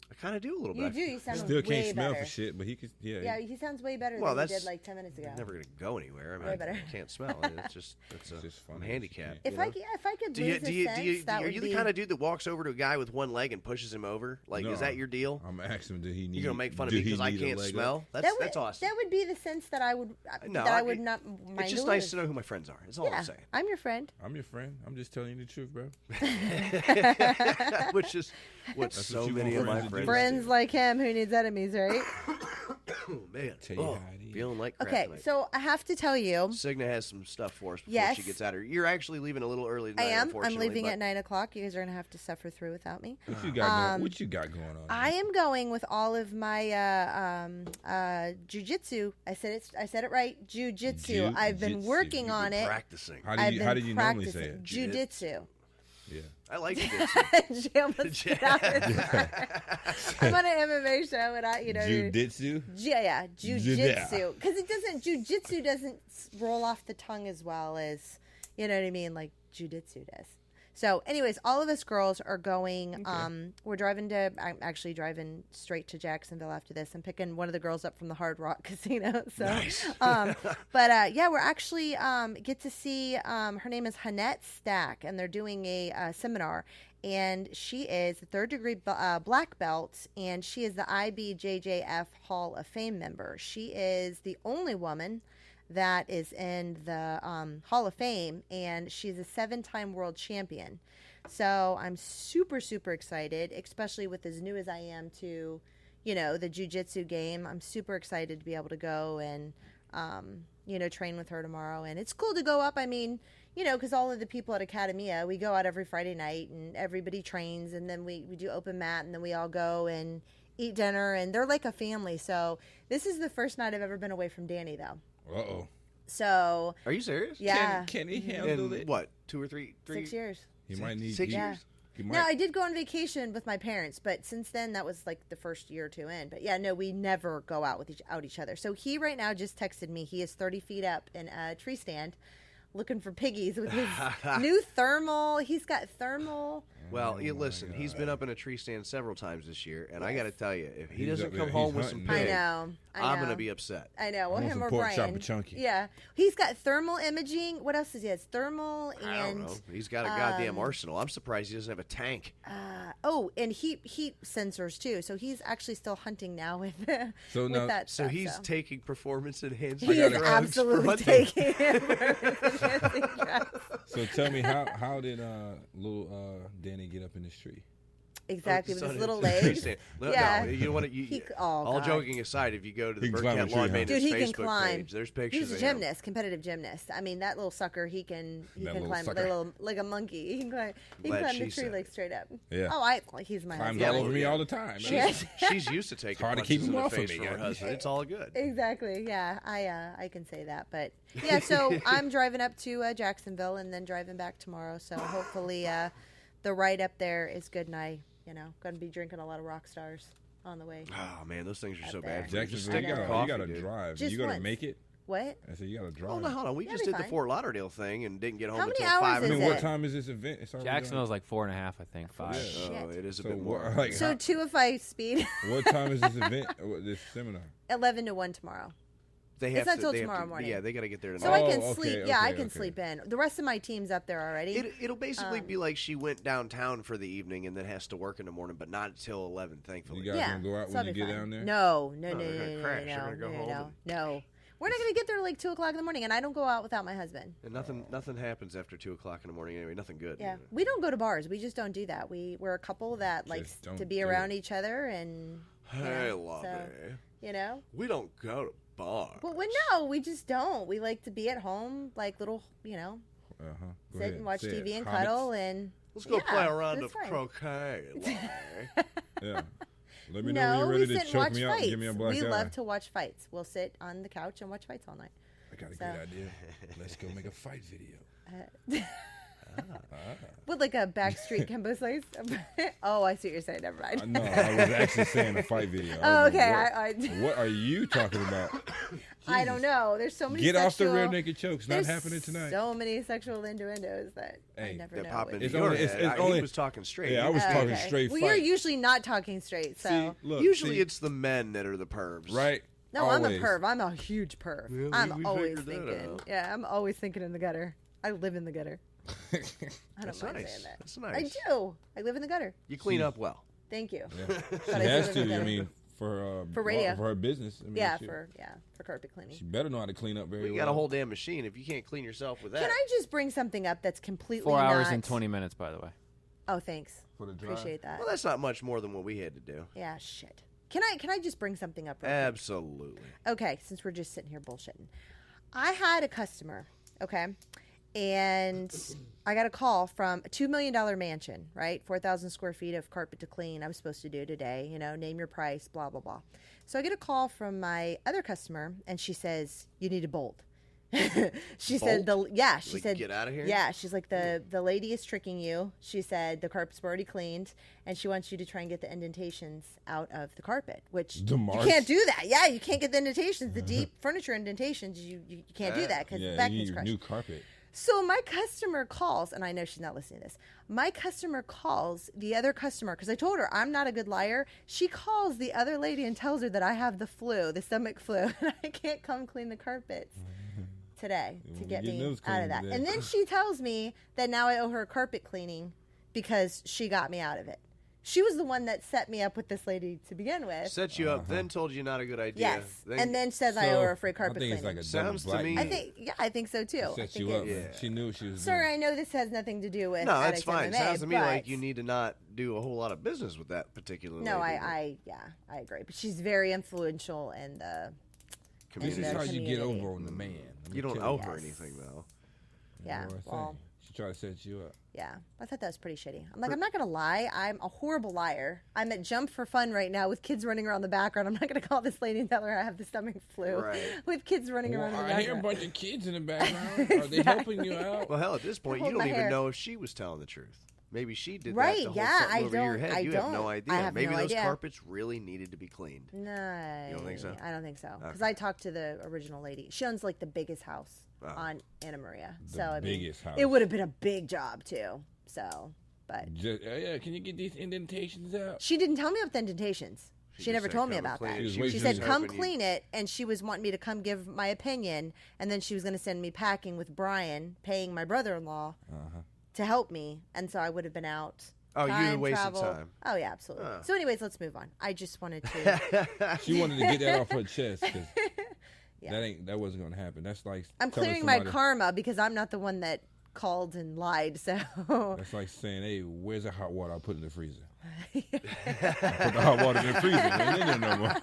C: I kind of do a little
E: You
C: bit.
E: do. You sound
D: Still
E: way
D: can't smell
E: better.
D: for shit, but he could. Yeah.
E: Yeah, he sounds way better
C: Well,
E: than he
C: that's
E: did like 10 minutes ago.
C: never going to go anywhere. I mean,
E: Way better.
C: I can't smell. It's just I'm handicapped.
E: If I could lose a sense, that
C: are
E: would
C: you
E: be...
C: the kind of dude that walks over to a guy with one leg and pushes him over? Like,
D: No,
C: is that your deal?
D: I'm asking him, did he need?
C: You're gonna make fun of
D: do
C: me
D: he
C: because I
D: need a
C: can't
D: leg
C: smell?
D: up?
C: That's awesome.
E: That would be the sense that I would
C: No,
E: that I would not mind.
C: It's just
E: to
C: nice
E: lose.
C: to know who my friends are. That's all
E: Yeah,
C: I'm saying.
E: I'm your friend.
D: I'm your friend. I'm just telling you the truth, bro.
C: Which is what
D: That's
C: so
D: what you
C: many
D: want
C: of my
D: friends to do.
C: friends.
E: Friends like him, who needs enemies, right?
C: Oh man,
D: Tell you how it
C: feeling like crap
E: Okay,
C: tonight.
E: so I have to tell you,
C: Signa has some stuff for us before
E: Yes.
C: she gets out of here. You're actually leaving a little early tonight.
E: I am. I'm
C: unfortunately,
E: leaving
C: but
E: at 9 o'clock. You guys are gonna have to suffer through without me.
D: What you got going? What you got going on?
E: I am going with all of my jujitsu. I said it right. Jujitsu. I've been working on it.
C: Practicing.
D: How do you normally say it?
E: Jujitsu.
D: Yeah.
C: I like jujitsu.
E: She almost spit out his I'm on an MMA show, and
D: Jujitsu.
E: Yeah, jujitsu. Because jujitsu doesn't roll off the tongue as well as, you know what I mean, like jujitsu does. So, anyways, all of us girls are going. I'm actually driving straight to Jacksonville after this. I'm picking one of the girls up from the Hard Rock Casino. So,
C: Nice.
E: yeah, we're actually get to see. Her name is Hanette Stack, and they're doing a seminar. And she is a third-degree black belt, and she is the IBJJF Hall of Fame member. She is the only woman that is in the Hall of Fame, and she's a 7-time world champion. So I'm super, super excited, especially with as new as I am to, the jiu-jitsu game. I'm super excited to be able to go and, train with her tomorrow. And it's cool to go up. I mean, because all of the people at Academia, we go out every Friday night, and everybody trains, and then we do open mat, and then we all go and eat dinner, and they're like a family. So this is the first night I've ever been away from Danny, though.
D: Uh-oh.
E: So
C: Are you serious?
E: Yeah.
D: Can he handle
C: In
D: it?
C: what? 2 or 3?
E: 6 years.
D: He might need
C: 6
E: Yeah.
C: years.
D: He might.
E: No, I did go on vacation with my parents, but since then that was like the first year or two in. But yeah, no, we never go out with each other. So he right now just texted me. He is 30 feet up in a tree stand, looking for piggies with his new thermal. He's got thermal.
C: Well, listen, he's been up in a tree stand several times this year, and I got to tell you, if he
D: He's
C: doesn't
D: up
C: come
D: there,
C: home
D: he's
C: with some
D: hunting.
C: pig,
E: I know.
C: I'm going to be upset.
E: I know. Well,
D: I want
E: him
D: some
E: or
D: pork chop
E: Brian.
D: and chunky.
E: Yeah, he's got thermal imaging. What else does he have? Thermal and
C: I don't know. He's got a goddamn arsenal. I'm surprised he doesn't have a tank.
E: and heat sensors too. So he's actually still hunting now with
D: So
E: with
D: now-
E: that.
C: So
E: stuff,
C: he's taking performance enhancing
E: he is
C: drugs
E: absolutely
C: for hunting.
E: taking performance-enhancing drugs.
D: So tell me, how did little Danny get up in this tree?
E: Exactly,
C: Oh,
E: with
C: so
E: his little
C: it's a tree
E: legs.
C: stand.
E: Yeah.
C: No, you know what? All
E: God.
C: joking aside, if you go to the
D: He can climb a
C: Birdcat
D: tree,
C: Lawn
D: huh?
C: Maintenance
E: Dude, he
C: Facebook
E: can climb.
C: page, there's pictures
E: He's a
C: of him.
E: gymnast, competitive gymnast. I mean, that little sucker, he can
D: little
E: climb
D: sucker.
E: like a monkey. He can climb,
C: Glad
E: the
C: she
E: tree
C: said
E: like straight up.
D: Yeah.
E: Oh, he's my
D: Climbs
E: husband.
D: all over me all the time.
C: She's used to taking
D: Hard to
C: punches
D: keep
C: in
D: him
C: the
D: off of
C: face
D: me,
C: from her
D: yeah.
C: husband. It's all good.
E: Exactly. Yeah, I can say that. But yeah, so I'm driving up to Jacksonville and then driving back tomorrow. So hopefully the ride up there is good, and I, going to be drinking a lot of Rock Stars on the way.
C: Oh man, those things are so
E: there.
C: bad. for you. Just
D: Jacksonville,
C: stick
D: you
C: to
D: gotta,
C: coffee,
D: you gotta
C: dude.
D: drive.
E: Just
D: You gotta
E: once.
D: make it.
E: What?
D: I said you gotta drive.
C: Oh no, hold on. We
E: That'd
C: just
E: be
C: did the
E: fine.
C: Fort Lauderdale thing and didn't get home
E: How many
C: until
E: hours
C: 5
E: is
D: I mean,
E: it?
D: what time is this event? It's already
F: Jacksonville's like 4.5, I think. 5.
C: Oh, it is a
D: So
C: bit more.
D: what- like,
E: So
D: how-
E: 2 if I speed.
D: what time is this event? This seminar?
E: 11 to 1 tomorrow.
C: They
E: It's
C: have
E: not
C: to,
E: till
C: they have
E: tomorrow
C: to-
E: morning.
C: Yeah, they got to get there
E: So
C: tonight.
E: I can
D: okay,
E: sleep.
D: okay,
E: Yeah, I can
D: okay.
E: sleep in. The rest of my team's up there already.
C: It'll basically be like she went downtown for the evening and then has to work in the morning, but not until 11, thankfully.
D: You guys gonna go out
E: so
D: when
E: I'll
D: you
E: be
D: get
E: fine.
D: down there?
E: No,
C: they're gonna crash. They're gonna go home
E: no. We're not going to get there like 2 o'clock in the morning, and I don't go out without my husband.
C: And nothing happens after 2 o'clock in the morning anyway. Nothing good.
E: Yeah, we don't go to bars. We just don't do that. We're a couple that likes
D: don't
E: to be
D: do
E: around
D: it.
E: each other, and
C: Hey, love
E: so,
C: it. We don't go to bars.
E: But we just don't. We like to be at home, like little,
D: Go
E: sit
D: ahead.
E: and watch
D: Say it.
E: TV and
D: Hobbits.
E: cuddle, and
C: Let's go play a round
E: that's
C: of
E: fine.
C: croquet.
D: Yeah. Let me know
E: No,
D: when
E: we
D: you're ready
E: sit
D: to
E: and
D: choke
E: watch
D: me out
E: fights.
D: and give me a black
E: We
D: eye.
E: love to watch fights. We'll sit on the couch and watch fights all night.
D: I got a
E: So.
D: great idea. Let's go make a fight video.
E: With like a backstreet Kimbo slice? Oh, I see what you're saying. Never mind.
D: No, I was actually saying a fight video.
E: Oh, okay.
D: What are you talking about?
E: I don't know. There's so many
D: Get off the
E: sexual-
D: rear naked chokes. Not
E: There's
D: happening tonight.
E: So many sexual innuendos that I never know.
C: pop into
D: It's
C: your
D: only-
C: head.
D: it's only-
C: He was talking straight.
D: Yeah, I was talking straight
E: Well,
D: fight.
E: you're usually not talking straight, so.
C: Usually it's the men that are the pervs.
D: Right.
E: No, I'm a
C: Always.
E: perv. I'm a huge perv.
C: Yeah,
E: I'm
C: we
E: always
C: figured that
E: thinking.
C: out.
E: Yeah, I'm always thinking in the gutter. I live in the gutter. I don't
C: That's
E: mind
C: nice.
E: saying that.
C: That's nice.
E: I do. I live in the gutter.
C: You clean up well.
E: Thank you.
D: Yeah.
E: But
D: She
E: I
D: has
E: live in the
D: to. I
E: gutter.
D: mean, for
E: radio,
D: for her business. I mean,
E: yeah,
D: she,
E: for carpet cleaning.
D: She better know how to clean up very
C: You
D: well.
C: got a whole damn machine. If you can't clean yourself with that,
E: Can I just bring something up that's completely
F: 4 hours
E: not...
F: and 20 minutes, by the way.
E: Oh, thanks.
C: For the drive?
E: Appreciate that.
C: Well, that's not much more than what we had to do.
E: Yeah, shit. Can I just bring something up? Real quick?
C: Absolutely.
E: Okay, since we're just sitting here bullshitting. I had a customer, okay, and I got a call from a $2 million mansion, right? 4,000 square feet of carpet to clean. I was supposed to do today, name your price, blah, blah, blah. So I get a call from my other customer, and she says, you need a bolt. She said, she
C: Like,
E: said,
C: get out of here?
E: Yeah, she's like, the lady is tricking you. She said the carpet's already cleaned, and she wants you to try and get the indentations out of the carpet, which you
D: DeMars?
E: can't do that. Yeah, you can't get the indentations, the deep furniture indentations. You can't do that because
D: yeah,
E: the back
D: you
E: gets
D: need
E: crushed.
D: new carpet.
E: So my customer calls, and I know she's not listening to this. My customer calls the other customer because I told her I'm not a good liar. She calls the other lady and tells her that I have the flu, the stomach flu, and I can't come clean the carpets today to get me out of that. And then she tells me that now I owe her carpet cleaning because she got me out of it. She was the one that set me up with this lady to begin with.
C: Set you up, then told you not a good idea.
E: Yes, and then says I owe her free carpet
D: I think
E: cleaning.
D: it's like a
C: Sounds to me.
E: I think so too. I
D: Set
E: think
D: you up.
E: it's-
D: She knew what she was
E: Sir, I know this has nothing to do with
C: No, that's
E: Addict
C: fine.
E: MMA,
C: Sounds to me
E: but
C: like you need to not do a whole lot of business with that particular
E: no,
C: lady.
E: I agree. But she's very influential in the
D: This is
E: in the
D: how you get
E: community.
D: over on the man. Let me
C: You don't
D: tell
C: owe
D: you.
C: her anything, though.
E: Yeah,
D: That's what I
E: well,
D: think. She tried to set you up.
E: yeah. I thought that was pretty shitty. I'm like, I'm not gonna lie. I'm a horrible liar. I'm at Jump for Fun right now with kids running around the background. I'm not gonna call this lady and tell her I have the stomach flu
C: Right.
E: with kids running around in the
D: I hear a
E: background.
D: bunch of kids in the background. Are they helping you out?
C: Well, hell, at this point, you
E: Hold
C: don't
E: my
C: even
E: hair.
C: know if she was telling the truth. Maybe she did
E: Right,
C: that to hold
E: yeah,
C: something
E: I
C: over your
E: don't-
C: head.
E: I
C: You have no
E: don't.
C: idea.
E: I have
C: Maybe
E: no
C: those
E: idea.
C: carpets really needed to be cleaned.
E: No,
C: You don't think so?
E: I don't think so. Because
C: Okay.
E: I talked to the original lady. She owns like the biggest house on Anna Maria.
D: The
E: So I mean,
D: biggest house.
E: it would have been a big job too. So, but
D: Just, yeah, can you get these indentations out?
E: she didn't tell me about the indentations. She,
C: just
E: never
C: said,
E: told me
C: "Come and
E: about
C: clean
E: that.
C: it."
D: She
E: She,
D: was
E: said,
C: just
E: "Come
C: hoping you-
E: clean it," and she was wanting me to come give my opinion, and then she was going to send me packing with Brian, paying my brother-in-law to help me, and so I would have been out.
C: Oh, you
E: time,
C: wasted
E: travel.
C: time.
E: Oh yeah, absolutely.
C: Huh.
E: So, anyways, let's move on. I just wanted to.
D: She wanted to get that off her chest because
E: Yeah.
D: that wasn't going to happen. That's like
E: I'm
D: telling
E: clearing my
D: somebody-
E: karma because I'm not the one that called and lied. So
D: That's like saying, "Hey, where's the hot water I put in the freezer?" I put the hot water in the freezer. Man. Ain't no more.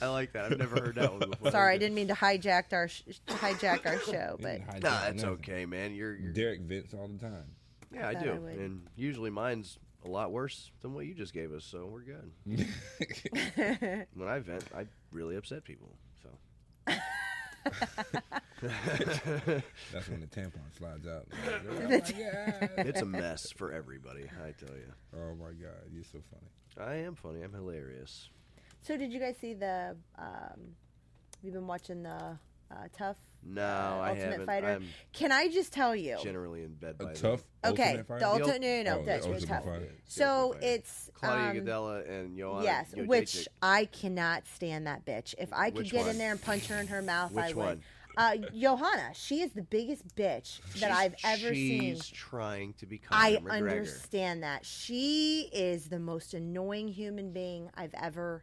C: I like that. I've never heard that one before.
E: sorry, I didn't mean to hijack our show, but
C: No, that's okay, man. You're
D: Derek vents all the time.
C: yeah, I
E: thought
C: do,
E: I would.
C: and usually mine's a lot worse than what you just gave us, so we're good. When I vent, I really upset people. So
D: That's when the tampon slides out. Like, oh my God.
C: it's a mess for everybody. I tell you.
D: Oh my God, you're so funny.
C: I am funny. I'm hilarious.
E: So did you guys see the? You've been watching the Tough.
C: No, I
E: Ultimate
C: haven't.
E: Fighter.
C: I'm
E: Can I just tell you?
C: generally in bed by
D: Tough.
E: Okay,
D: Ultimate Fighter?
E: the ultimate. No,
D: Oh,
E: that's
D: the
E: really
D: Ultimate
E: tough.
D: Fighter.
E: So it's
C: Claudia Gadella and Joanna.
E: yes, which I cannot stand that bitch. If I could
C: Which
E: get
C: one?
E: in there and punch her in her mouth,
C: Which
E: I would.
C: one?
E: Johanna, she is the biggest bitch that I've ever seen.
C: She's trying to become
E: I
C: McGregor.
E: understand that. She is the most annoying human being I've ever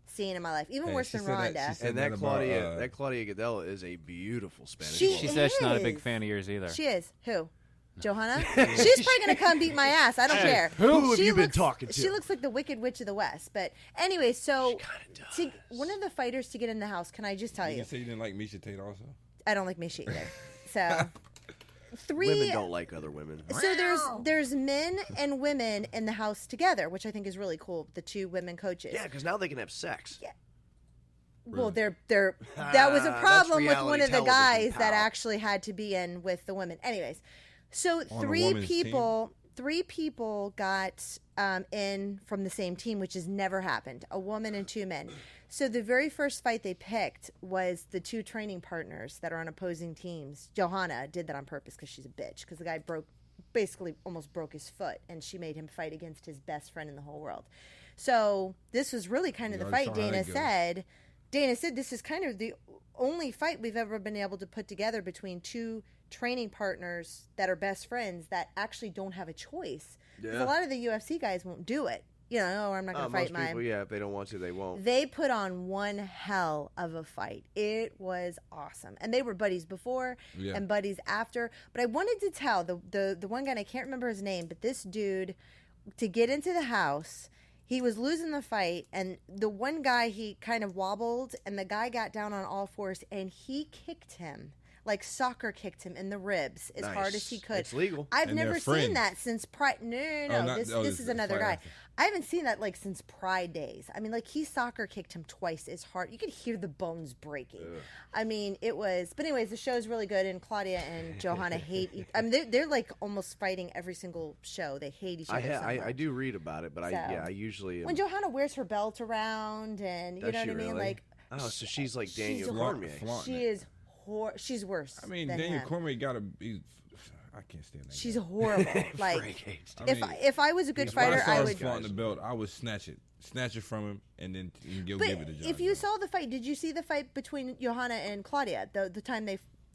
E: seen in my life. Even
D: Hey,
E: worse
D: she
E: than
D: said that-
E: Rhonda.
D: she said
C: And that
D: about,
C: Claudia Gadella is a beautiful Spanish
E: She
C: woman.
F: She says she's not a big
E: is.
F: fan of yours either.
E: She is. Who? Johanna? She's probably going to come beat my ass. I don't
C: Hey,
E: care.
C: who have
E: She
C: you been
E: looks-
C: talking to?
E: She looks like the Wicked Witch of the West. But anyway, so one of the fighters to get in the house, can I just tell
D: You
E: you?
D: can say you didn't like Misha Tate also.
E: I don't like Misha either. So
C: Women don't like other women.
E: So there's men and women in the house together, which I think is really cool. The two women coaches.
C: Yeah, because now they can have sex.
E: Yeah. Well, that was a problem with one of the guys
C: pal.
E: that actually had to be in with the women. Anyways, so three people got in from the same team, which has never happened. A woman and 2 men. So the very first fight they picked was the 2 training partners that are on opposing teams. Johanna did that on purpose because she's a bitch. Because the guy basically almost broke his foot, and she made him fight against his best friend in the whole world. So this was really kind of the fight. Dana said this is kind of the only fight we've ever been able to put together between 2 training partners that are best friends that actually don't have a choice. Because a lot of the UFC guys won't do it. You know, I'm not going to fight
C: most people, if they don't want to, they won't.
E: They put on one hell of a fight. It was awesome. And they were buddies before and buddies after. But I wanted to tell the one guy, and I can't remember his name, but this dude, to get into the house, he was losing the fight, and the one guy, he kind of wobbled, and the guy got down on all fours, and he kicked him. Like soccer kicked him in the ribs as hard as he could.
C: It's legal.
E: I've never seen that since Pride. No. This is another guy. I haven't seen that like since Pride days. I mean, like he soccer kicked him twice as hard. You could hear the bones breaking. I mean, it was. But anyways, the show's really good, and Claudia and Johanna hate. I mean, they're like almost fighting every single show. They hate each other.
C: I do read about it, but I usually
E: when Johanna wears her belt around, and you know what I mean,
C: really?
E: like.
C: So she's like Daniel Cormier.
E: She is. She's worse.
D: I mean,
E: than
D: Daniel
E: him.
D: Cormier got to be. I can't stand that.
E: She's horrible. Like, if I was a good
D: if
E: fighter, I would.
D: Flaunting the belt, I would snatch it from him, and then give it to John.
E: If you saw the fight, did you see the fight between Johanna and Claudia? The time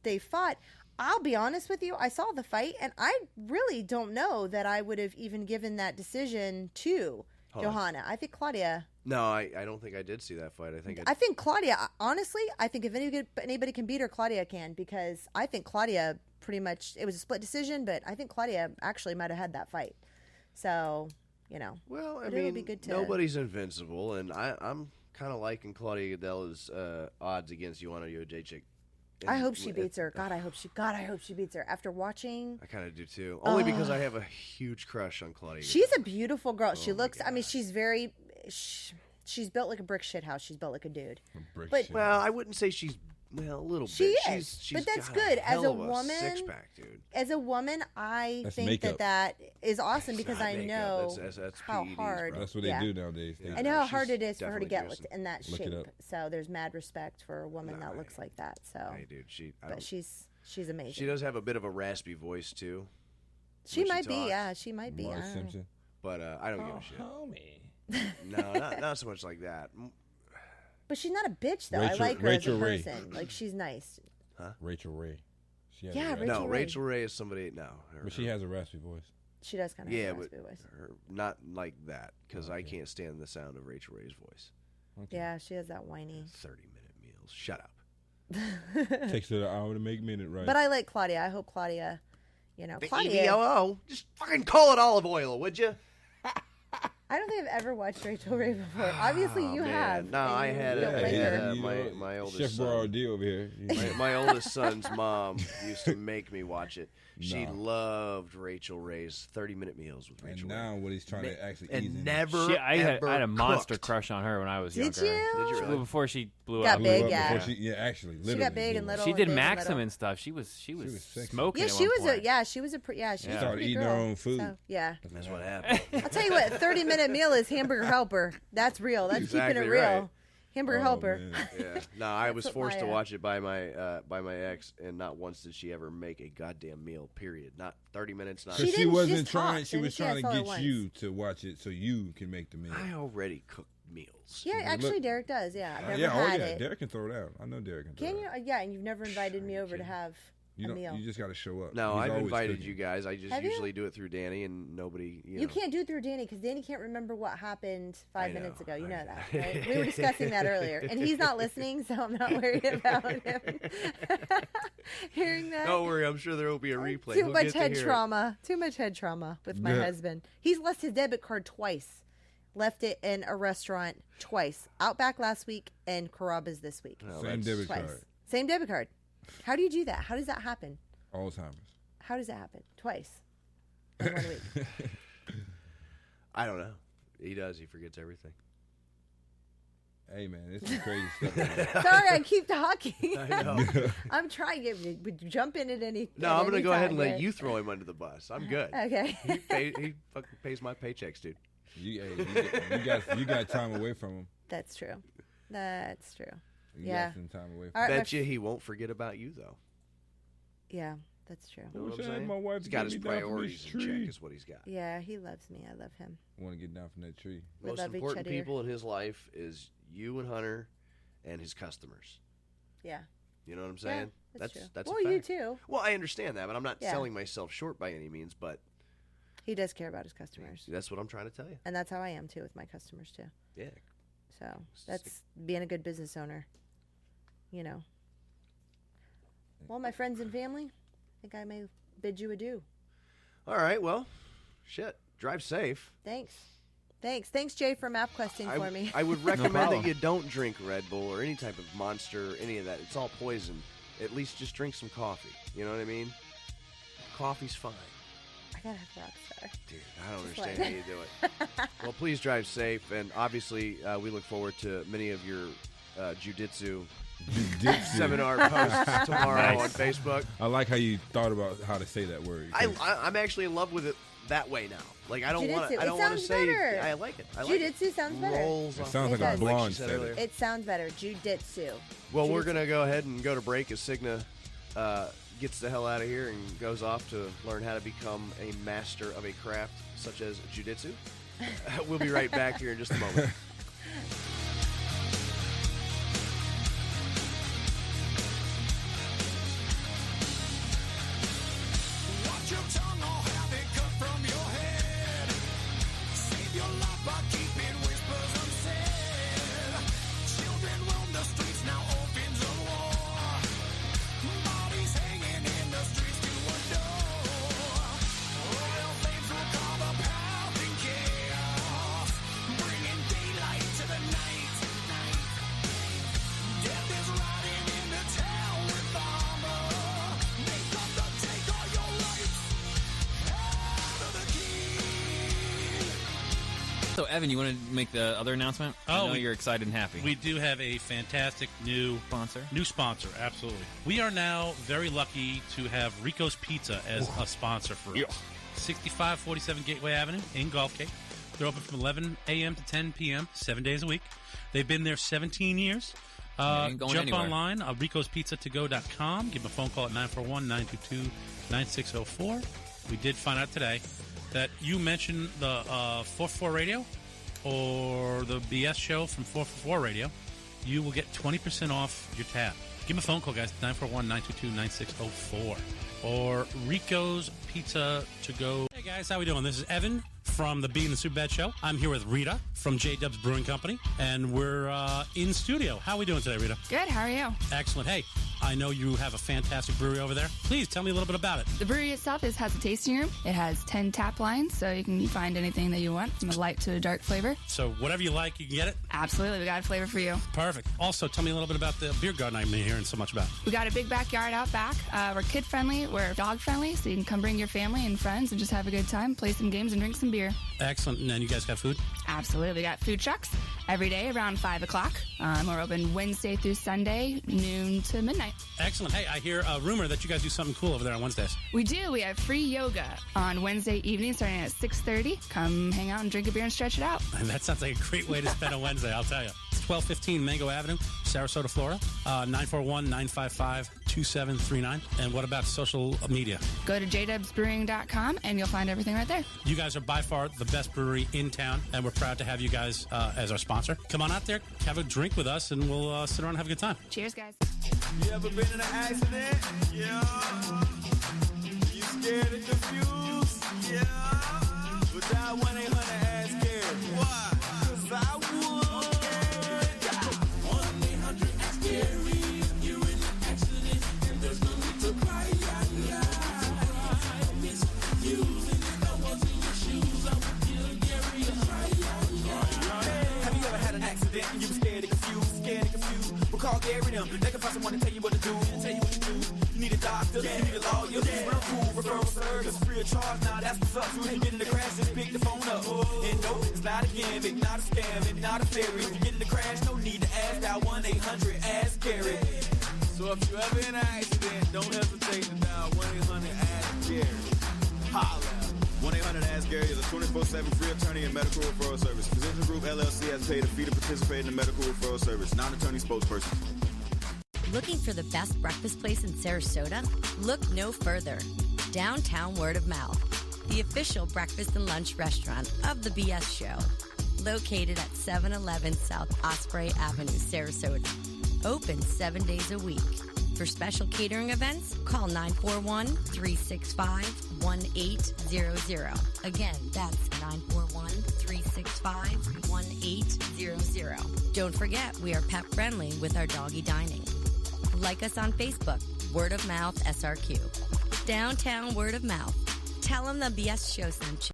E: they fought. I'll be honest with you. I saw the fight, and I really don't know that I would have even given that decision to Johanna. I think Claudia.
C: No, I don't think I did see that fight.
E: I think Claudia. Honestly, I think if anybody can beat her, Claudia can, because I think Claudia pretty much. It was a split decision, but I think Claudia actually might have had that fight. So
C: well, I
E: mean,
C: mean,
E: be good to,
C: nobody's invincible, and I'm kind of liking Claudia Gadella's odds against Joanna Jędrzejczyk.
E: I hope she beats her. God, I hope she beats her. After watching,
C: I kind of do too. Only because I have a huge crush on Claudia.
E: She's a beautiful girl. She looks. I mean, she's very. She's built like a brick shit house. She's built like a dude.
C: Well, I wouldn't say she's. Well, a little
E: she
C: bit.
E: Is,
C: she's
E: but that's
C: got
E: good.
C: Hell
E: as a
C: of
E: woman,
C: six-pack, dude.
E: As a woman,
D: That's
E: think
D: makeup.
E: that is awesome because I
C: makeup.
E: know
C: That's
E: how
C: PEDs,
E: hard.
C: bro.
D: That's what they do nowadays.
E: I know how hard it is for her to
C: definitely
E: get in that
D: Look it
E: shape.
D: up.
E: So there's mad respect for a woman that looks like that. So,
C: Hey, dude,
E: but she's amazing.
C: She does have a bit of a raspy voice too.
E: She
C: when
E: might be.
C: talks.
E: Yeah, she might be.
D: Marge
E: I don't know.
D: Simpson.
C: But I don't give a shit.
D: Homie.
C: No, not so much like that.
E: But she's not a bitch though.
D: Rachel-
E: I like her
D: Rachel
E: as a
D: Ray.
E: person. Like she's nice.
C: Huh?
D: Rachel Ray. She has
E: Yeah,
D: a raspy-
E: Rachel Ray.
C: Rachel Ray is somebody. No,
D: but she has a raspy voice.
E: She does kind of
C: yeah,
E: have a
C: but
E: raspy voice.
C: not like that because I can't stand the sound of Rachel Ray's voice.
E: Yeah, she has that whiny.
C: 30-minute meals. Shut up.
D: Takes her an hour to make minute, right?
E: But I like Claudia. I hope Claudia,
C: The
E: Claudia.
C: EVOO. Just fucking call it olive oil, would you?
E: I don't think I've ever watched Rachel Ray before. Obviously, you have.
C: No, I
E: and
C: had
E: you don't like her.
C: my oldest
D: Chef
C: son.
D: Boyardee over here.
C: My oldest son's mom used to make me watch it. She loved Rachel Ray's 30-minute meals with Rachel
D: And now what he's trying to actually
C: and
D: ease in.
C: never
F: I had a monster
C: cooked.
F: crush on her when I was
E: Did
F: younger.
E: you?
C: Did you
F: She
C: really?
F: blew before she blew
E: Got
F: up.
E: big,
D: Blew up
E: yeah.
D: before she, actually, literally.
E: She got big and
D: blew up.
E: little.
F: She did
E: and big and
F: Maxim
E: little.
F: and stuff. She was
D: sexy.
F: smoking.
E: Yeah,
F: at
E: she
F: one
E: was
F: point.
E: she was a she was a
D: Started
E: pretty
D: eating
E: girl.
D: her own food.
E: So, yeah.
C: That's what happened.
E: I'll tell you what, 30-minute meal is hamburger helper. That's real. That's keeping
C: Exactly
E: it real.
C: right.
E: Hamburger helper.
D: man.
C: Yeah. No, I was
E: That's
C: forced
E: what
C: to
E: my,
C: watch it by my ex, and not once did she ever make a goddamn meal. Period. Not 30 minutes. Not.
D: Because
E: She
D: she
E: didn't
D: wasn't
E: just
D: trying.
E: talk,
D: She was
E: didn't she? I
D: trying to
E: saw her
D: get
E: once.
D: you to watch it so you can make the meal.
C: I already cooked meals.
E: Yeah, actually, Derek does. Yeah, I've never
D: yeah,
E: had
D: oh yeah,
E: it.
D: Derek can throw it out. I know Derek can throw
E: Can
D: it
E: you?
D: out.
E: Yeah, and you've never invited me over to have
D: You
E: a
D: don't.
E: meal.
D: You just got to show up.
C: No,
D: He's
C: I've
D: always
C: invited
D: cooking.
C: you guys. I just
E: Have you?
C: usually do it through Danny, and nobody.
E: You can't do it through Danny because Danny can't remember what happened 5 minutes ago. You know that, right? We were discussing that earlier, and he's not listening, so I'm not worried about him hearing that.
C: Don't worry, I'm sure there will be a replay.
E: Too
C: We'll
E: much
C: get to
E: head
C: hear it.
E: trauma. Too much head trauma with my
D: Yeah.
E: husband. He's lost his debit card twice. Left it in a restaurant twice. Outback last week and Carrabba's this week.
C: No,
D: Same
C: that's-
D: debit
E: Twice.
D: card.
E: Same debit card. How do you do that? How does that happen?
D: Alzheimer's.
E: How does that happen? Twice in 1 week.
C: I don't know. He does. He forgets everything.
D: Hey man, this is crazy stuff.
E: Sorry, I keep talking.
C: I know.
E: I'm trying to jump in at any.
C: No, I'm gonna go ahead and let you throw him under the bus. I'm good.
E: Okay.
C: He fucking pays my paychecks, dude.
D: You got time away from him.
E: That's true. That's true.
D: You
E: Yeah.
D: got some time away from
E: All right,
C: Bet you he won't forget about you though.
E: Yeah, that's true.
C: You know what I'm
D: I had
C: saying?
D: my wife
C: He's got
D: get
C: his
D: me down from
C: priorities
D: this
C: in
D: tree.
C: check, is what he's got.
E: Yeah, he loves me. I love him.
D: Want to get down from that tree.
E: We
C: Most
E: love each
C: important
E: other.
C: people in his life is you and Hunter and his customers.
E: Yeah.
C: You know what I'm saying?
E: Yeah, that's true.
C: That's
E: Well,
C: a fact.
E: you too.
C: Well, I understand that, but I'm not
E: Yeah.
C: selling myself short by any means, but
E: He does care about his customers.
C: that's what I'm trying to tell you.
E: And that's how I am too with my customers too.
C: Yeah.
E: So that's being a good business owner. You know. Well, my friends and family, I think I may bid you adieu.
C: All right, well, shit. Drive safe.
E: Thanks, Jay, for map questing for me.
C: I would recommend that you don't drink Red Bull or any type of Monster, any of that. It's all poison. At least just drink some coffee. You know what I mean? Coffee's fine.
E: I gotta have Rockstar.
C: Dude, I don't
E: Just
C: understand how you do it. Well, please drive safe, and obviously we look forward to many of your jiu-jitsu seminar posts tomorrow on Facebook.
D: I like how you thought about how to say that word.
C: I'm actually in love with it that way now. Like I don't want
E: Jiu-jitsu.
C: to. I don't
E: It
C: want to
E: sounds
C: say.
E: better.
C: I like it.
E: Jiu-jitsu sounds better.
C: Rolls
D: It
C: off
D: sounds
C: the
D: like a
C: tongue,
D: blonde
C: she said
D: said it.
C: earlier.
E: It sounds better. Jiu-jitsu.
C: Well, we're gonna go ahead and go to break as Cigna gets the hell out of here and goes off to learn how to become a master of a craft such as jiu-jitsu. We'll be right back here in just a moment.
L: Watch your tongue or have it cut from your head. Save your life by keeping whispers unsaid. Children roam the streets, now orphans of war. Bodies hanging in the streets to adore. Oil flames will carve a path in chaos, bringing daylight to the night. Death is riding into town with armor. They come to take all your rights out of the key.
I: So, Evan, you want to make the other announcement? I know you're excited and happy.
J: We do have a fantastic new sponsor. Absolutely. We are now very lucky to have Rico's Pizza as a sponsor for us. 6547 Gateway Avenue in Gulf Cape. They're open from 11 a.m. to 10 p.m. 7 days a week. They've been there 17 years.
I: Ain't going
J: Jump
L: anywhere.
J: online, ricospizzatogo.com. Give them a phone call at 941-922-9604. We did find out today that you mentioned the 444 radio or the BS show from 444 radio. You will get 20% off your tab. Give them a phone call, guys, 941-922-9604. Or Rico's Pizza to Go. Hey, guys, how we doing? This is Evan from the Bee and the Superbad Show. I'm here with Rita from J-Dub's Brewing Company, and we're in studio. How are we doing today, Rita?
K: Good, how are you?
J: Excellent. Hey, I know you have a fantastic brewery over there. Please tell me a little bit about it.
K: The brewery itself has a tasting room. It has 10 tap lines, so you can find anything that you want, from a light to a dark flavor.
J: So whatever you like, you can get it?
K: Absolutely, we got a flavor for you.
J: Perfect. Also, tell me a little bit about the beer garden I've been hearing so much about.
K: We got a big backyard out back. We're kid-friendly, we're dog-friendly, so you can come bring your family and friends and just have a good time, play some games, and drink some beer.
J: Excellent. And then you guys got food?
K: Absolutely. We got food trucks every day around 5 o'clock. We're open Wednesday through Sunday, noon to midnight.
J: Excellent. Hey, I hear a rumor that you guys do something cool over there on Wednesdays.
K: We do. We have free yoga on Wednesday evening starting at 6:30. Come hang out and drink a beer and stretch it out.
J: That sounds like a great way to spend a Wednesday, I'll tell you. It's 1215 Mango Avenue, Sarasota, Florida, 941-955-2739. And what about social media?
K: Go to jdubsbrewing.com and you'll find everything right there.
J: You guys are by far the best brewery in town, and we're proud to have you guys as our sponsor. Come on out there, have a drink with us, and we'll sit around and have a good time.
K: Cheers, guys.
L: You ever been in an accident? Yeah. You scared and confused? Yeah. But that 1-800 ass scared. Why? 'Cause I would. 1-800 ask scary. You're in an accident and there's no need to cry. Miss you. And if I was in your shoes, I would feel Gary a try. Have you ever had an accident and you were scared and confused? Well, call Gary them. They can find someone to tell you what to do. You need a doctor, you need a lawyer. Real cool, referral service, free of charge. Now that's what's up. So when you get in the crash, just pick the phone up. And no, it's not a gimmick, not a scam, and not a fairy. If you get in the crash, no need to So if you ever in an accident, don't hesitate to dial 1-800-ASK-GARY. Holla.
R: 1-800-ASK-GARY is a 24/7 free attorney and medical referral service. Physician Group LLC has paid a fee to participate in the medical referral service. Non-attorney spokesperson.
M: Looking for the best breakfast place in Sarasota? Look no further. Downtown Word of Mouth, the official breakfast and lunch restaurant of the BS Show. Located at 711 South Osprey Avenue, Sarasota. Open 7 days a week. For special catering events, call 941-365-1800. Again, that's 941-365-1800. Don't forget, we are pet friendly with our doggy dining. Like us on Facebook, Word of Mouth SRQ. Downtown Word of Mouth. Tell them the BS Show sent you.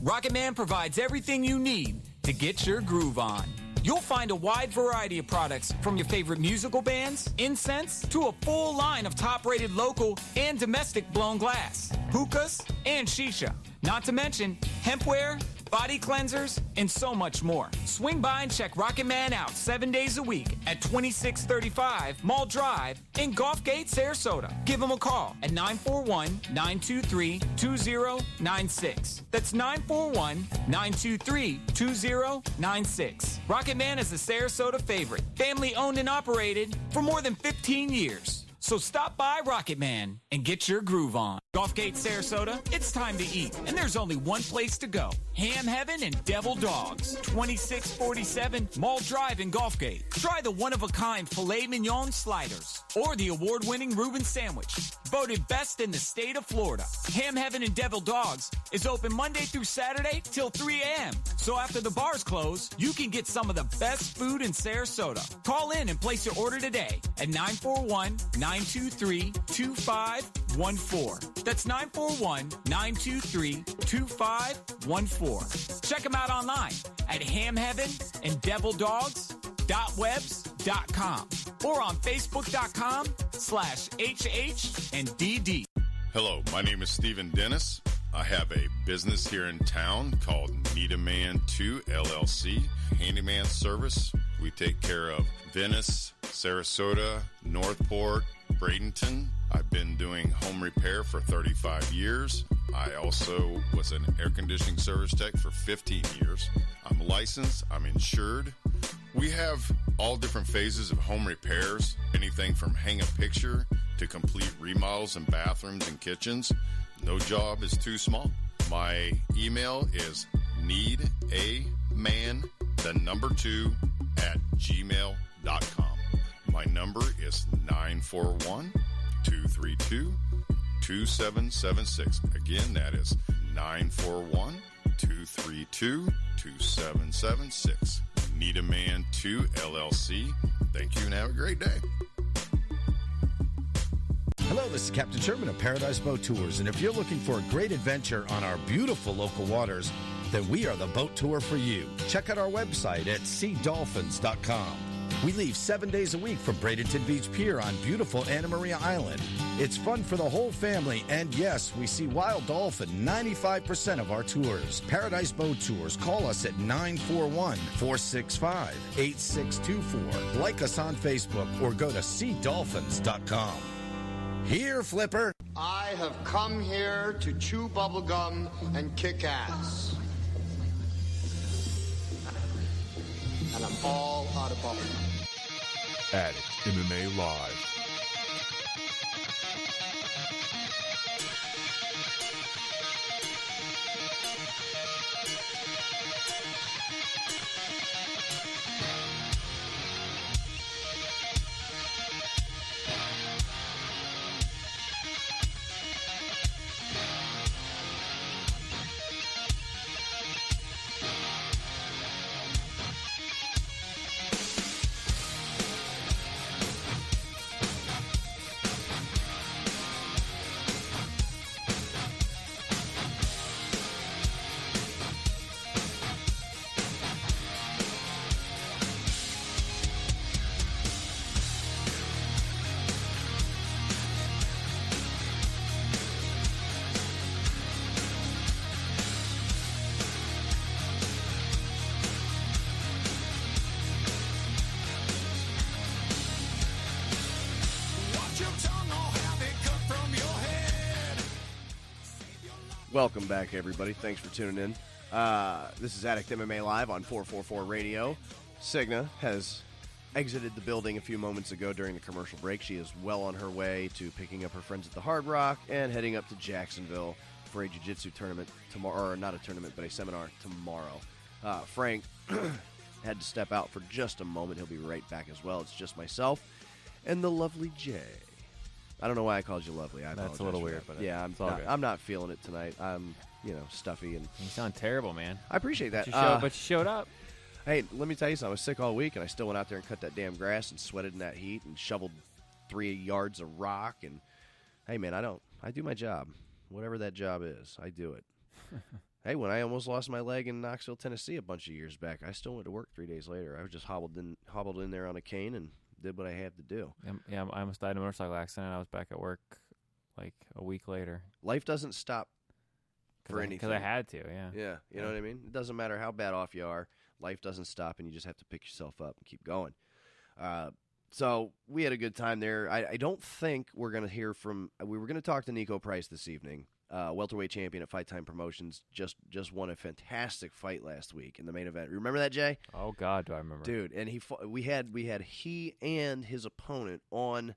N: Rocket Man provides everything you need to get your groove on. You'll find a wide variety of products from your favorite musical bands, incense, to a full line of top-rated local and domestic blown glass, hookahs, and shisha. Not to mention hempware, body cleansers, and so much more. Swing by and check Rocket Man out 7 days a week at 2635 Mall Drive in Gulfgate, Sarasota. Give him a call at 941-923-2096. That's 941-923-2096. Rocket Man is a Sarasota favorite, family owned and operated for more than 15 years. So stop by Rocket Man and get your groove on. Gulfgate, Sarasota, it's time to eat, and there's only one place to go. Ham Heaven and Devil Dogs, 2647 Mall Drive in Gulfgate. Try the one-of-a-kind filet mignon sliders or the award-winning Reuben sandwich, voted best in the state of Florida. Ham Heaven and Devil Dogs is open Monday through Saturday till 3 a.m. So after the bars close, you can get some of the best food in Sarasota. Call in and place your order today at 941-923-2514. That's 941-923-2514. Check them out online at hamheavenanddevildogs.webs.com or on facebook.com/HH&DD.
O: Hello, my name is Stephen Dennis. I have a business here in town called Nita Man 2 LLC, handyman service. We take care of Venice, Sarasota, Northport, Bradenton. I've been doing home repair for 35 years. I also was an air conditioning service tech for 15 years. I'm licensed, I'm insured. We have all different phases of home repairs, anything from hang a picture to complete remodels in bathrooms and kitchens. No job is too small. My email is needaman2@gmail.com. My number is 941-232-2776. Again, that is 941-232-2776. Nita Man 2 LLC. Thank you and have a great day.
P: Hello, this is Captain Sherman of Paradise Boat Tours, and if you're looking for a great adventure on our beautiful local waters, then we are the boat tour for you. Check out our website at seadolphins.com. We leave 7 days a week from Bradenton Beach Pier on beautiful Anna Maria Island. It's fun for the whole family, and yes, we see wild dolphin 95% of our tours. Paradise Boat Tours. Call us at 941-465-8624. Like us on Facebook or go to seadolphins.com. Here, Flipper.
A: I have come here to chew bubblegum and kick ass. And I'm all out of bubblegum.
B: Addict MMA Live.
C: Welcome back, everybody. Thanks for tuning in. This is Addict MMA Live on 444 Radio. Cigna has exited the building a few moments ago during the commercial break. She is well on her way to picking up her friends at the Hard Rock and heading up to Jacksonville for a jiu-jitsu tournament tomorrow, or not a tournament, but a seminar tomorrow. Frank had to step out for just a moment. He'll be right back as well. It's just myself and the lovely Jay. I don't know why I called you lovely.
F: That's a little weird, but
C: yeah, I'm not feeling it tonight. I'm, stuffy and
F: you sound terrible, man.
C: I appreciate that.
F: But you showed up.
C: Hey, let me tell you something. I was sick all week, and I still went out there and cut that damn grass and sweated in that heat and shoveled 3 yards of rock. And hey, man, I do my job, whatever that job is. I do it. Hey, when I almost lost my leg in Knoxville, Tennessee, a bunch of years back, I still went to work 3 days later. I was just hobbled in there on a cane and did what I had to do.
F: Yeah, I almost died in a motorcycle accident. I was back at work like a week later.
C: Life doesn't stop for anything.
F: Because I had to, yeah.
C: Yeah, you know what I mean? It doesn't matter how bad off you are. Life doesn't stop, and you just have to pick yourself up and keep going. So we had a good time there. I don't think we're going to hear from – we were going to talk to Nico Price this evening, welterweight champion at Fight Time Promotions. Just won a fantastic fight last week in the main event. Remember that, Jay?
F: Oh, God, do I remember.
C: Dude, and we had he and his opponent on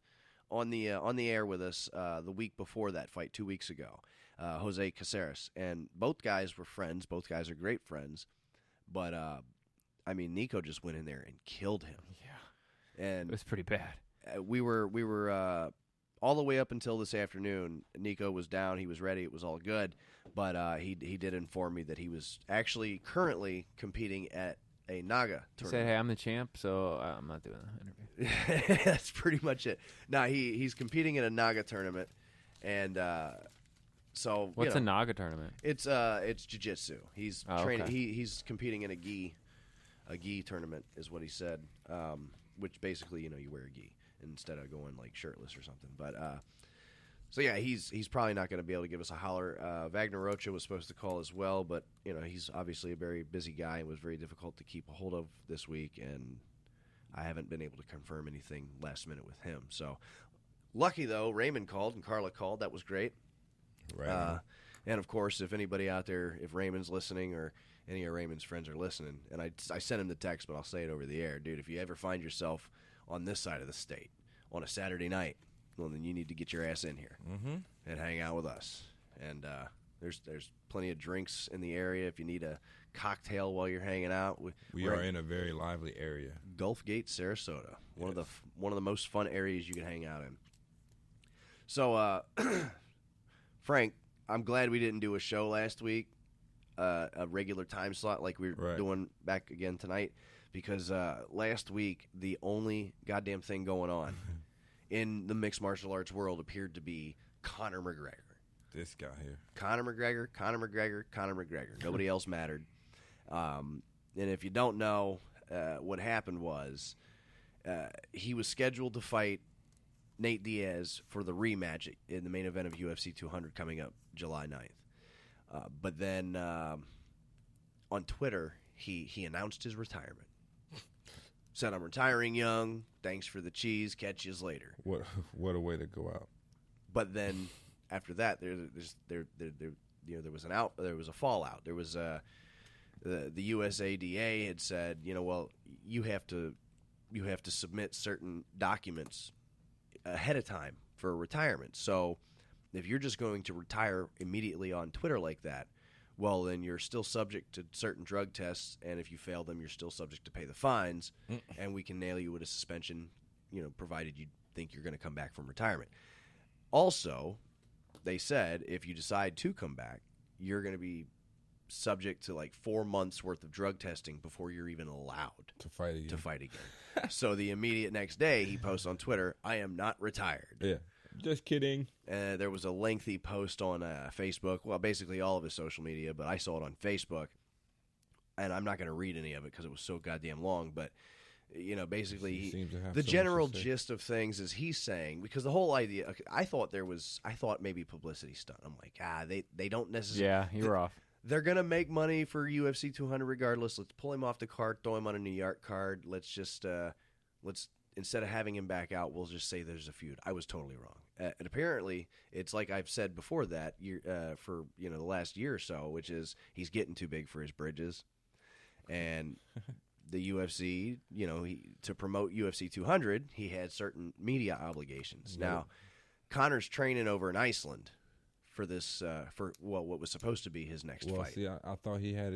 C: the air with us the week before that fight 2 weeks ago, Jose Caceres. And both guys were friends. Both guys are great friends. But, Nico just went in there and killed him.
F: Yeah.
C: And
F: it was pretty bad.
C: We were all the way up until this afternoon. Nico was down. He was ready. It was all good. But he did inform me that he was actually currently competing at a Naga tournament.
F: He said, hey, I'm the champ, so I'm not doing the interview.
C: That's pretty much it. No, he's competing in a Naga tournament. And so
F: what's a Naga tournament?
C: It's jiu-jitsu. He's training. Okay. He's competing in a gi tournament is what he said. Which basically, you wear a gi instead of going like shirtless or something. But so yeah, he's probably not going to be able to give us a holler. Wagner Rocha was supposed to call as well, but he's obviously a very busy guy and was very difficult to keep a hold of this week. And I haven't been able to confirm anything last minute with him. So lucky though, Raymond called and Carla called. That was great.
D: Right.
C: And of course, if anybody out there, if Raymond's listening or any of Raymond's friends are listening, and I sent him the text, but I'll say it over the air, dude. If you ever find yourself on this side of the state on a Saturday night, well, then you need to get your ass in here and hang out with us. And there's plenty of drinks in the area if you need a cocktail while you're hanging out.
D: We are in a very lively area.
C: Gulf Gate, Sarasota, one of the most fun areas you can hang out in. So, Frank, I'm glad we didn't do a show last week, a regular time slot like we're doing back again tonight, because last week the only goddamn thing going on in the mixed martial arts world appeared to be Conor McGregor.
D: This guy here.
C: Conor McGregor. Nobody else mattered. And if you don't know, what happened was he was scheduled to fight Nate Diaz for the rematch in the main event of UFC 200 coming up July 9th. But then on Twitter, he announced his retirement. Said, I'm retiring young. Thanks for the cheese. Catch yous later.
D: What a way to go out.
C: But then after that, there was a fallout. There was the USADA had said, well, you have to submit certain documents ahead of time for retirement. So if you're just going to retire immediately on Twitter like that, well, then you're still subject to certain drug tests, and if you fail them, you're still subject to pay the fines, and we can nail you with a suspension, provided you think you're going to come back from retirement. Also, they said if you decide to come back, you're going to be subject to like 4 months worth of drug testing before you're even allowed
D: to fight again.
C: So the immediate next day, he posts on Twitter, I am not retired.
D: Yeah. Just kidding.
C: There was a lengthy post on Facebook, well, basically all of his social media, but I saw it on Facebook, and I'm not going to read any of it because it was so goddamn long, but, basically the general gist of things is he's saying, because the whole idea, I thought maybe publicity stunt. I'm like, they don't necessarily.
F: Yeah, you were off.
C: They're going to make money for UFC 200 regardless. Let's pull him off the cart, throw him on a New York card. Let's just, instead of having him back out, we'll just say there's a feud. I was totally wrong. And apparently, it's like I've said before that for the last year or so, which is he's getting too big for his bridges, and the UFC, to promote UFC 200, he had certain media obligations.
D: Yeah.
C: Now, Conor's training over in Iceland for this what was supposed to be his next fight.
D: See, I thought he had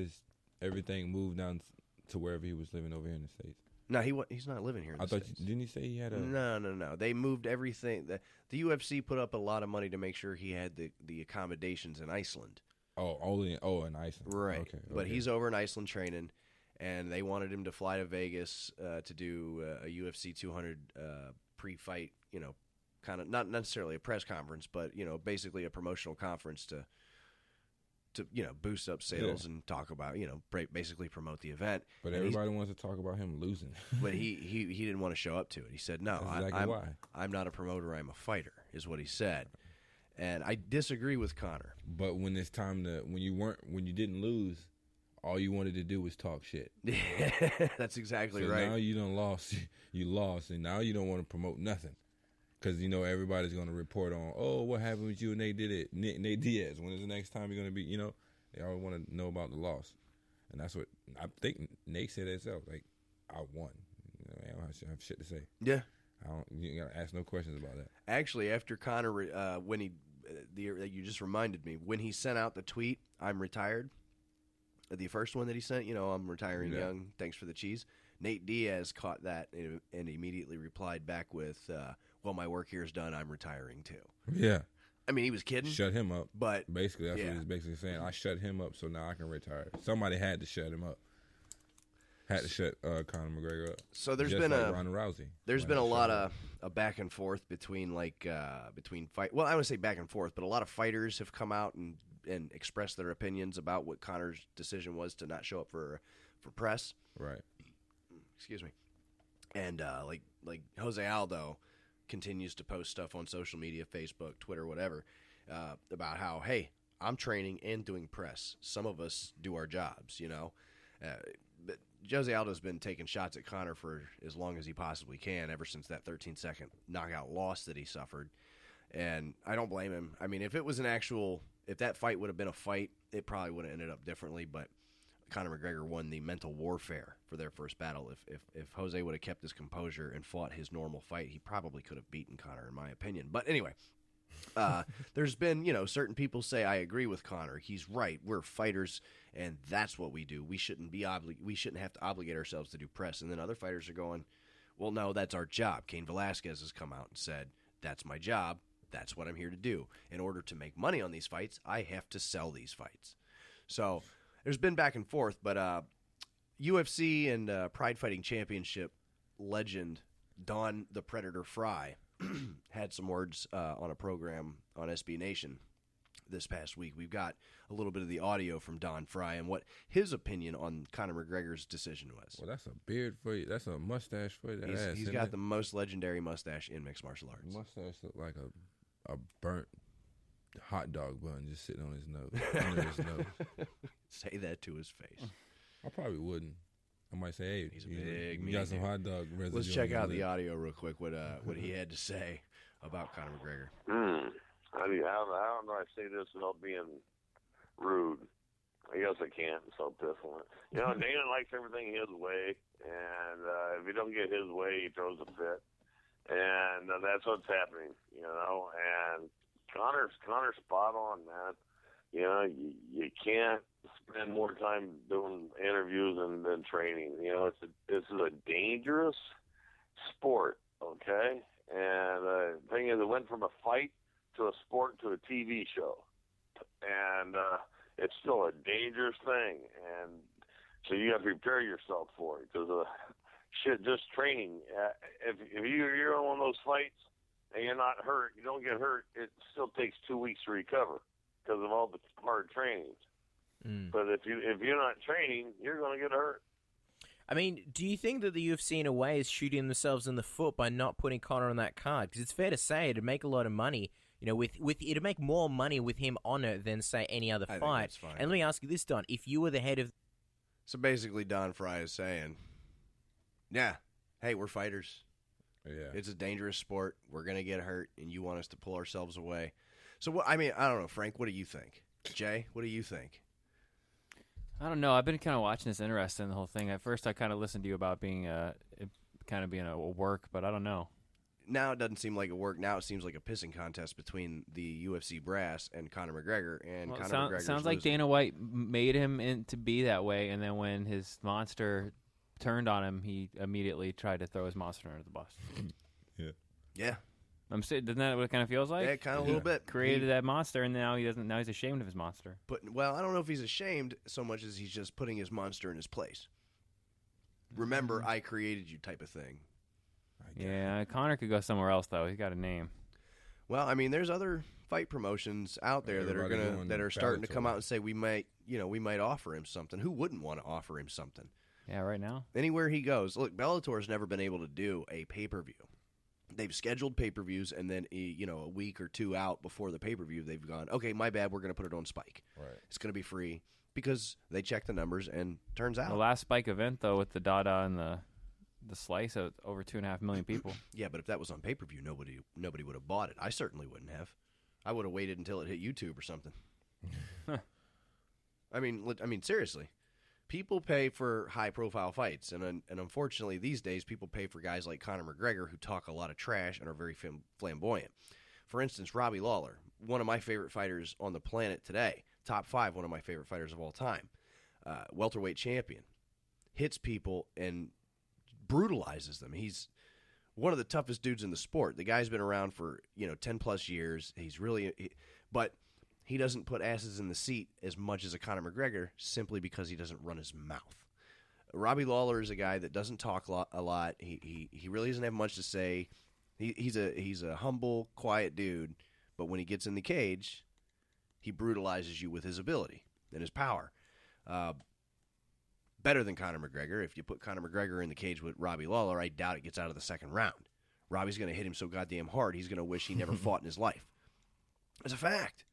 D: everything moved down to wherever he was living over here in the States.
C: No, he's not living here in the States.
D: Didn't he say he had a...
C: No. They moved everything. The UFC put up a lot of money to make sure he had the accommodations in Iceland.
D: In Iceland.
C: Right.
D: Okay.
C: But he's over in Iceland training, and they wanted him to fly to Vegas to do a UFC 200 pre-fight, kind of not necessarily a press conference, but, basically a promotional conference to boost up sales and talk about, basically promote the event.
D: But everybody wants to talk about him losing.
C: But he didn't want to show up to it. He said, "No, I'm not a promoter. I'm a fighter," is what he said. And I disagree with Conor.
D: But when it's time when you didn't lose, all you wanted to do was talk shit.
C: That's exactly right.
D: Now you done lost. You lost, and now you don't want to promote nothing. Because, everybody's going to report on, what happened with you and Nate Diaz. When is the next time you're going to be, they always want to know about the loss. And that's what, I think Nate said himself, like, I won. I don't have shit to say.
C: Yeah.
D: You got to ask no questions about that.
C: Actually, after Conor, when you just reminded me, when he sent out the tweet, "I'm retired," the first one that he sent, "I'm retiring young, thanks for the cheese." Nate Diaz caught that and immediately replied back with, "Well, my work here is done. I'm retiring too."
D: Yeah.
C: I mean, he was kidding.
D: Shut him up.
C: But
D: basically, that's what he's basically saying. I shut him up, so now I can retire. Somebody had to shut him up. Had to shut Conor McGregor up.
C: So there's
D: just
C: been
D: like Ronda Rousey.
C: There's been a lot of a back and forth between fight. Well, I would say back and forth, but a lot of fighters have come out and expressed their opinions about what Conor's decision was to not show up for press.
D: Right.
C: Excuse me. And like Jose Aldo continues to post stuff on social media, Facebook, Twitter, whatever, about how, hey, I'm training and doing press. Some of us do our jobs, but Jose Aldo's been taking shots at Conor for as long as he possibly can, ever since that 13-second knockout loss that he suffered. And I don't blame him. I mean, if that fight would have been a fight, it probably would have ended up differently, but Conor McGregor won the mental warfare for their first battle. If Jose would have kept his composure and fought his normal fight, he probably could have beaten Conor, in my opinion. But anyway, there's been, certain people say, I agree with Conor. He's right. We're fighters, and that's what we do. We shouldn't have to obligate ourselves to do press. And then other fighters are going, well, no, that's our job. Cain Velasquez has come out and said, that's my job. That's what I'm here to do. In order to make money on these fights, I have to sell these fights. So there's been back and forth, but UFC and Pride Fighting Championship legend Don the Predator Fry had some words on a program on SB Nation this past week. We've got a little bit of the audio from Don Fry and what his opinion on Conor McGregor's decision was.
D: Well, that's a beard for you. That's a mustache for you.
C: He's got the most legendary mustache in mixed martial arts.
D: The mustache look like a burnt hot dog bun just sitting on his nose. Under his nose.
C: Say that to his face.
D: I probably wouldn't. I might say, hey,
C: he's a big
D: you got some hot dog residue.
C: Let's check out the audio real quick, what he had to say about Conor McGregor.
S: I don't know if I say this without being rude. I guess I can't. I'm so piffling. Dana likes everything his way, and if he don't get his way, he throws a fit. And that's what's happening, and Conor's spot on, man. You can't spend more time doing interviews than training. This is a dangerous sport, okay? And the thing is, it went from a fight to a sport to a TV show. And it's still a dangerous thing. And so you got to prepare yourself for it. Because just training, if you're on one of those fights and you're not hurt, you don't get hurt, it still takes 2 weeks to recover because of all the hard trainings. But if you're not training, you're going to get hurt.
T: I mean, do you think that the UFC in a way is shooting themselves in the foot by not putting Conor on that card? Because it's fair to say it'd make a lot of money. With it'd make more money with him on it than say any other fight.
C: I think that's fine.
T: And let me ask you this, Don: if you were the head of,
C: so basically, Don Fry is saying, yeah, hey, we're fighters.
D: Yeah.
C: It's a dangerous sport. We're going to get hurt, and you want us to pull ourselves away. So, I don't know, Frank, what do you think? Jay, what do you think?
F: I don't know. I've been kind of watching this, interested in the whole thing. At first, I kind of listened to you about being a work, but I don't know.
C: Now it doesn't seem like a work. Now it seems like a pissing contest between the UFC brass and Conor McGregor. And
F: Well,
C: Conor McGregor
F: sounds like Dana White made him to be that way, and then when his monster turned on him, he immediately tried to throw his monster under the bus.
D: Yeah.
C: Yeah.
F: Isn't that what it kind of feels like?
C: Yeah, kind of a little bit.
F: Created that monster, and now he doesn't. Now he's ashamed of his monster.
C: Well, I don't know if he's ashamed so much as he's just putting his monster in his place. Remember, I created you type of thing.
F: Yeah, Conor could go somewhere else though. He's got a name.
C: Well, there's other fight promotions out there that are starting to come out and say we might offer him something. Who wouldn't want to offer him something?
F: Yeah, right now.
C: Anywhere he goes. Look, Bellator's never been able to do a pay-per-view. They've scheduled pay-per-views, and then a week or two out before the pay-per-view, they've gone, okay, my bad, we're going to put it on Spike.
D: Right.
C: It's going to be free because they check the numbers, and turns out
F: The last Spike event though, with the Dada and the slice, over 2.5 million people.
C: Yeah, but if that was on pay-per-view, nobody would have bought it. I certainly wouldn't have. I would have waited until it hit YouTube or something. Seriously. People pay for high-profile fights, and unfortunately these days people pay for guys like Conor McGregor who talk a lot of trash and are very flamboyant. For instance, Robbie Lawler, one of my favorite fighters on the planet today, top 5, one of my favorite fighters of all time, welterweight champion, hits people and brutalizes them. He's one of the toughest dudes in the sport. The guy's been around for 10+ years. He's but he doesn't put asses in the seat as much as a Conor McGregor simply because he doesn't run his mouth. Robbie Lawler is a guy that doesn't talk a lot. He really doesn't have much to say. He's a humble, quiet dude, but when he gets in the cage, he brutalizes you with his ability and his power. Better than Conor McGregor. If you put Conor McGregor in the cage with Robbie Lawler, I doubt it gets out of the second round. Robbie's going to hit him so goddamn hard, he's going to wish he never fought in his life. It's a fact.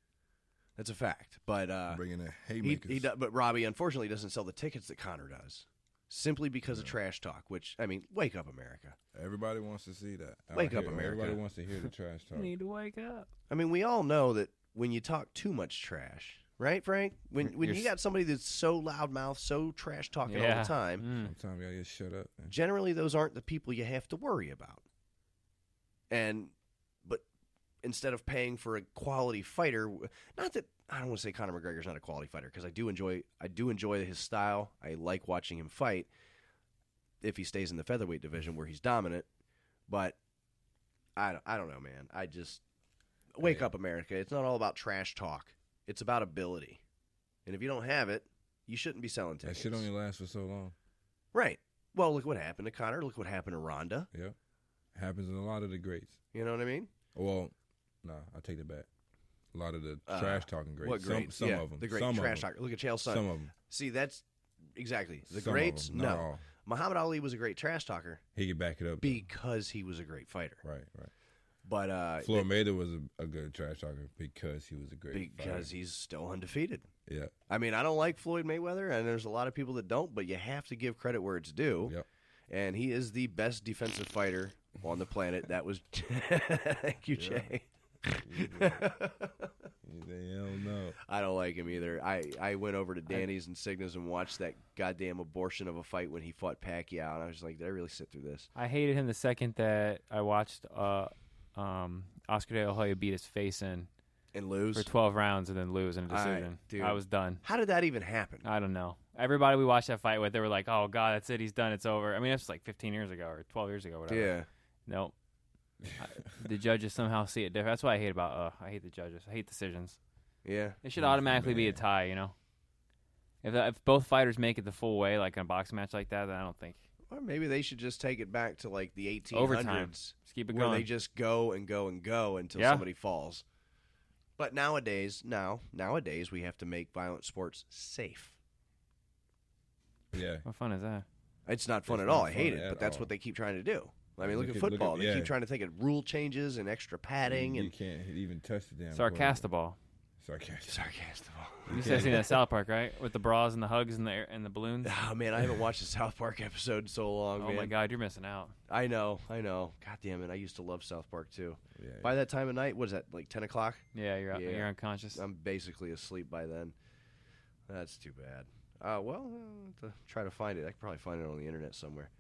C: That's a fact. But
D: bringing a haymakers.
C: But Robbie, unfortunately, doesn't sell the tickets that Conor does, simply because of trash talk. Which, wake up, America.
D: Everybody wants to see that.
C: Wake up, America.
D: Everybody wants to hear the trash talk.
F: You need to wake up.
C: We all know that when you talk too much trash, right, Frank? When you got somebody that's so loudmouth, so trash talking all the time,
D: sometimes you gotta just shut up. Man.
C: Generally, those aren't the people you have to worry about. But instead of paying for a quality fighter, not that I don't want to say Conor McGregor's not a quality fighter, because I do enjoy his style. I like watching him fight if he stays in the featherweight division where he's dominant. But I don't know, man. I just wake up, America. It's not all about trash talk. It's about ability. And if you don't have it, you shouldn't be selling tickets.
D: That shit only lasts for so long.
C: Right. Well, look what happened to Conor. Look what happened to Ronda.
D: Yeah. Happens in a lot of the greats.
C: You know what I mean?
D: Well, no, I take it back. A lot of the trash talking greats.
C: What greats?
D: Some of them.
C: The great trash talker. Look at Chael Sonnen.
D: Some of them.
C: See, that's exactly. The
D: Some
C: greats,
D: of them, not
C: no.
D: all.
C: Muhammad Ali was a great trash talker.
D: He could back it up.
C: Because he was a great fighter.
D: Right.
C: But
D: Floyd Mayweather was a good trash talker because he was a great fighter.
C: Because he's still undefeated.
D: Yeah.
C: I don't like Floyd Mayweather, and there's a lot of people that don't, but you have to give credit where it's due.
D: Yep.
C: And he is the best defensive fighter on the planet. That was thank you, Jay.
D: Hell no.
C: I don't like him either. I went over to Danny's and Cigna's and watched that goddamn abortion of a fight when he fought Pacquiao, and I was like, did I really sit through this?
F: I hated him the second that I watched Oscar De La Hoya beat his face in
C: and lose
F: for 12 rounds and then lose in a decision.
C: Dude.
F: I was done.
C: How did that even happen?
F: I don't know. Everybody we watched that fight with, they were like, "Oh God, that's it. He's done. It's over." That's like 15 years ago or 12 years ago, whatever.
C: Yeah.
F: No. The judges somehow see it different. That's what I hate about. I hate the judges. I hate decisions.
C: Yeah.
F: It should automatically be a tie. If both fighters make it the full way, like in a boxing match like that, then I don't think.
C: Or maybe they should just take it back to like the 1800s.
F: Overtime. Just keep it
C: where
F: going.
C: They just go and go and go until somebody falls. But nowadays we have to make violent sports safe.
D: Yeah.
F: What fun is that?
C: It's not fun at all. I hate it, but that's what they keep trying to do. Look at football. They keep trying to think of rule changes and extra padding.
D: You can't even touch the damn
F: Sarcastaball.
C: Sarcastic.
F: You said seen that South Park, right? With the bras and the hugs and the balloons.
C: Oh man, I haven't watched the South Park episode in so long.
F: Oh
C: man.
F: my God, you're missing out.
C: I know. God damn it, I used to love South Park too.
D: Yeah,
C: by that time of night, what is that, like 10 o'clock?
F: Yeah, you're unconscious.
C: I'm basically asleep by then. That's too bad. Well, I'll have to try to find it. I could probably find it on the internet somewhere.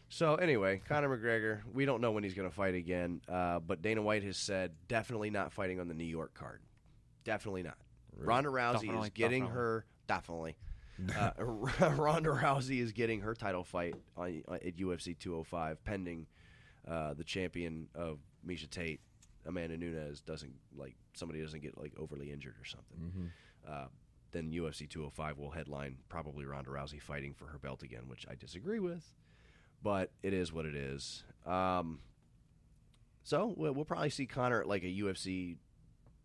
C: So anyway, Conor McGregor, we don't know when he's going to fight again, but Dana White has said definitely not fighting on the New York card. Definitely not.
D: Really?
C: Ronda Rousey is getting her definitely. Ronda Rousey is getting her title fight at UFC 205, pending the champion of Miesha Tate, Amanda Nunes, somebody doesn't get overly injured or something. Then UFC 205 will headline probably Ronda Rousey fighting for her belt again, which I disagree with. But it is what it is. So we'll probably see Conor at like a UFC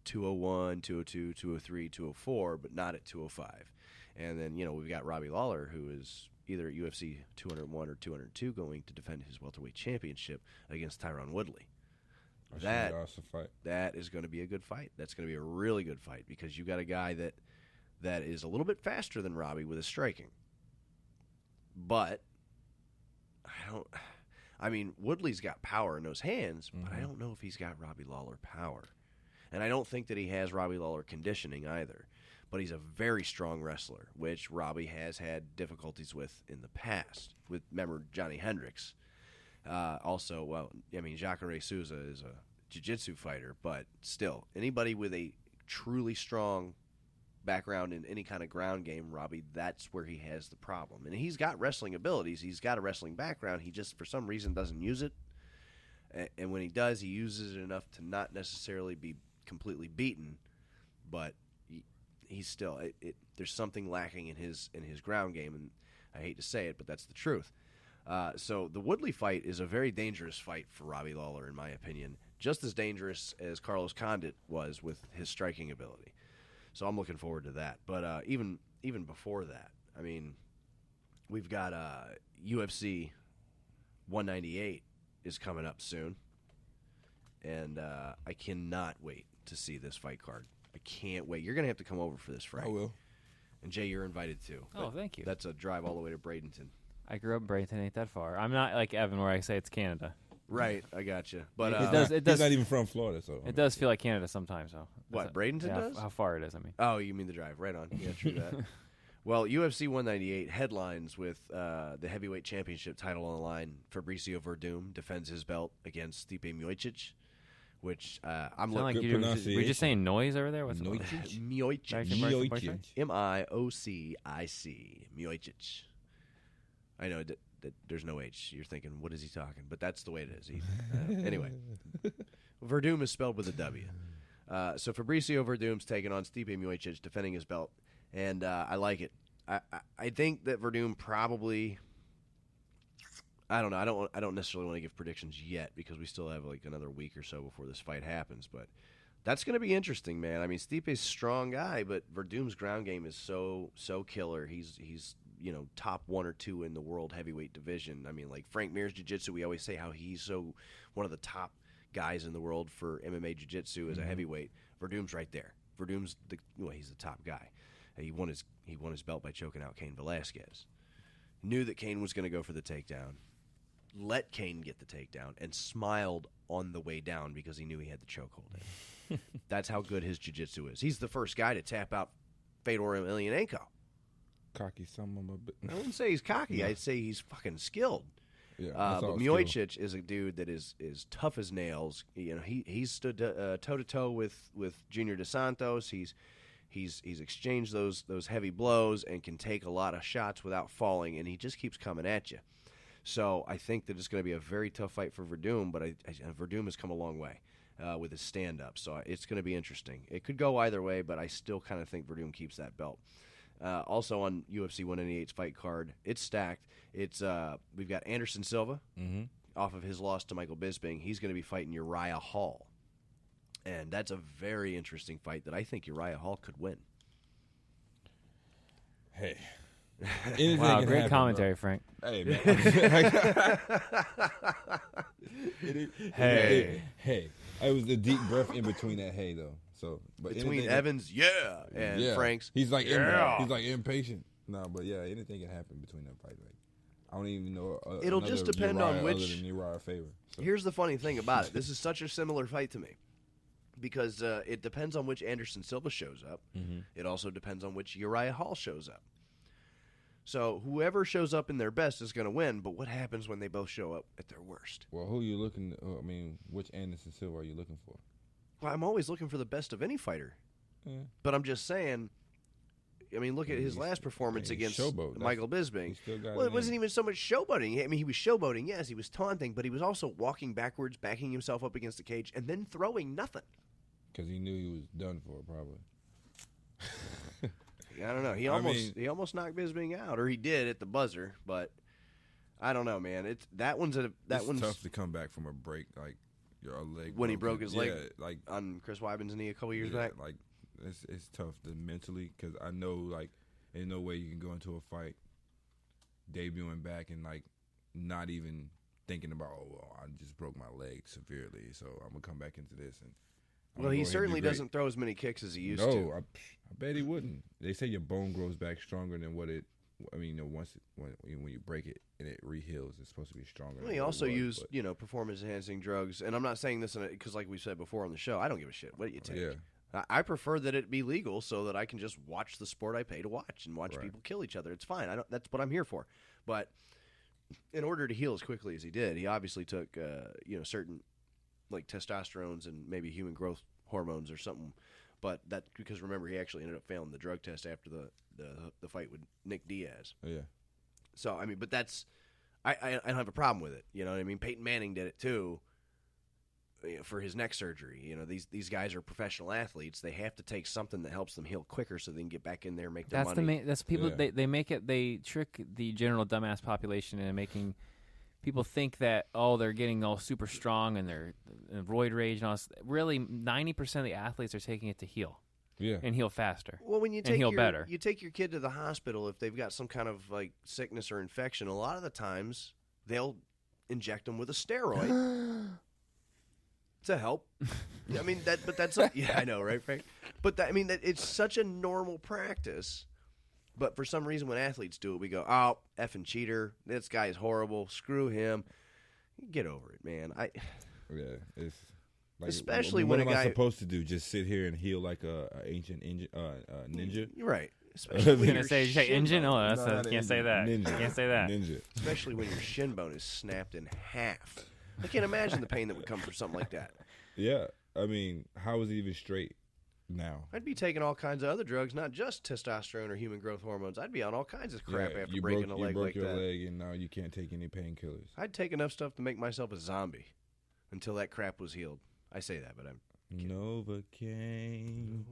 C: 201, 202, 203, 204, but not at 205. And then, we've got Robbie Lawler, who is either at UFC 201 or 202 going to defend his welterweight championship against Tyron Woodley. That is going to be a good fight. That's going to be a really good fight because you got a guy that is a little bit faster than Robbie with his striking. But Woodley's got power in those hands, but I don't know if he's got Robbie Lawler power. And I don't think that he has Robbie Lawler conditioning either. But he's a very strong wrestler, which Robbie has had difficulties with in the past. Remember Johnny Hendricks. Jacare Souza is a jiu-jitsu fighter, but still, anybody with a truly strong background in any kind of ground game, Robbie, that's where he has the problem. And he's got wrestling abilities. He's got a wrestling background. He just, for some reason, doesn't use it. And when he does, he uses it enough to not necessarily be completely beaten, but he's still there's something lacking in his ground game, and I hate to say it, but that's the truth. So the Woodley fight is a very dangerous fight for Robbie Lawler, in my opinion, just as dangerous as Carlos Condit was with his striking ability. So I'm looking forward to that. But even before that, we've got UFC 198 is coming up soon, and I cannot wait to see this fight card. I can't wait. You're going to have to come over for this, Frank.
D: I will.
C: And Jay, you're invited too.
F: Oh, thank you.
C: That's a drive all the way to Bradenton.
F: I grew up in Bradenton, ain't that far. I'm not like Evan where I say it's Canada.
C: Right, I got you. But
F: it does.
D: He's not even from Florida, so
F: it does feel like Canada sometimes. Though.
C: What, Bradenton does?
F: How far it is? I mean.
C: Oh, you mean the drive? Right on. Yeah, true that. Well, UFC 198 headlines with the heavyweight championship title on the line. Fabricio Verdum defends his belt against Stipe Miocic, which I'm looking.
F: Like were you just saying noise over there? What's
C: Miocic? M-I-O-C-I-C. Miocic. I know that there's no H. You're thinking, what is he talking? But that's the way it is. Anyway, Verdum is spelled with a W. So Fabricio Verdum's taking on Stipe Miocic, defending his belt, and I like it. I think that Verdum probably. I don't know. I don't necessarily want to give predictions yet because we still have like another week or so before this fight happens. But that's going to be interesting, man. I mean, Stipe's a strong guy, but Verdum's ground game is so killer. He's top 1 or 2 in the world heavyweight division. I mean, like Frank Mir's jiu-jitsu, we always say how he's one of the top guys in the world for MMA jiu-jitsu as a heavyweight. Verdum's right there. Verdum's he's the top guy. He won his belt by choking out Cain Velasquez. Knew that Cain was going to go for the takedown. Let Cain get the takedown and smiled on the way down because he knew he had the chokehold in. That's how good his jiu-jitsu is. He's the first guy to tap out Fedor Emelianenko.
D: Cocky some of a bit.
C: I wouldn't say he's cocky.
D: Yeah.
C: I'd say he's fucking skilled.
D: Yeah,
C: but Miocic is a dude that is tough as nails. He's stood toe to toe with Junior Dos Santos. He's exchanged those heavy blows and can take a lot of shots without falling, and he just keeps coming at you. So I think that it's going to be a very tough fight for Verdum, but Verdum has come a long way with his stand-up, so it's going to be interesting. It could go either way, but I still kind of think Verdum keeps that belt. Also on UFC 198's fight card, it's stacked. It's we've got Anderson Silva off of his loss to Michael Bisping. He's going to be fighting Uriah Hall, and that's a very interesting fight that I think Uriah Hall could win.
D: Hey.
F: Wow, great commentary, Frank.
D: Hey, man. Hey. It was a deep breath in between that hey, though. So, but
C: between
D: anything-
C: Evans, and Frank's,
D: he's like
C: yeah.
D: he's like impatient. No, but yeah, anything can happen between them fights. Like, I don't even know.
C: It'll just depend on which.
D: Other than Uriah Faber. So.
C: Here's the funny thing about it. This is such a similar fight to me because it depends on which Anderson Silva shows up.
D: Mhm.
C: It also depends on which Uriah Hall shows up. So whoever shows up in their best is going to win. But what happens when they both show up at their worst?
D: Well, who are you looking? I mean, which Anderson Silva are you looking for?
C: Well, I'm always looking for the best of any fighter.
D: Yeah.
C: But I'm just saying. I mean, look at his last performance against Michael Bisping. Well, it wasn't even so much showboating. I mean, he was showboating, yes, he was taunting, but he was also walking backwards, backing himself up against the cage, and then throwing nothing.
D: Because he knew he was done for, probably.
C: I don't know. He almost knocked Bisping out, or he did at the buzzer, but I don't know, man. It's one's
D: tough to come back from a break, like your leg
C: when he broke his leg,
D: like
C: on Chris Weidman's knee a couple years back.
D: Like it's tough to mentally, because I know like there's no way you can go into a fight debuting back and like not even thinking about, oh well, I just broke my leg severely, so I'm gonna come back into this and.
C: Well, he certainly doesn't throw as many kicks as he used to.
D: No, I bet he wouldn't. They say your bone grows back stronger than what it. I mean, when you break it and it reheals, it's supposed to be stronger.
C: Well, he also used performance-enhancing drugs, and I'm not saying this because, like we said before on the show, I don't give a shit what you take.
D: Yeah.
C: I prefer that it be legal so that I can just watch the sport I pay to watch and watch people kill each other. It's fine. That's what I'm here for. But in order to heal as quickly as he did, he obviously took certain like testosterones and maybe human growth hormones or something. But that's because, remember, he actually ended up failing the drug test after the fight with Nick Diaz.
D: Yeah.
C: So, I mean, but that's I don't have a problem with it. You know what I mean? Peyton Manning did it too for his neck surgery. You know, these guys are professional athletes. They have to take something that helps them heal quicker so they can get back in there and make their money.
F: That's people. Yeah. They trick the general dumbass population into making people think that, they're getting all super strong and they're in roid rage and all this. Really, 90% of the athletes are taking it to heal.
D: Yeah.
F: And heal faster.
C: Well, when you
F: take better.
C: You take your kid to the hospital if they've got some kind of like sickness or infection, a lot of the times they'll inject them with a steroid to help. I mean that's I know, right, Frank? But it's such a normal practice. But for some reason, when athletes do it, we go, "Oh, effing cheater! This guy is horrible. Screw him." Get over it, man.
D: It's like,
C: especially
D: what
C: when
D: am
C: a guy
D: I supposed to do? Just sit here and heal like a ancient ninja?
C: You're right. Especially when
F: you're gonna say engine. Oh, can't say that.
D: Ninja.
F: Can't say that.
D: Ninja.
C: Especially when your shin bone is snapped in half. I can't imagine the pain that would come from something like that.
D: Yeah, I mean, how is he even straight now?
C: I'd be taking all kinds of other drugs, not just testosterone or human growth hormones. I'd be on all kinds of crap after breaking a leg like that.
D: You broke your leg, and now you can't take any painkillers.
C: I'd take enough stuff to make myself a zombie until that crap was healed. I say that, but I'm kidding.
D: Novocaine.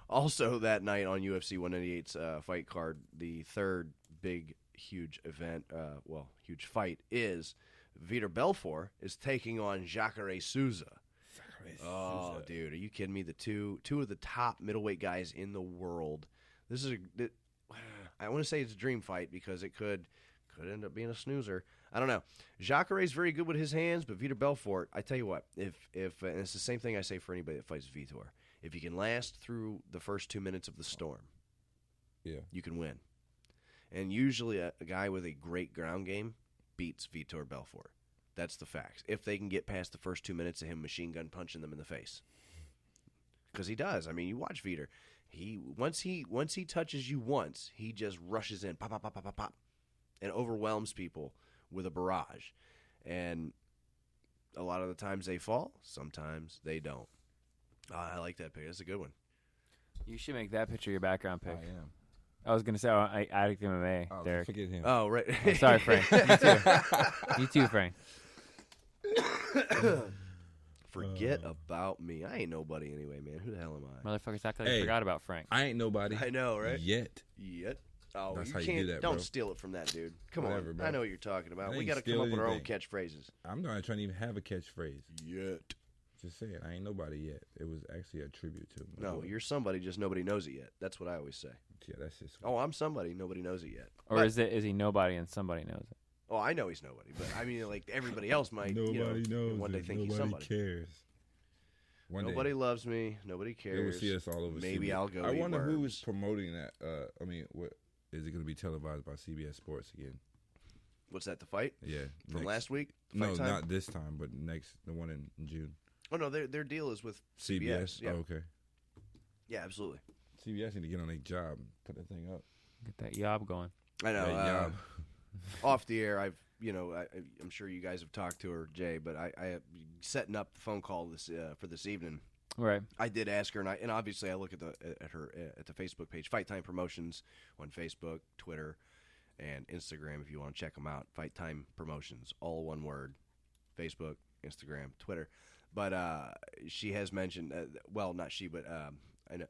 C: Also, that night on UFC 198's fight card, the third big, huge event, huge fight, is Vitor Belfort is taking on Jacare Souza. Oh, dude, are you kidding me? The two of the top middleweight guys in the world. This is I want to say it's a dream fight because it could end up being a snoozer. I don't know. Jacare's very good with his hands, but Vitor Belfort, I tell you what, if and it's the same thing I say for anybody that fights Vitor, if you can last through the first 2 minutes of the storm, you can win. And usually a guy with a great ground game beats Vitor Belfort. That's the facts. If they can get past the first 2 minutes of him machine gun punching them in the face. Because he does. I mean, you watch Vitor. Once he touches you once, he just rushes in, pop, pop, pop, pop, pop, pop, and overwhelms people with a barrage. And a lot of the times they fall. Sometimes they don't. I like that pick. That's a good one.
F: You should make that picture your background pick.
D: I am.
F: I was going to say Addict MMA, Derek.
D: Forget him.
C: Oh, right.
F: Oh, sorry, Frank. You too. You too, Frank.
C: Forget about me. I ain't nobody anyway, man. Who the hell am I?
F: Motherfuckers act like I forgot about Frank.
D: I ain't nobody.
C: I know, right?
D: Yet.
C: Oh,
D: that's
C: you
D: how
C: can't.
D: you do that,
C: don't
D: bro.
C: steal it from that dude. Come
D: Whatever,
C: on,
D: bro.
C: I know what you're talking about.
D: I
C: We
D: ain't
C: got to come
D: steal
C: up with our own
D: anything.
C: catchphrases.
D: I'm not trying to even have a catchphrase.
C: Yet.
D: Just saying, I ain't nobody yet. It was actually a tribute to my
C: No,
D: boy.
C: you're somebody, just nobody knows it yet. That's what I always say.
D: Yeah, that's just.
C: Oh, I'm somebody, nobody knows it yet.
F: Or is he nobody and somebody knows it?
C: Oh, I know he's nobody, but I mean, like everybody else might.
D: Nobody knows.
C: One day
D: it.
C: think
D: Nobody
C: he's somebody.
D: cares.
C: Nobody loves me. Nobody cares.
D: They will see us all over.
C: Maybe
D: CBS.
C: I'll go.
D: I
C: eat
D: wonder
C: worms.
D: who's promoting that. I mean, what is it going to be televised by CBS Sports again?
C: What's that? The fight?
D: Yeah,
C: From last week?
D: No,
C: Fight time?
D: not this time, but the one in June.
C: Oh no, their deal is with CBS. Yeah.
D: Oh, okay.
C: Yeah, absolutely.
D: CBS need to get on their job and put that thing up.
F: Get that yob going.
C: I know.
D: That yob.
C: Off the air, I'm sure you guys have talked to her, Jay, but I setting up the phone call for this evening.
F: Right.
C: I did ask her, and obviously I look at the Facebook page, Fight Time Promotions on Facebook, Twitter, and Instagram. If you want to check them out, Fight Time Promotions, all one word. Facebook, Instagram, Twitter. But she has mentioned, well, not she, but I know,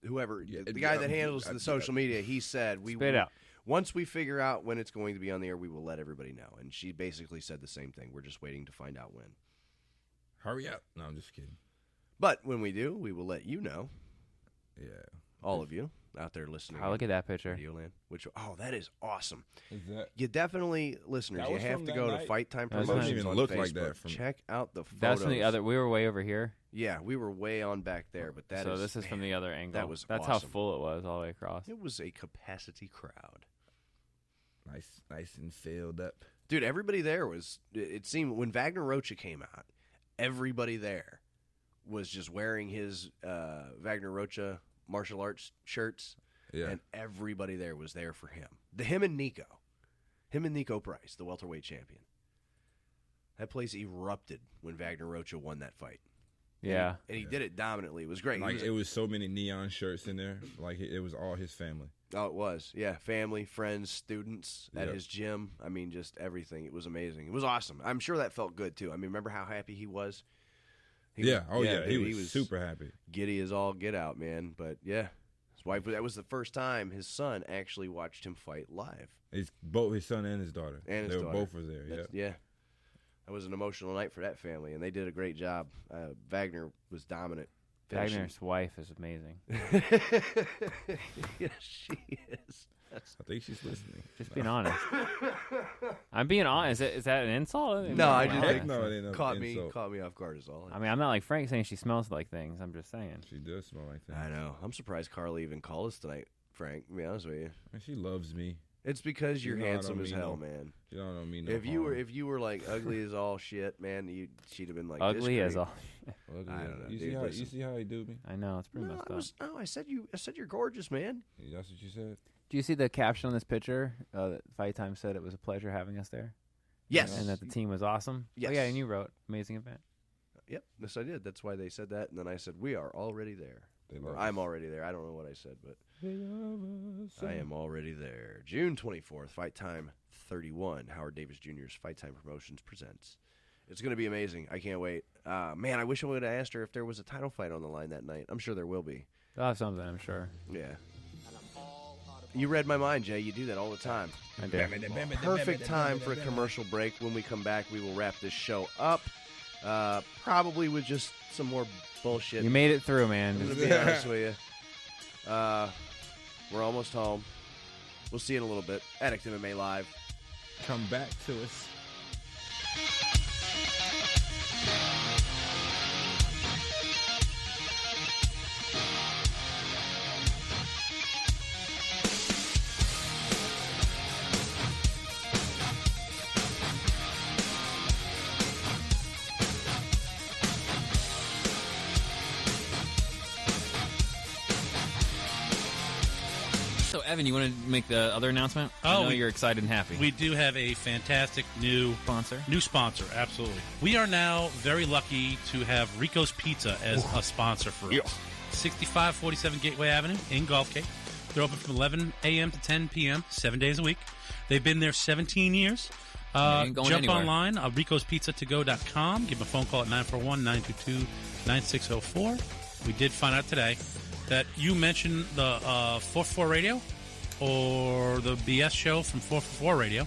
C: whoever the guy that handles the social media, he said once we figure out when it's going to be on the air, we will let everybody know. And she basically said the same thing. We're just waiting to find out when.
D: Hurry up! No, I'm just kidding.
C: But when we do, we will let you know.
D: Yeah,
C: all of you out there listening.
F: Oh, look at that picture.
C: Radioland, that is awesome.
D: Is that
C: you definitely, listeners, you have to go to Fight Time Promotions
D: even
C: on
D: look
C: Facebook.
D: like that from,
C: check out the photos.
F: That's from the other. We were way over here.
C: Yeah, we were way on back there, but
F: this is from the other angle.
C: That's
F: awesome. How full it was all the way across.
C: It was a capacity crowd.
D: Nice and filled up.
C: Dude, everybody there was. It seemed when Wagner Rocha came out, everybody there was just wearing his Wagner Rocha martial arts shirts.
D: Yeah.
C: And everybody there was there for him. Him and Nico Price, the welterweight champion. That place erupted when Wagner Rocha won that fight.
F: Yeah.
C: And he did it dominantly. It was great.
D: Like, it was so many neon shirts in there. Like, it was all his family.
C: Oh, it was. Yeah, family, friends, students at his gym. I mean, just everything. It was amazing. It was awesome. I'm sure that felt good, too. I mean, remember how happy he was?
D: He was super happy.
C: Giddy as all get out, man. But, yeah. His wife, that was the first time his son actually watched him fight live.
D: Both his son and his daughter.
C: And his
D: they
C: daughter.
D: were both there.
C: Yeah. That was an emotional night for that family, and they did a great job. Wagner was dominant.
F: Wagner's wife is amazing.
C: Yes, she is.
D: I think she's listening.
F: Just being honest. I'm being honest. Is that an insult?
C: No, I just think
D: no, it ain't no
C: caught
D: insult.
C: me off guard is all.
F: I mean, I'm not like Frank saying she smells like things. I'm just saying.
D: She does smell like things.
C: I know. I'm surprised Carly even called us tonight, Frank, to be honest with you.
D: And she loves me.
C: It's because you're handsome as hell,
D: no,
C: man.
D: You don't mean no
C: if you were like ugly as all shit, man, she'd have been like
F: ugly
C: this
F: as all.
C: Ugly. I don't know.
D: You see how he do me?
F: I know it's pretty messed up.
C: I said you're gorgeous, man.
D: That's what you said.
F: Do you see the caption on this picture? That Fight Time said it was a pleasure having us there.
C: Yes,
F: and that the team was awesome.
C: Yes.
F: Oh, yeah, and you wrote amazing event.
C: Yep, yes I did. That's why they said that, and then I said we are already there. Or I'm already there. I don't know what I said, but I am already there. June 24th, Fight Time 31. Howard Davis Jr.'s Fight Time Promotions presents. It's going to be amazing. I can't wait. Man, I wish I would have asked her if there was a title fight on the line that night. I'm sure there will be.
F: They'll have something, I'm sure.
C: Yeah. You read my mind, Jay. You do that all the time.
F: I do.
C: Perfect time for a commercial break. When we come back, we will wrap this show up. Probably with just some more bullshit.
F: You made it through, man.
C: To be honest with you. We're almost home. We'll see you in a little bit. Addict MMA Live.
D: Come back to us.
I: So, Evan, you want to make the other announcement? I know you're excited and happy.
J: We do have a fantastic new sponsor, absolutely. We are now very lucky to have Rico's Pizza as a sponsor for us. 6547 Gateway Avenue in Gulf Cape. They're open from 11 a.m. to 10 p.m., 7 days a week. They've been there 17 years.
I: Jump
J: online, ricospizzatogo.com. Give them a phone call at 941-922-9604. We did find out today that you mentioned the 444 Radio or the BS show from 444 Radio,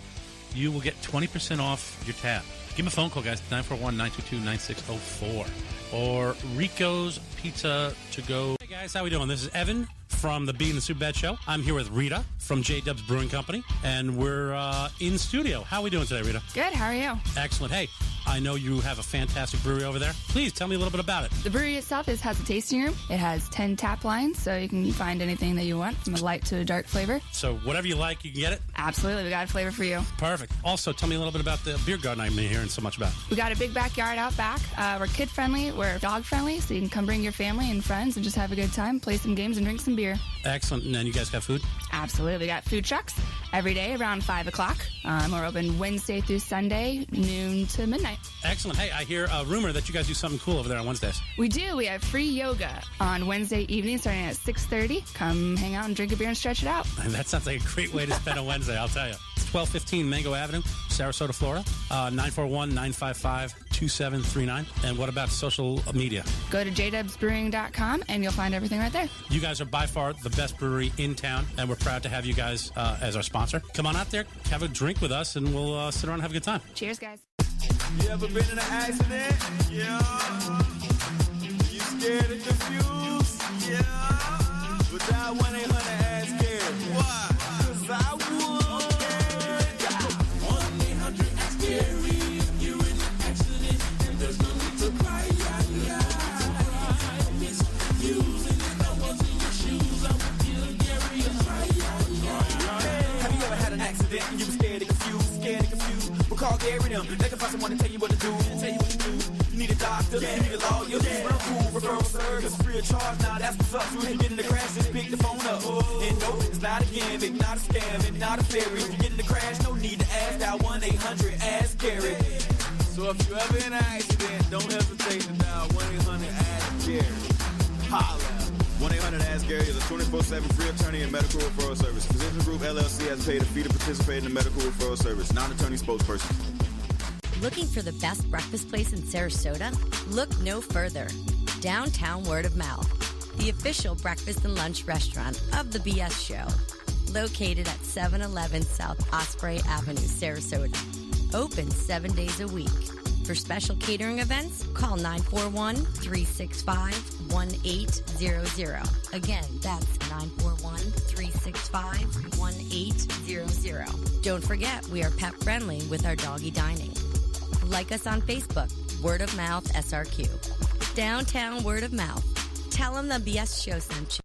J: you will get 20% off your tab. Give them a phone call, guys, 941-922-9604. Or Rico's Pizza to Go. Hey, guys, how we doing? This is Evan from the Bee and the Superbad Show. I'm here with Rita from J-Dub's Brewing Company, and we're in studio. How are we doing today, Rita?
K: Good, how are you?
J: Excellent. Hey, I know you have a fantastic brewery over there. Please tell me a little bit about it.
K: The brewery itself has a tasting room. It has 10 tap lines, so you can find anything that you want, from a light to a dark flavor.
J: So whatever you like, you can get it?
K: Absolutely. We got a flavor for you.
J: Perfect. Also, tell me a little bit about the beer garden I've been hearing so much about.
K: We got a big backyard out back. We're kid-friendly. We're dog-friendly, so you can come bring your family and friends and just have a good time, play some games, and drink some beer.
J: Excellent. And then you guys got food?
K: Absolutely. We got food trucks every day around 5 o'clock. We're open Wednesday through Sunday, noon to midnight.
J: Excellent. Hey, I hear a rumor that you guys do something cool over there on Wednesdays.
K: We do. We have free yoga on Wednesday evening starting at 6:30. Come hang out and drink a beer and stretch it out.
J: That sounds like a great way to spend a Wednesday, I'll tell you. It's 1215 Mango Avenue, Sarasota, Florida, 941-955-2739. And what about social media?
K: Go to jdubsbrewing.com and you'll find everything right there.
J: You guys are by far the best brewery in town, and we're proud to have you guys as our sponsor. Come on out there, have a drink with us, and we'll sit around and have a good time.
K: Cheers, guys.
R: You ever been in an accident? Yeah. You scared and confused? Yeah. But that 1-800 ask Gary. Why? 'Cause I would. 1-800 ask Gary. You're in an accident and there's no need to cry. Miss you, and if I was in your shoes, I would give Gary a try. Have you ever had an accident and you were scared and confused? Well, call Gary them. They can find someone to tell you what to do. You need a doctor, you need a lawyer. Real cool, referral service, free of charge. Now that's what's up. So if you get in the crash, just pick the phone up. And no, it's not a gimmick, not a scam, and not a fairy. If you get in the crash, no need to ask. That 1-800 ask Gary. So if you ever in an accident, don't hesitate to dial 1-800 ask Gary. Holla. 1-800 ask Gary is a 24/7 free attorney and medical referral service. Physician Group LLC has paid a fee to participate in the medical referral service. Non-attorney spokesperson.
M: Looking for the best breakfast place in Sarasota? Look no further. Downtown Word of Mouth, the official breakfast and lunch restaurant of the BS Show. Located at 711 South Osprey Avenue, Sarasota. Open 7 days a week. For special catering events, call 941-365-1800. Again, that's 941-365-1800. Don't forget, we are pet friendly with our doggy dining. Like us on Facebook, Word of Mouth SRQ. Downtown Word of Mouth. Tell them the BS Show sent you.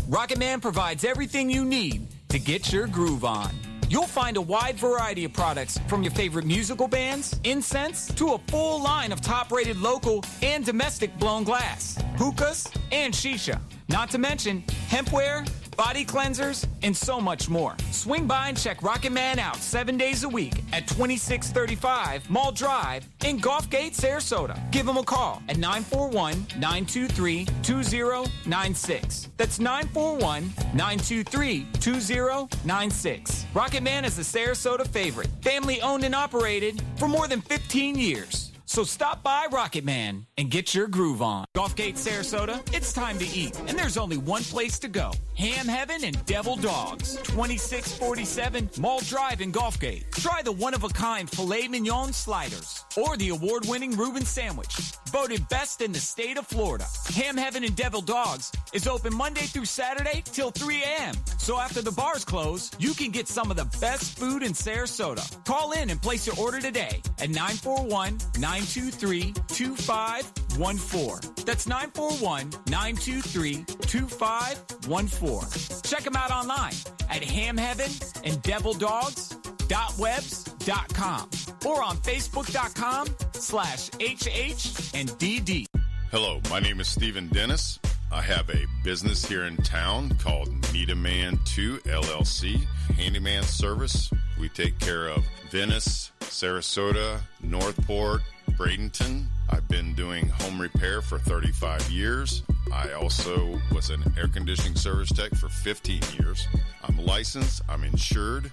N: Rocket Man provides everything you need to get your groove on. You'll find a wide variety of products from your favorite musical bands, incense, to a full line of top-rated local and domestic blown glass, hookahs, and shisha. Not to mention hempware, body cleansers, and so much more. Swing by and check Rocket Man out 7 days a week at 2635 Mall Drive in Gulfgate, Sarasota. Give him a call at 941-923-2096. That's 941-923-2096. Rocket Man is a Sarasota favorite, family owned and operated for more than 15 years. So stop by Rocket Man and get your groove on. Gulfgate, Sarasota, it's time to eat, and there's only one place to go. Ham Heaven and Devil Dogs, 2647 Mall Drive in Gulfgate. Try the one-of-a-kind filet mignon sliders or the award-winning Reuben sandwich, voted best in the state of Florida. Ham Heaven and Devil Dogs is open Monday through Saturday till 3 a.m. So after the bars close, you can get some of the best food in Sarasota. Call in and place your order today at 941-923-2514. That's 941-923-2514. Check them out online at hamheavenanddevildogs.webs.com or on facebook.com/HH&DD.
O: Hello, my name is Stephen Dennis. I have a business here in town called Need a Man 2 LLC, handyman service. We take care of Venice, Sarasota, Northport, Bradenton. I've been doing home repair for 35 years. I also was an air conditioning service tech for 15 years. I'm licensed, I'm insured.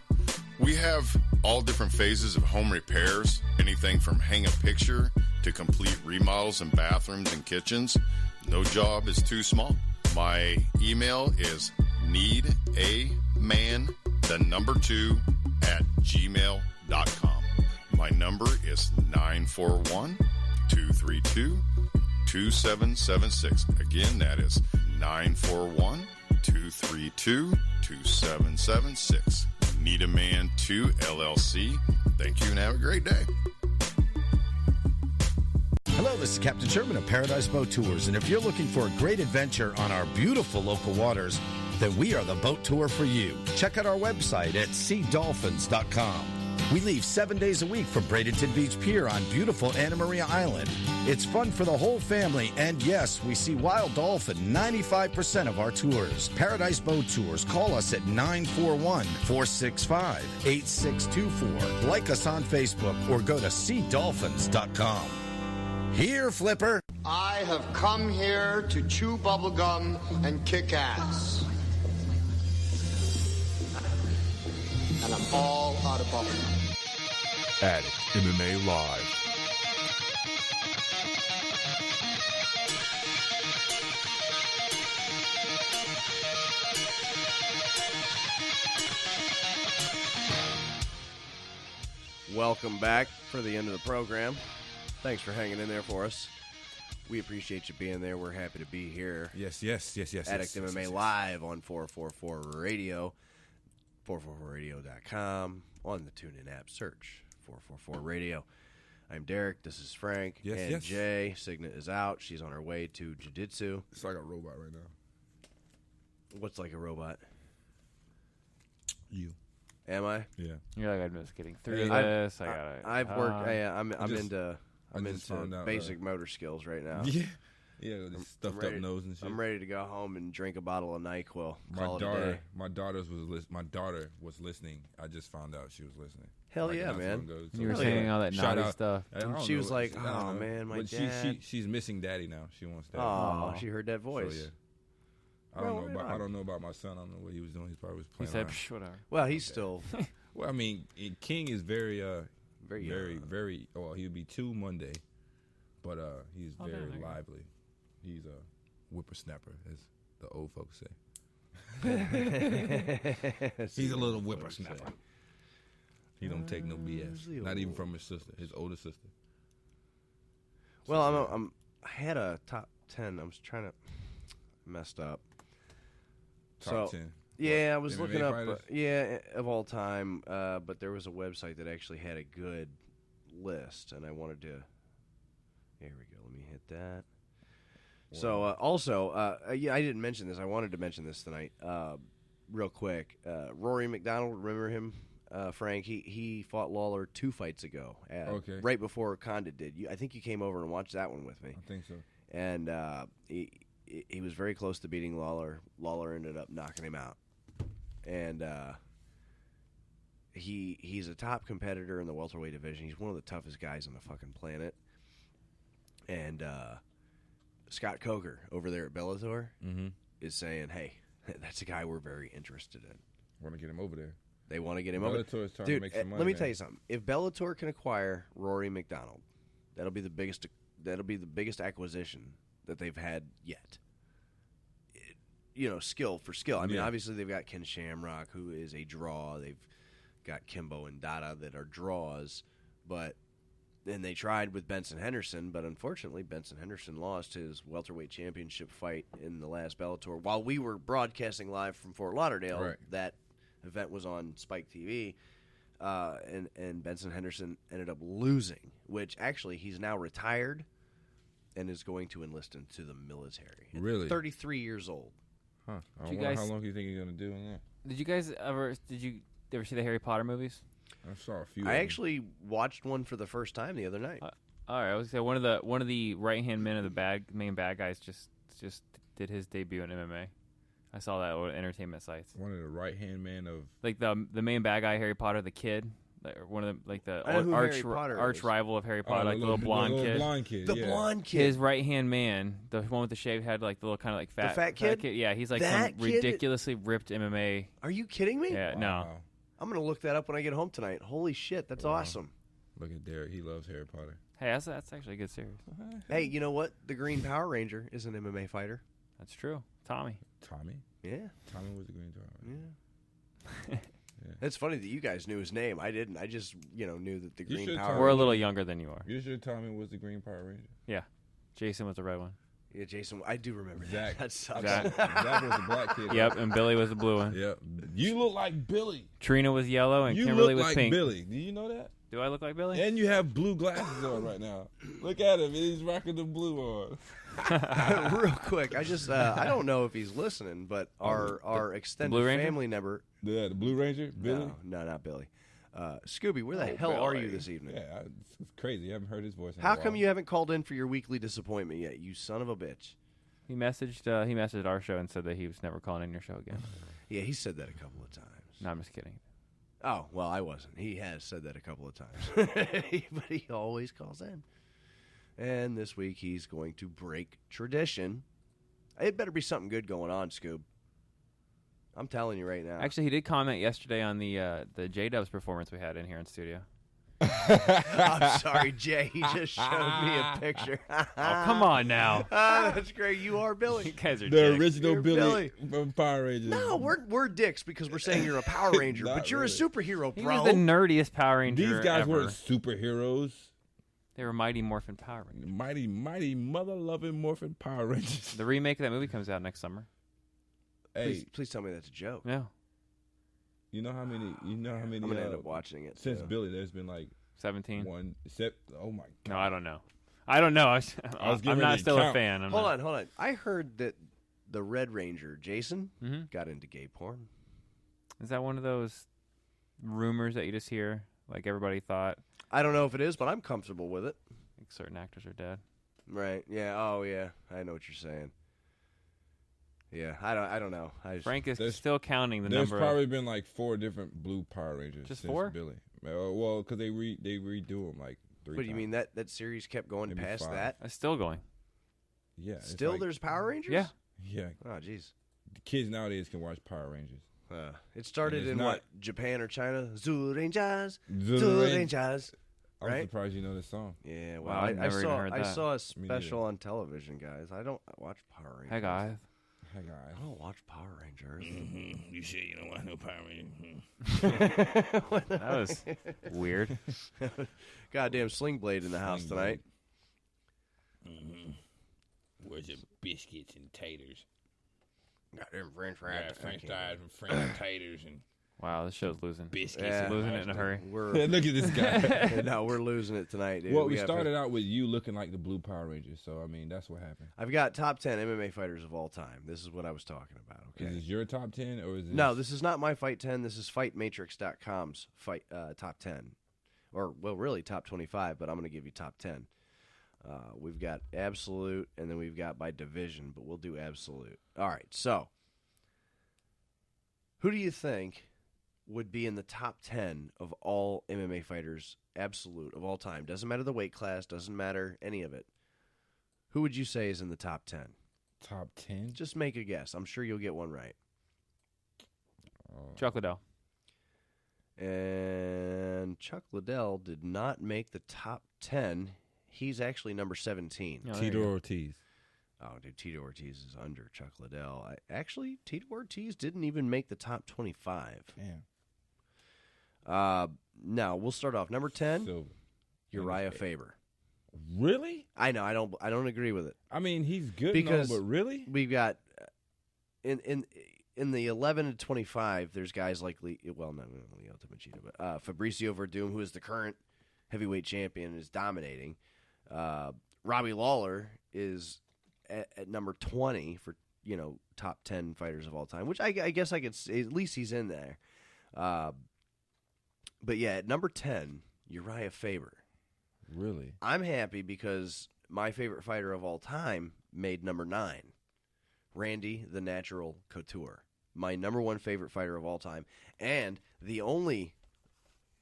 O: We have all different phases of home repairs, anything from hang a picture to complete remodels in bathrooms and kitchens. No job is too small. My email is needaman2@gmail.com. My number is 941-232-2776. Again, that is 941-232-2776. Need a Man 2 LLC. Thank you and have a great day.
P: Hello, this is Captain Sherman of Paradise Boat Tours, and if you're looking for a great adventure on our beautiful local waters, then we are the boat tour for you. Check out our website at seadolphins.com. We leave 7 days a week from Bradenton Beach Pier on beautiful Anna Maria Island. It's fun for the whole family, and yes, we see wild dolphin 95% of our tours. Paradise Boat Tours. Call us at 941-465-8624. Like us on Facebook or go to seadolphins.com. Here, Flipper.
A: I have come here to chew bubblegum and kick ass. And I'm all out of bubblegum.
B: Addict MMA Live.
C: Welcome back for the end of the program. Thanks for hanging in there for us. We appreciate you being there. We're happy to be here.
D: Yes.
C: Addict MMA Live on 444 Radio, 444radio.com, on the TuneIn app. Search 444 Radio. I'm Derek. This is Frank. And Jay. Signet is out. She's on her way to jiu-jitsu.
D: It's like a robot right now.
C: What's like a robot?
D: You.
C: Am I?
F: Yeah. You're like, I'm just getting through this.
C: I've worked. I'm into basic motor skills right now.
D: Yeah. Yeah, with the stuffed up nose and shit.
C: I'm ready to go home and drink a bottle of NyQuil.
D: My daughter was listening. I just found out she was listening.
C: Hell yeah, man!
F: You were saying all that naughty stuff.
C: She was like, "Oh man, my dad."
D: She's missing daddy now. She wants daddy.
C: Oh, she heard that voice.
D: So, yeah. I don't know about my son. I don't know what he was doing. He probably was playing.
F: He said, whatever.
C: Well, he's still.
D: Well, I mean, King is very. Well, he'll be 2 Monday, but he's very lively. He's a whippersnapper, as the old folks say. He's a little whippersnapper. He don't take no BS. Not even from his sister, his older sister.
C: Well, I had a top 10. I was trying to messed up.
D: Top 10.
C: Yeah, I was
D: MMA
C: looking up.
D: fighters?
C: Of all time, but there was a website that actually had a good list, and I wanted to. Here we go. Let me hit that. So I didn't mention this. I wanted to mention this tonight, real quick. Rory McDonald, remember him, Frank? He fought Lawler 2 fights ago. Right before Condit did. I think you came over and watched that one with me.
D: I think so.
C: And he was very close to beating Lawler. Lawler ended up knocking him out. And he's a top competitor in the welterweight division. He's one of the toughest guys on the fucking planet. And Scott Coker over there at Bellator is saying, hey, that's a guy we're very interested in.
D: Want to get him over there.
C: They want to get him over there.
D: Bellator's trying to make some money.
C: Let me tell you something. If Bellator can acquire Rory McDonald, that'll be the biggest acquisition that they've had yet. Skill for skill. I mean, obviously they've got Ken Shamrock, who is a draw. They've got Kimbo and Dada that are draws, and they tried with Benson Henderson, but unfortunately Benson Henderson lost his welterweight championship fight in the last Bellator. While we were broadcasting live from Fort Lauderdale, that event was on Spike TV, and Benson Henderson ended up losing, which actually he's now retired and is going to enlist into the military.
D: Really?
C: 33 years old.
D: Huh. I wonder how long do you think he's going to do in there?
F: Did you ever see the Harry Potter movies?
D: I saw a few.
C: I actually watched one for the first time the other night.
F: All right, I was gonna say one of the right hand men of the main bad guys just did his debut in MMA. I saw that on entertainment sites.
D: One of the right hand men of
F: like the main bad guy, Harry Potter, the kid, one of the arch rival of Harry Potter,
D: the
F: little blonde kid.
C: The blonde kid.
F: His right hand man, the one with the shaved head, like the little kind of like fat
C: kid.
F: Yeah, he's like
C: that
F: some ridiculously ripped MMA.
C: Are you kidding me?
F: Yeah, no.
C: I'm going to look that up when I get home tonight. Holy shit, that's awesome.
D: Look at Derek. He loves Harry Potter.
F: Hey, that's actually a good series.
C: Hey, you know what? The Green Power Ranger is an MMA fighter.
F: That's true. Tommy?
C: Yeah.
D: Tommy was the Green Power Ranger.
C: Yeah. It's funny that you guys knew his name. I didn't. I just, knew that the Green Power
F: We're a little younger than you are.
D: You sure Tommy was the Green Power Ranger?
F: Yeah. Jason was the red one.
C: Yeah, Jason. I do remember
D: Zach.
C: That sucks.
D: Zach was the black kid.
F: Yep, and Billy was the blue one.
D: Yep. You look like Billy.
F: Trina was yellow, and
D: You
F: Kimberly
D: look
F: was
D: like
F: pink.
D: Billy. Do you know that?
F: Do I look like Billy?
D: And you have blue glasses on right now. Look at him. He's rocking the blue on.
C: Real quick, I just I don't know if he's listening, but our extended
F: Blue Ranger?
C: family member.
D: The Blue Ranger, Billy.
C: No, not Billy. Scooby, where the hell are you this evening?
D: Yeah, it's crazy. I haven't heard his voice. In
C: How
D: a while.
C: come you haven't called in for your weekly disappointment yet? You son of a bitch.
F: He messaged our show and said that he was never calling in your show again.
C: Yeah, he said that a couple of times.
F: No, I'm just kidding.
C: Oh, well, I wasn't. He has said that a couple of times. But he always calls in. And this week he's going to break tradition. It better be something good going on, Scoob. I'm telling you right now.
F: Actually, he did comment yesterday on the J-Dubs performance we had in here in studio.
C: I'm sorry, Jay. He just showed me a picture.
F: Oh, come on now.
C: That's great. You are Billy.
F: You guys are
D: the
F: dicks.
D: original
C: You're
D: Billy from Power Rangers?
C: No, we're dicks because we're saying you're a Power Ranger,
D: Not
C: but you're
D: really.
C: a superhero,
F: He
C: bro.
F: was the nerdiest Power Ranger
D: These guys
F: ever.
D: weren't superheroes.
F: They were Mighty Morphin Power Rangers.
D: Mighty mother-loving Morphin Power Rangers.
F: The remake of that movie comes out next summer.
D: Hey,
C: Please tell me that's a joke.
F: Yeah.
D: you know how many?
C: I'm gonna end up watching it
D: since
C: too.
D: Billy. There's been like
F: 17.
D: Oh my god.
F: No, I don't know. I don't know. I'm
D: getting
F: not
D: ready to
F: still
D: count.
F: a fan.
C: Hold on. I heard that the Red Ranger, Jason, got into gay porn.
F: Is that one of those rumors that you just hear? Like everybody thought?
C: I don't know if it is, but I'm comfortable with it.
F: Like certain actors are dead.
C: Right. Yeah. Oh, yeah. I know what you're saying. Yeah. I don't know.
F: Frank is still counting the
D: There's
F: number.
D: probably been like 4 different blue Power Rangers.
F: Just
D: since
F: 4?
D: Billy. Well, because they redo them like 3
C: What do you
D: times.
C: mean that series kept going
D: Maybe
C: past
D: 5.
C: that?
F: It's still going.
D: Yeah. it's
C: Still,
D: like-
C: there's Power Rangers.
F: Yeah.
D: Yeah.
C: Oh, jeez.
D: The kids nowadays can watch Power Rangers.
C: It started
D: it's
C: in
D: not-
C: what? Japan or China? Zulu Rangers.
D: Zulu
C: Zulu
D: Rangers.
C: Rangers.
D: I'm
C: Right?
D: surprised you know this song.
C: Yeah. Well,
F: Wow, I've never even heard
C: I
F: that.
C: saw a
D: Me
C: special
D: neither.
C: on television, guys. I don't watch Power Rangers.
F: Hey guys.
D: Hey guys.
C: I don't watch Power Rangers.
D: You sure you don't want no Power Rangers?
F: That was weird.
C: Goddamn Sling Blade in the house
D: Sling
C: tonight.
D: Where's your biscuits and taters?
C: Goddamn French fries.
D: Yeah, French fries and French taters and
F: Wow, this show's losing.
D: biscuits.
C: Yeah.
F: Losing it in a hurry.
D: Look at this guy.
C: No, we're losing it tonight, dude.
D: Well, we
C: have
D: started out with you looking like the blue Power Rangers, so I mean that's what happened.
C: I've got top 10 MMA fighters of all time. This is what I was talking about. Okay.
D: Is this your top 10 or is this
C: No, this is not my Fight 10. This is FightMatrix.com's fight top 10, or well, really top 25. But I'm going to give you top 10. We've got absolute, and then we've got by division, but we'll do absolute. All right. So, who do you think would be in the top 10 of all MMA fighters, absolute of all time? Doesn't matter the weight class. Doesn't matter any of it. Who would you say is in the top 10?
D: top 10?
C: Just make a guess. I'm sure you'll get one right.
F: Chuck Liddell.
C: And Chuck Liddell did not make the top 10. He's actually number 17.
F: Oh, there
D: Tito
F: you go.
D: Ortiz.
C: Oh, dude, Tito Ortiz is under Chuck Liddell. Actually, Tito Ortiz didn't even make the top 25.
D: Damn.
C: Now, we'll start off. Number 10,
D: So,
C: Uriah Faber.
D: really?
C: I know, I don't agree with it.
D: I mean, he's good,
C: Because
D: but really?
C: We've got in the 11 to 25, there's guys like Leo Tamacheto, but Fabricio Verdum, who is the current heavyweight champion, is dominating. Robbie Lawler is at number 20 for top 10 fighters of all time, which I guess I could say, at least he's in there. But yeah, at number 10, Uriah Faber.
D: Really?
C: I'm happy because my favorite fighter of all time made number 9, Randy the Natural Couture. My number 1 favorite fighter of all time, and the only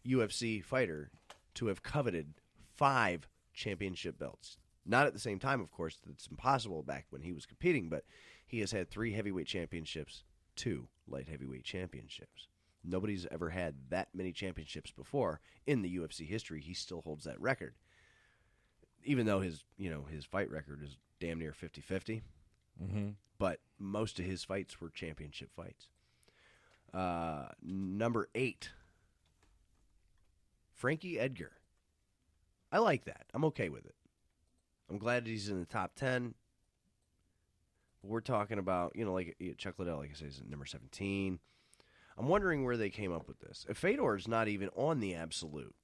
C: UFC fighter to have coveted 5 championship belts. Not at the same time, of course. It's impossible back when he was competing, but he has had 3 heavyweight championships, 2 light heavyweight championships. Nobody's ever had that many championships before in the UFC history. He still holds that record, even though his fight record is damn near 50-50.
D: Mm-hmm.
C: But most of his fights were championship fights. Number 8, Frankie Edgar. I like that. I'm okay with it. I'm glad he's in the top 10. We're talking about, like Chuck Liddell, like I say, is at number 17. I'm wondering where they came up with this. If Fedor is not even on the absolute,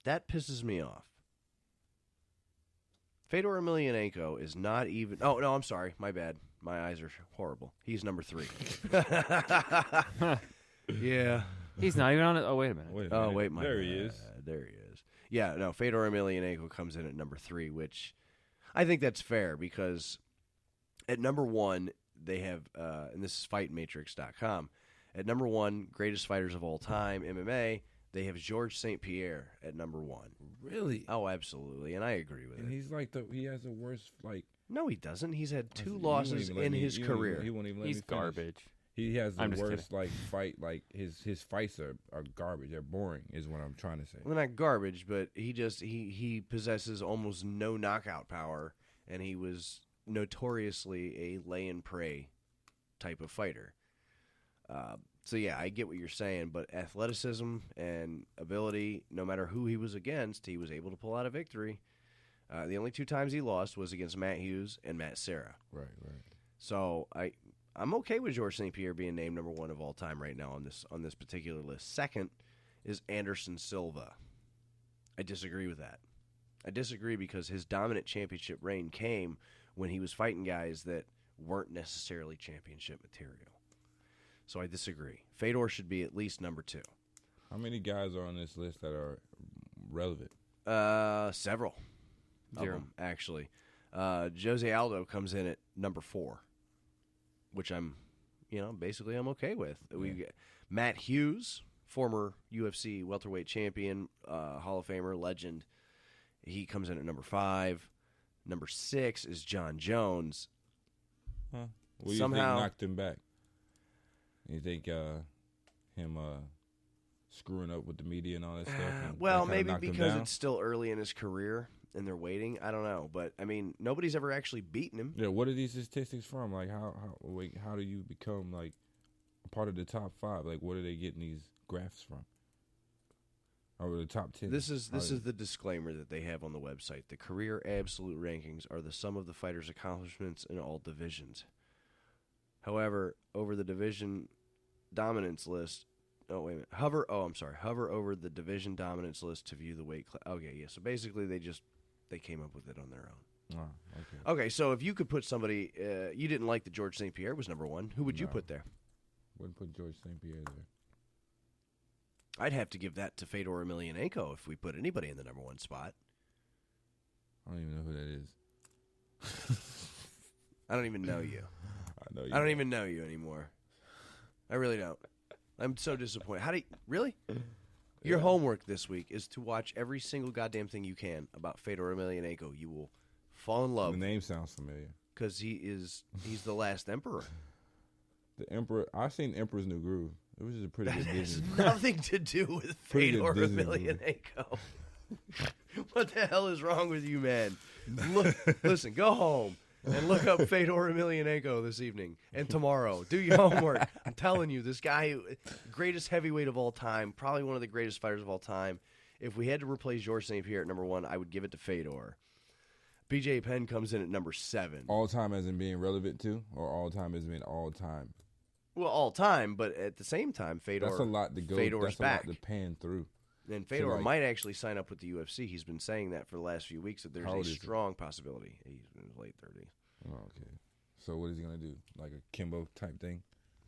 C: that pisses me off. Fedor Emelianenko is not even... Oh, no, I'm sorry. My bad. My eyes are horrible. He's number 3. Yeah.
F: He's not even on it. Oh, wait a minute.
C: Oh, wait, my
D: There he
C: bad.
D: is.
C: There he is. Yeah, no, Fedor Emelianenko comes in at number 3, which I think that's fair because at number 1, they have, and this is FightMatrix.com, at number 1, greatest fighters of all time, MMA, they have Georges St. Pierre at number 1.
D: Really?
C: Oh, absolutely, and I agree with
D: And
C: it.
D: he's like he has the worst
C: No, he doesn't. He's had 2
D: He won't
C: losses
D: even let
C: in
D: me-
C: his
D: he won't even-
C: career.
D: He won't even let
F: He's
D: me finish.
F: garbage.
D: He has the
F: I'm just
D: worst fight. Like his fights are garbage. They're boring. Is what I'm trying to say.
C: Well, they're not garbage, but he possesses almost no knockout power, and he was notoriously a lay and pray type of fighter. So yeah, I get what you're saying, but athleticism and ability, no matter who he was against, he was able to pull out a victory. The only 2 times he lost was against Matt Hughes and Matt Serra.
D: Right.
C: So I'm okay with Georges St. Pierre being named number 1 of all time right now on this particular list. Second is Anderson Silva. I disagree with that. I disagree because his dominant championship reign came when he was fighting guys that weren't necessarily championship material. So I disagree. Fedor should be at least number 2.
D: How many guys are on this list that are relevant?
C: Several.
F: 0.
C: Of them, actually. Jose Aldo comes in at number 4, which I'm okay with. We get Matt Hughes, former UFC welterweight champion, Hall of Famer, legend. He comes in at number 5. Number 6 is John Jones.
D: Huh? What do you think knocked him back? You think him screwing up with the media and all that stuff? And
C: Well,
D: that kinda
C: maybe
D: knocked him
C: because
D: down?
C: it's still early in his career and they're waiting. I don't know, but I mean, nobody's ever actually beaten him.
D: Yeah, what are these statistics from? Like, how do you become like a part of the top 5? Like, what are they getting these graphs from? Or the top 10?
C: This is the disclaimer that they have on the website. The career absolute rankings are the sum of the fighter's accomplishments in all divisions. However, over the division dominance list. Oh, wait a minute. Hover over the division dominance list to view the weight class. Okay, yeah. So basically, they came up with it on their own.
D: Oh, okay.
C: Okay, so if you could put somebody, you didn't like that Georges St. Pierre was number 1. Who would you put there?
D: Wouldn't put Georges St. Pierre there.
C: I'd have to give that to Fedor Emelianenko if we put anybody in the number 1 spot.
D: I don't even know who that is.
C: I don't even know you.
D: I
C: don't even know you anymore. I really don't. I'm so disappointed. Really? Your homework this week is to watch every single goddamn thing you can about Fedor Emelianenko. You will fall in love.
D: The name sounds familiar.
C: Because he's the last emperor.
D: The Emperor. I've seen Emperor's New Groove. It was just a pretty good
C: That has
D: Disney.
C: nothing to do with
D: Pretty
C: Fedor
D: good Disney movie.
C: Emelianenko. What the hell is wrong with you, man? Listen, go home and look up Fedor Emelianenko this evening and tomorrow. Do your homework. I'm telling you, this guy, greatest heavyweight of all time, probably one of the greatest fighters of all time. If we had to replace Georges St. Pierre at number 1, I would give it to Fedor. BJ Penn comes in at number 7.
D: All time as in being relevant too, or all time as in being all time?
C: Well, all time, but at the same time, Fedor.
D: That's a lot to go.
C: Fedor's
D: That's
C: back.
D: a lot to pan through.
C: And Fedor
D: like-
C: might actually sign up with the UFC. He's been saying that for the last few weeks, that there's
D: How
C: a
D: old is he?
C: strong possibility. He's in his late 30s.
D: Oh, okay. So what is he gonna do? Like a Kimbo type thing?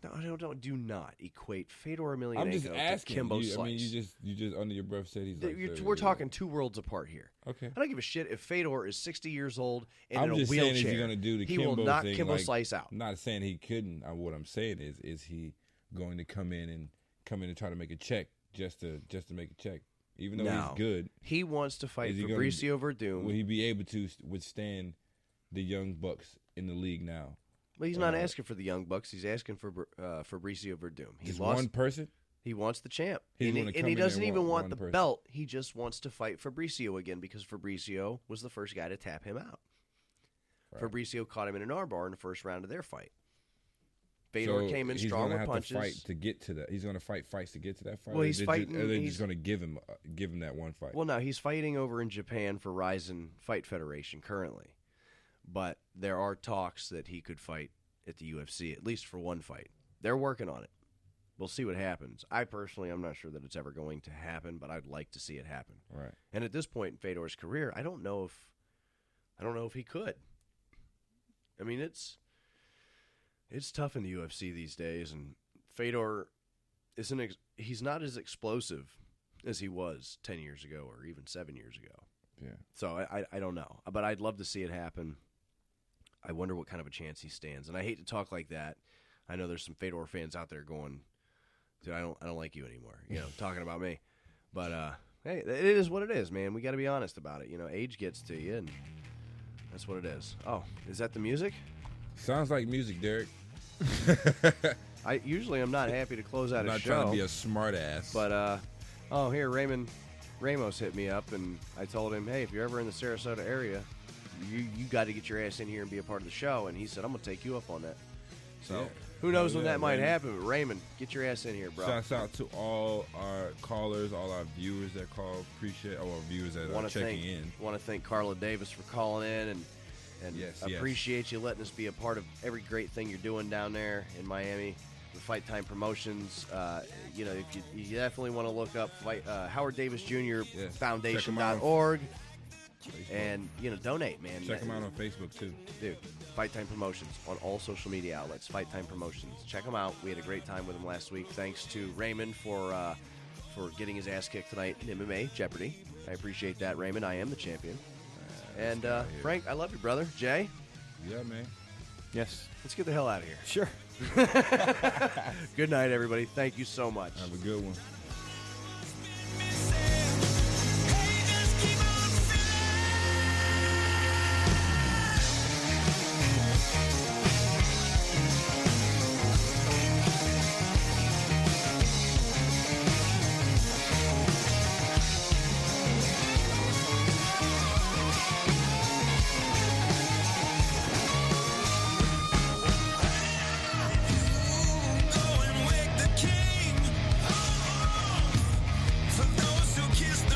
C: No, do not equate Fedor Emelianenko
D: I'm just
C: to
D: asking.
C: Kimbo
D: You, I mean,
C: Slice.
D: you just under your breath said he's like.
C: We're talking 2 worlds apart here.
D: Okay.
C: I don't give a shit if Fedor is 60 years old and
D: I'm
C: in a
D: just
C: wheelchair.
D: saying, is he gonna do the
C: he
D: Kimbo
C: will knock
D: thing?
C: Kimbo
D: like,
C: Slice out.
D: I'm not saying he couldn't. What I'm saying is he going to come in and try to make a check just to make a check, even though
C: No.
D: he's good.
C: He wants to fight
D: Is he gonna-
C: Fabricio Verdum.
D: Will he be able to withstand the young bucks in the league now?
C: Well, he's not asking for the Young Bucks. He's asking for Fabricio Verdum. He
D: Just
C: lost
D: one person.
C: He wants the champ.
D: He's
C: and
D: gonna
C: he
D: come in
C: doesn't
D: and
C: even
D: want
C: want
D: one
C: the
D: person.
C: belt. He just wants to fight Fabricio again because Fabricio was the first guy to tap him out.
D: Right.
C: Fabricio caught him in an armbar in the first round of their fight. Fedor came in
D: he's
C: strong
D: gonna
C: with
D: have
C: punches.
D: To fight to get to that. He's going to fight fights to get to that fight.
C: Well, he's
D: Or
C: fighting-
D: Are they
C: he's-
D: just going to give him that one fight?
C: Well, no, he's fighting over in Japan for Rizin Fight Federation currently. but there are talks that he could fight at the UFC, at least for one fight. They're working on it. We'll see what happens. I'm not sure that it's ever going to happen, but I'd like to see it happen.
D: Right.
C: And at this point in Fedor's career, I don't know if he could. I mean, it's tough in the UFC these days, and Fedor he's not as explosive as he was 10 years ago or even 7 years ago.
D: Yeah.
C: So I don't know, but I'd love to see it happen. I wonder what kind of a chance he stands. And I hate to talk like that. I know there's some Fedor fans out there going, dude, I don't like you anymore, talking about me. But hey, it is what it is, man. We got to be honest about it. Age gets to you, and that's what it is. Oh, is that the music?
D: Sounds like music, Derek.
C: I'm not happy to close out
D: I'm
C: a
D: not
C: show.
D: trying to be a smart ass.
C: But here Raymond Ramos hit me up, and I told him, hey, if you're ever in the Sarasota area, you got to get your ass in here and be a part of the show. And he said, I'm gonna take you up on that. So who knows when that might happen? But Raymond, get your ass in here, bro.
D: Shouts out to all our callers, all our viewers that call. Appreciate all our viewers that are checking in.
C: Want to thank Carla Davis for calling in, and appreciate you letting us be a part of every great thing you're doing down there in Miami. The Fight Time Promotions. If you definitely want to look up Howard Davis Jr. Foundation.org. And donate, man.
D: Check them out on Facebook too,
C: dude. Fight Time Promotions on all social media outlets. Fight Time Promotions. Check them out. We had a great time with them last week. Thanks to Raymond for getting his ass kicked tonight in MMA Jeopardy. I appreciate that, Raymond. I am the champion. And Frank, I love you, brother. Jay.
D: Yeah, man.
F: Yes.
C: Let's get the hell out of here.
F: Sure.
C: Good night, everybody. Thank you so much.
D: Have a good one.